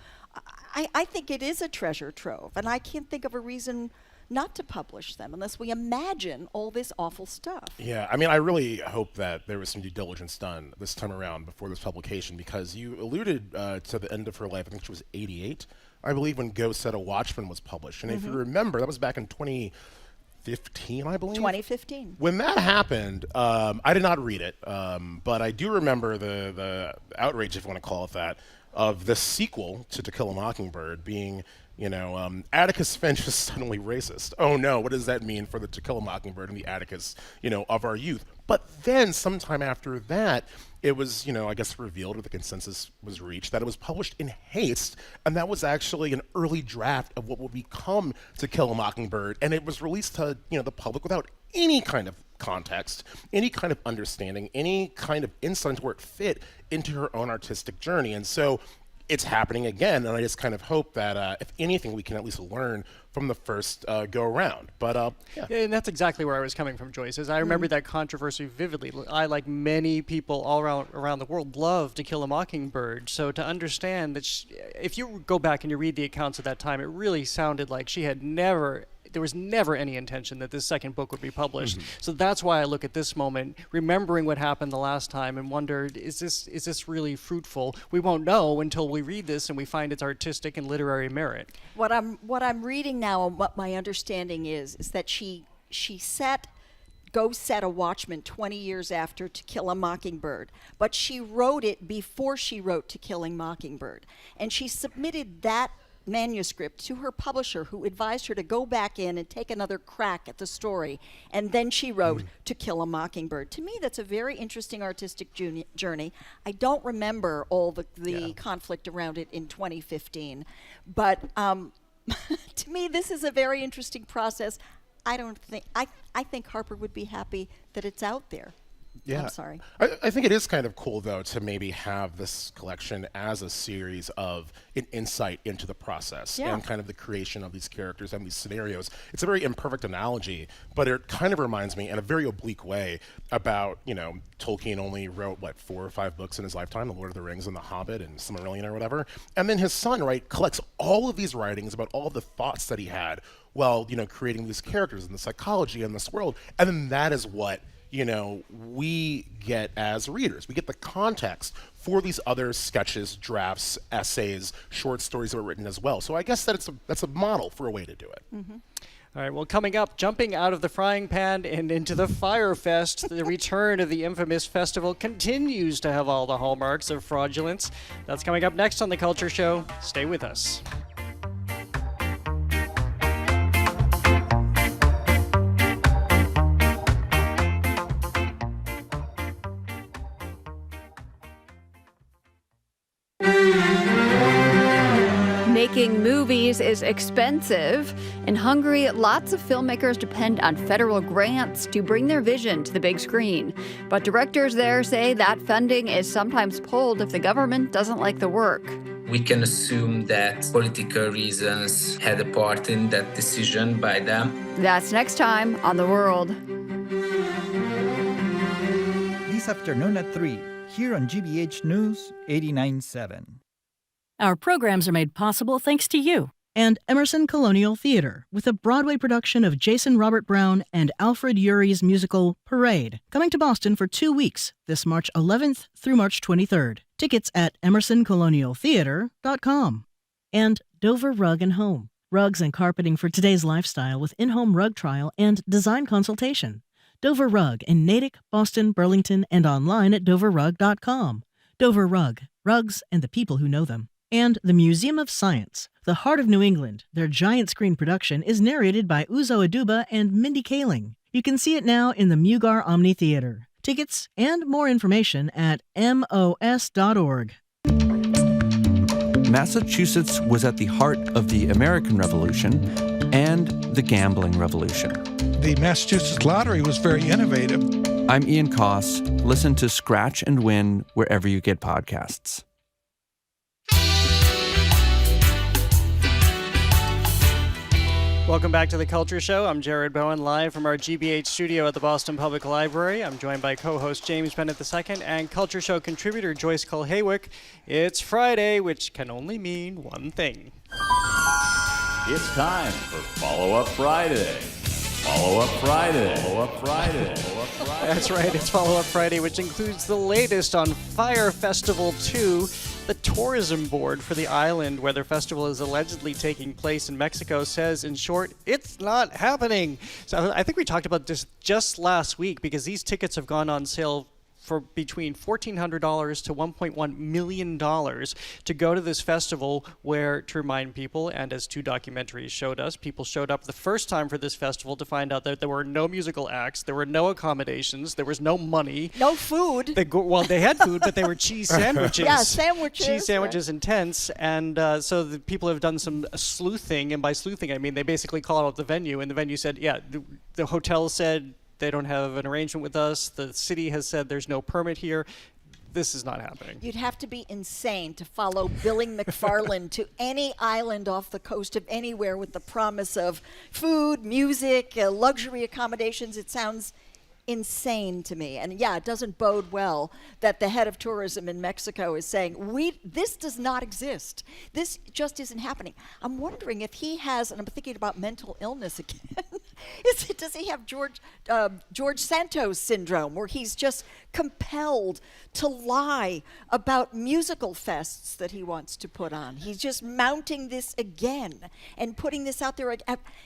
I think it is a treasure trove, and I can't think of a reason not to publish them unless we imagine all this awful stuff. Yeah, I mean, I really hope that there was some due diligence done this time around before this publication, because you alluded to the end of her life. I think she was 88. I believe, when Go Set a Watchman was published. And if you remember, that was back in 2015, I believe? 2015. When that happened, I did not read it, but I do remember the outrage, if you want to call it that, of the sequel to Kill a Mockingbird being, you know, Atticus Finch is suddenly racist. Oh no, what does that mean for the To Kill a Mockingbird and the Atticus, you know, of our youth? But then sometime after that, it was, you know, I guess revealed, or the consensus was reached, that it was published in haste, and that was actually an early draft of what would become To Kill a Mockingbird, and it was released to, you know, the public without any kind of context, any kind of understanding, any kind of insight into where it fit into her own artistic journey. And so it's happening again, and I just kind of hope that, if anything, we can at least learn from the first go-around. But, yeah. And that's exactly where I was coming from, Joyce, is I remember that controversy vividly. I, like many people all around the world, love To Kill a Mockingbird. So to understand that if you go back and you read the accounts at that time, it really sounded like she had there was never any intention that this second book would be published. So that's why I look at this moment, remembering what happened the last time, and wonder, is this really fruitful? We won't know until we read this and we find its artistic and literary merit. What I'm reading now, and what my understanding is that she Go Set a Watchman 20 years after To Kill a Mockingbird, but she wrote it before she wrote To Killing Mockingbird, and she submitted that manuscript to her publisher, who advised her to go back in and take another crack at the story, and then she wrote To Kill a Mockingbird. To me, that's a very interesting artistic journey. I don't remember all the conflict around it in 2015, but to me, this is a very interesting process. I think Harper would be happy that it's out there. Yeah. I'm sorry. I think it is kind of cool, though, to maybe have this collection as a series of an insight into the process and kind of the creation of these characters and these scenarios. It's a very imperfect analogy, but it kind of reminds me in a very oblique way about, you know, Tolkien only wrote, 4 or 5 books in his lifetime, The Lord of the Rings and The Hobbit and Silmarillion or whatever. And then his son, right, collects all of these writings about all of the thoughts that he had while, you know, creating these characters and the psychology in this world. And then that is what, we get as readers. We get the context for these other sketches, drafts, essays, short stories that were written as well. So I guess that's a model for a way to do it. Mm-hmm. All right, well, coming up, jumping out of the frying pan and into the Fire Fest, the return of the infamous festival continues to have all the hallmarks of fraudulence. That's coming up next on The Culture Show. Stay with us. Making movies is expensive. In Hungary, lots of filmmakers depend on federal grants to bring their vision to the big screen. But directors there say that funding is sometimes pulled if the government doesn't like the work. We can assume that political reasons had a part in that decision by them. That's next time on The World. This afternoon at 3, here on GBH News 89.7. Our programs are made possible thanks to you. And Emerson Colonial Theater, with a Broadway production of Jason Robert Brown and Alfred Urie's musical Parade, coming to Boston for 2 weeks, this March 11th through March 23rd. Tickets at emersoncolonialtheater.com. And Dover Rug & Home, rugs and carpeting for today's lifestyle with in-home rug trial and design consultation. Dover Rug in Natick, Boston, Burlington, and online at doverrug.com. Dover Rug, rugs and the people who know them. And the Museum of Science, the heart of New England. Their giant screen production is narrated by Uzo Aduba and Mindy Kaling. You can see it now in the Mugar Omni Theater. Tickets and more information at mos.org. Massachusetts was at the heart of the American Revolution and the gambling revolution. The Massachusetts lottery was very innovative. I'm Ian Koss. Listen to Scratch and Win wherever you get podcasts. Welcome back to The Culture Show. I'm Jared Bowen, live from our GBH studio at the Boston Public Library. I'm joined by co-host James Bennett II and Culture Show contributor Joyce Cole-Haywick. It's Friday, which can only mean one thing. It's time for Follow-Up Friday. Follow-Up Friday. Follow-Up Friday. Follow-Up Friday. That's right, it's Follow-Up Friday, which includes the latest on Fire Festival 2. The tourism board for the island where the festival is allegedly taking place in Mexico says, in short, it's not happening. So I think we talked about this just last week because these tickets have gone on sale for between $1,400 to $1.1 million to go to this festival where, to remind people, and as 2 documentaries showed us, people showed up the first time for this festival to find out that there were no musical acts, there were no accommodations, there was no money. No food. They had food, but they were cheese sandwiches. Yeah, sandwiches. Cheese sandwiches and tents. And so the people have done some sleuthing, and by sleuthing I mean they basically called out the venue, and the venue said, yeah, the hotel said, they don't have an arrangement with us. The city has said there's no permit here. This is not happening. You'd have to be insane to follow Billing McFarland to any island off the coast of anywhere with the promise of food, music, luxury accommodations. It sounds insane to me. And yeah, it doesn't bode well that the head of tourism in Mexico is saying, this does not exist. This just isn't happening. I'm wondering if he has, and I'm thinking about mental illness again, does he have George Santos syndrome, where he's just compelled to lie about musical fests that he wants to put on? He's just mounting this again and putting this out there.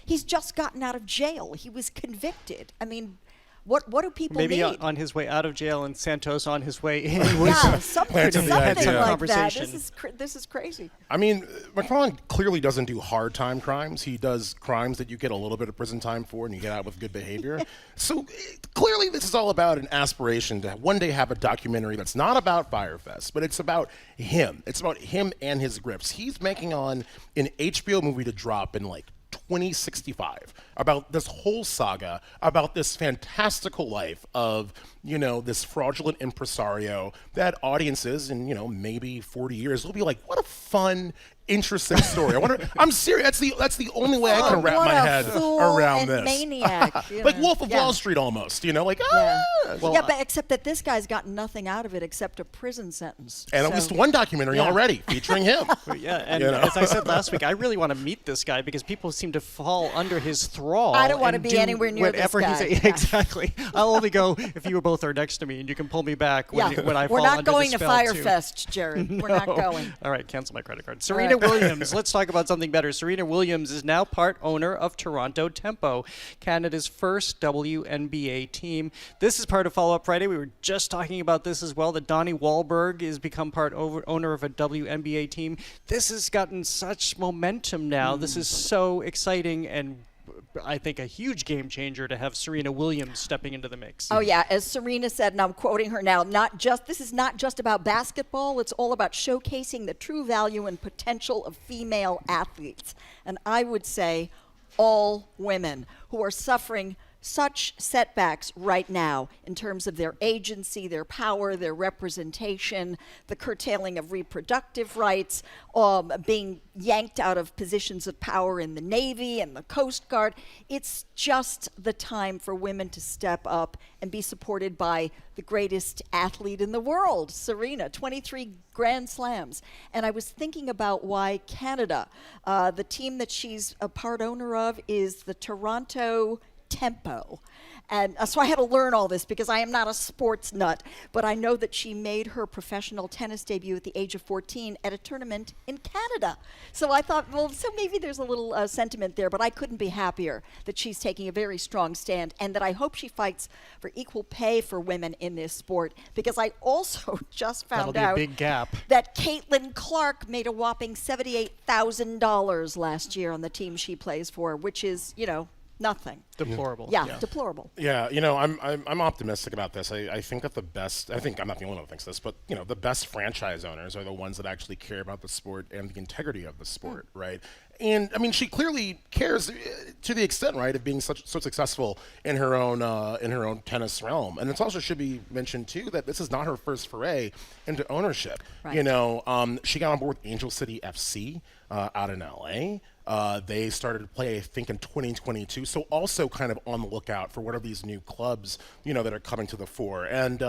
He's just gotten out of jail. He was convicted. I mean, what do people Maybe need? on his way out of jail and Santos on his way in. Yeah, something like that. This is crazy. I mean, McFarland clearly doesn't do hard time crimes. He does crimes that you get a little bit of prison time for and you get out with good behavior. So clearly this is all about an aspiration to one day have a documentary that's not about Firefest, but it's about him. It's about him and his grips. He's making on an HBO movie to drop in 2065 about this whole saga, about this fantastical life of, this fraudulent impresario that audiences in, maybe 40 years will be like, what a fun, interesting story. I'm serious. That's the only way I can wrap my head around this. Maniac, like Wolf of Wall Street almost, like but except that this guy's got nothing out of it except a prison sentence. And at least one documentary already featuring him. And as I said last week, I really want to meet this guy because people seem to fall under his thrall. I don't want to be anywhere near this guy. Exactly. I'll only go if you both are next to me and you can pull me back when I fall under the spell. We're not going to Firefest, Jared. No. We're not going. All right, cancel my credit card. Serena Williams. Let's talk about something better. Serena Williams is now part owner of Toronto Tempo, Canada's first WNBA team. This is part of Follow Up Friday. We were just talking about this as well, that Donnie Wahlberg has become part owner of a WNBA team. This has gotten such momentum now. This is so exciting and I think a huge game changer to have Serena Williams stepping into the mix. Oh yeah, as Serena said, and I'm quoting her now, this is not just about basketball, it's all about showcasing the true value and potential of female athletes. And I would say all women who are suffering such setbacks right now in terms of their agency, their power, their representation, the curtailing of reproductive rights, being yanked out of positions of power in the Navy and the Coast Guard. It's just the time for women to step up and be supported by the greatest athlete in the world, Serena, 23 Grand Slams. And I was thinking about why Canada, the team that she's a part owner of is the Toronto Tempo. And so I had to learn all this because I am not a sports nut, but I know that she made her professional tennis debut at the age of 14 at a tournament in Canada. So I thought, well, so maybe there's a little sentiment there, but I couldn't be happier that she's taking a very strong stand and that I hope she fights for equal pay for women in this sport, because I also just found out a big gap. That Caitlin Clark made a whopping $78,000 last year on the team she plays for, which is, nothing. Deplorable. Yeah, deplorable. Yeah, I'm optimistic about this. I think that I think I'm not the only one who thinks this, but the best franchise owners are the ones that actually care about the sport and the integrity of the sport, right? And I mean, she clearly cares to the extent, right, of being so successful in her own tennis realm. And it also should be mentioned too that this is not her first foray into ownership. Right. She got on board with Angel City FC out in LA. They started to play, I think, in 2022. So also kind of on the lookout for what are these new clubs, that are coming to the fore. And,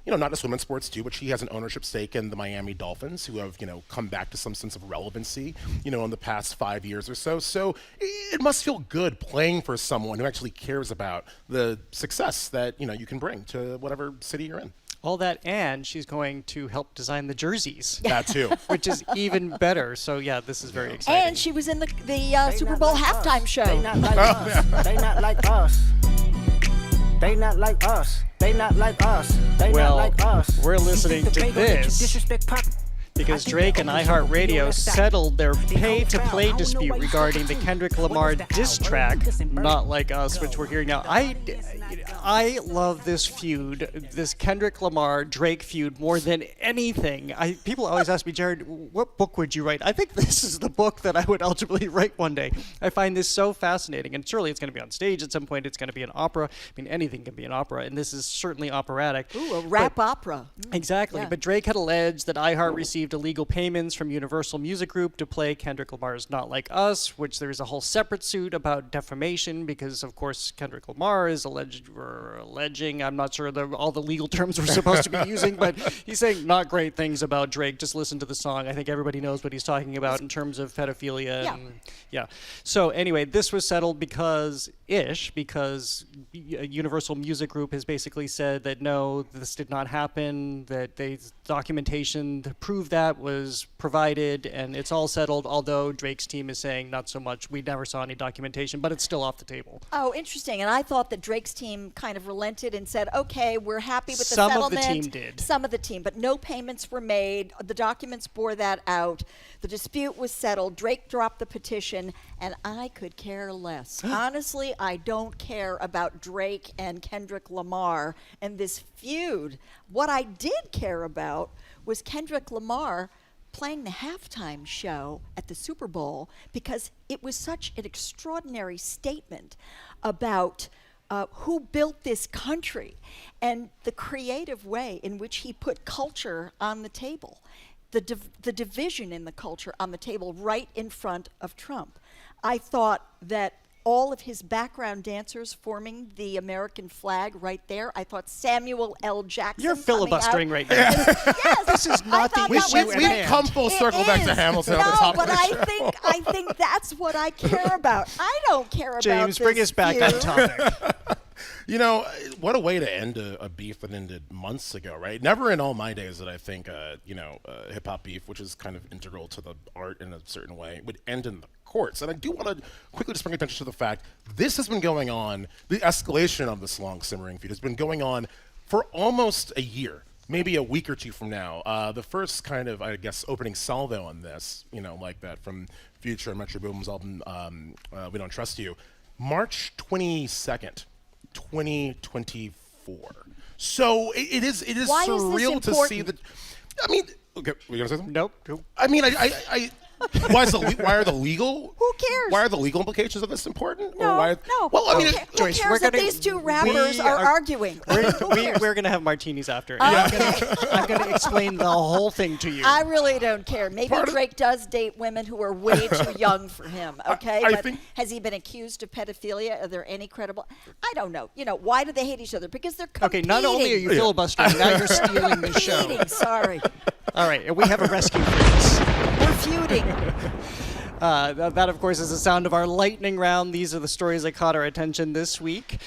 not just women's sports too, but she has an ownership stake in the Miami Dolphins, who have, come back to some sense of relevancy, in the past 5 years or so. So it must feel good playing for someone who actually cares about the success that, you can bring to whatever city you're in. All that, and she's going to help design the jerseys. That too. Which is even better. So yeah, this is very exciting. And she was in the Super Bowl halftime show. They not like us. They not like us. They not like us. They not like us. They not like us. We're listening to this because Drake and iHeartRadio settled their pay-to-play dispute regarding the Kendrick Lamar diss track, Not Like Us, which we're hearing now. I love this feud, this Kendrick Lamar-Drake feud, more than anything. People always ask me, Jared, what book would you write? I think this is the book that I would ultimately write one day. I find this so fascinating, and surely it's going to be on stage at some point. It's going to be an opera. I mean, anything can be an opera, and this is certainly operatic. Ooh, a rap opera. Exactly, yeah. But Drake had alleged that iHeart received illegal payments from Universal Music Group to play Kendrick Lamar's Not Like Us, which there's a whole separate suit about defamation because, of course, Kendrick Lamar is alleging, I'm not sure all the legal terms we're supposed to be using, but he's saying not great things about Drake. Just listen to the song. I think everybody knows what he's talking about in terms of pedophilia. Yeah. And, yeah. So anyway, this was settled because Universal Music Group has basically said that no, this did not happen, that documentation to prove that was provided, and it's all settled, although Drake's team is saying not so much. We never saw any documentation, but it's still off the table. Oh, interesting. And I thought that Drake's team kind of relented and said, okay, we're happy with the settlement. Some of the team did. Some of the team, but no payments were made. The documents bore that out. The dispute was settled. Drake dropped the petition, and I could care less. Honestly, I don't care about Drake and Kendrick Lamar and this feud. What I did care about was Kendrick Lamar playing the halftime show at the Super Bowl, because it was such an extraordinary statement about who built this country and the creative way in which he put culture on the table. the division in the culture on the table right in front of Trump. I thought that all of his background dancers forming the American flag right there. I thought Samuel L. Jackson. You're filibustering right now. Yes, this is not the issue at We hand. come full circle back to Hamilton at the top of the show. I think that's what I care about. I don't care about James, this bring us back on topic. You know, what a way to end a beef that ended months ago, right? Never in all my days did I think, hip-hop beef, which is kind of integral to the art in a certain way, would end in the courts. And I do want to quickly just bring attention to the fact this has been going on, the escalation of this long simmering feud has been going on for almost a year, maybe a week or two from now. The first kind of, I guess, opening salvo on this, like that from Future and Metro Boomin's album, We Don't Trust You, March 22nd. 2024. So it is Why surreal is this to see important? that. I mean, okay, were you gonna say something? Nope. I mean, I why are the legal? Who cares? Why are the legal implications of this important? No, or why? no. Well, I mean, Who Joyce, cares we're that gonna- these two rappers we are are- arguing? We're going to have martinis after. I'm going to explain the whole thing to you. I really don't care. Maybe Drake does date women who are way too young for him, okay? I But think- has he been accused of pedophilia? Are there any credible? I don't know. Why do they hate each other? Because they're competing. Okay, not only are you filibustering, now you're stealing the show. Competing, sorry. All right, and we have a rescue for this. We're feuding. That, of course, is the sound of our lightning round. These are the stories that caught our attention this week.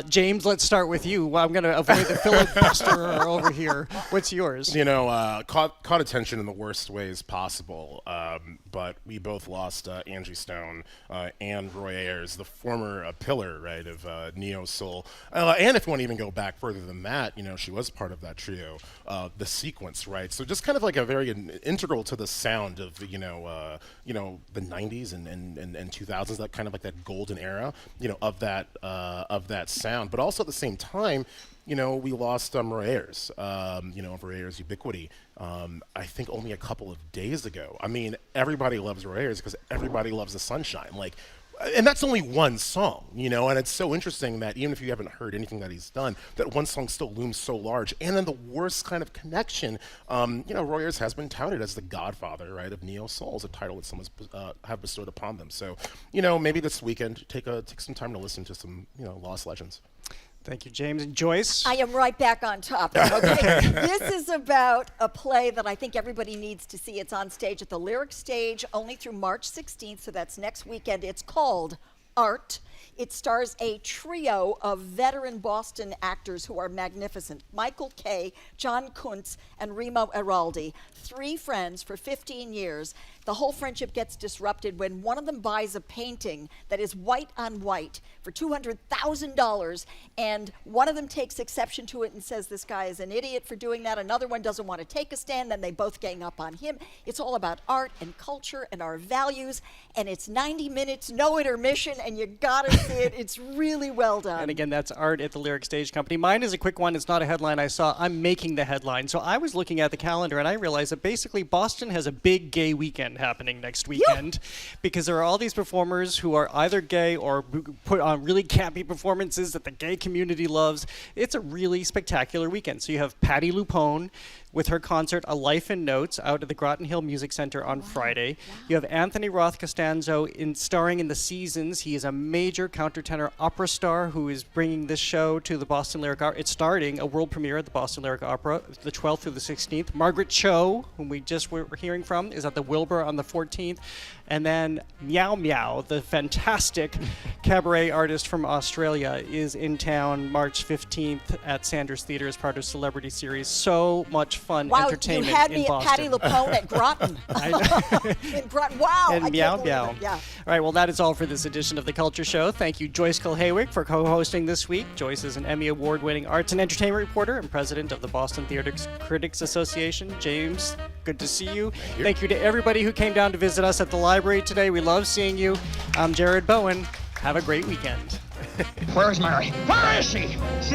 James, let's start with you. I'm going to avoid the filibuster over here. What's yours? Caught attention in the worst ways possible. But we both lost Angie Stone and Roy Ayers, the former pillar, right, of neo soul. And if you want to even go back further than that, she was part of that trio, the Sequence, right? So just kind of like a very integral to the sound of the 90s and 2000s, that kind of like that golden era, of that sound. But also at the same time, we lost Roy Ayers, Roy Ayers' ubiquity. I think only a couple of days ago. I mean, everybody loves Roy Ayers because everybody loves the sunshine. And that's only one song, and it's so interesting that even if you haven't heard anything that he's done, that one song still looms so large. And then the worst kind of connection, Roy Ayers has been touted as the godfather, right, of neo soul, a title that someone's have bestowed upon them. So, maybe this weekend, take some time to listen to some, lost legends. Thank you, James. And Joyce? I am right back on top. Okay, this is about a play that I think everybody needs to see. It's on stage at the Lyric Stage only through March 16th, so that's next weekend. It's called Arte. It stars a trio of veteran Boston actors who are magnificent. Michael Kay, John Kuntz, and Remo Araldi. 3 friends for 15 years. The whole friendship gets disrupted when one of them buys a painting that is white on white for $200,000, and one of them takes exception to it and says this guy is an idiot for doing that. Another one doesn't want to take a stand, then they both gang up on him. It's all about art and culture and our values, and it's 90 minutes, no intermission, and you gotta see it. It's really well done. And again, that's Art at the Lyric Stage Company. Mine is a quick one. It's not a headline I saw. I'm making the headline. So I was looking at the calendar and I realized that basically Boston has a big gay weekend happening next weekend because there are all these performers who are either gay or put on really campy performances that the gay community loves. It's a really spectacular weekend. So you have Patti LuPone with her concert A Life in Notes out at the Groton Hill Music Center on Friday. You have Anthony Roth Costanzo starring in The Seasons. He is a major countertenor opera star who is bringing this show to the Boston Lyric Opera. It's starting a world premiere at the Boston Lyric Opera the 12th through the 16th. Margaret Cho, whom we just were hearing from, is at the Wilbur on the 14th. And then Meow Meow, the fantastic cabaret artist from Australia, is in town March 15th at Sanders Theatre as part of Celebrity Series. So much fun entertainment you had in me Boston. at Patti LuPone at Groton. In Groton. Wow. And I Meow can't believe Meow. it. Yeah. All right, well, that is all for this edition of The Culture Show. Thank you, Joyce Kilhaywick, for co-hosting this week. Joyce is an Emmy Award-winning arts and entertainment reporter and president of the Boston Theatre Critics Association. James, good to see you. Thank you to everybody who came down to visit us at the library today. We love seeing you. I'm Jared Bowen. Have a great weekend. Where's Mary? Where is she?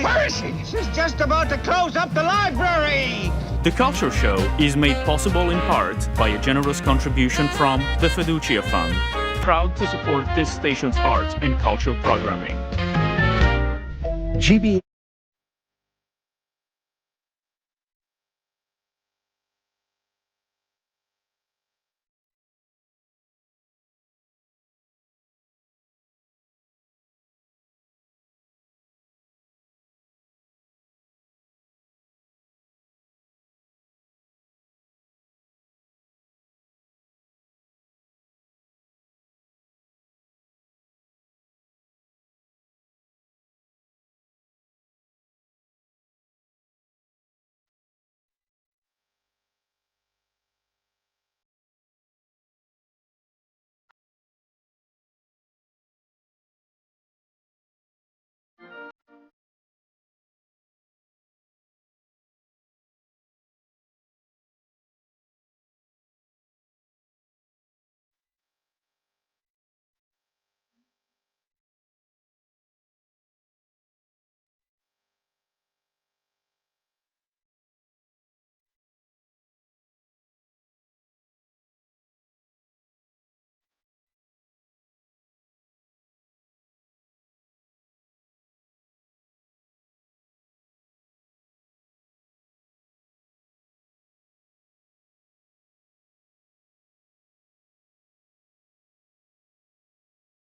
Where is she? She's just about to close up the library. The Culture Show is made possible in part by a generous contribution from the Fiducia Fund, proud to support this station's arts and culture programming. GB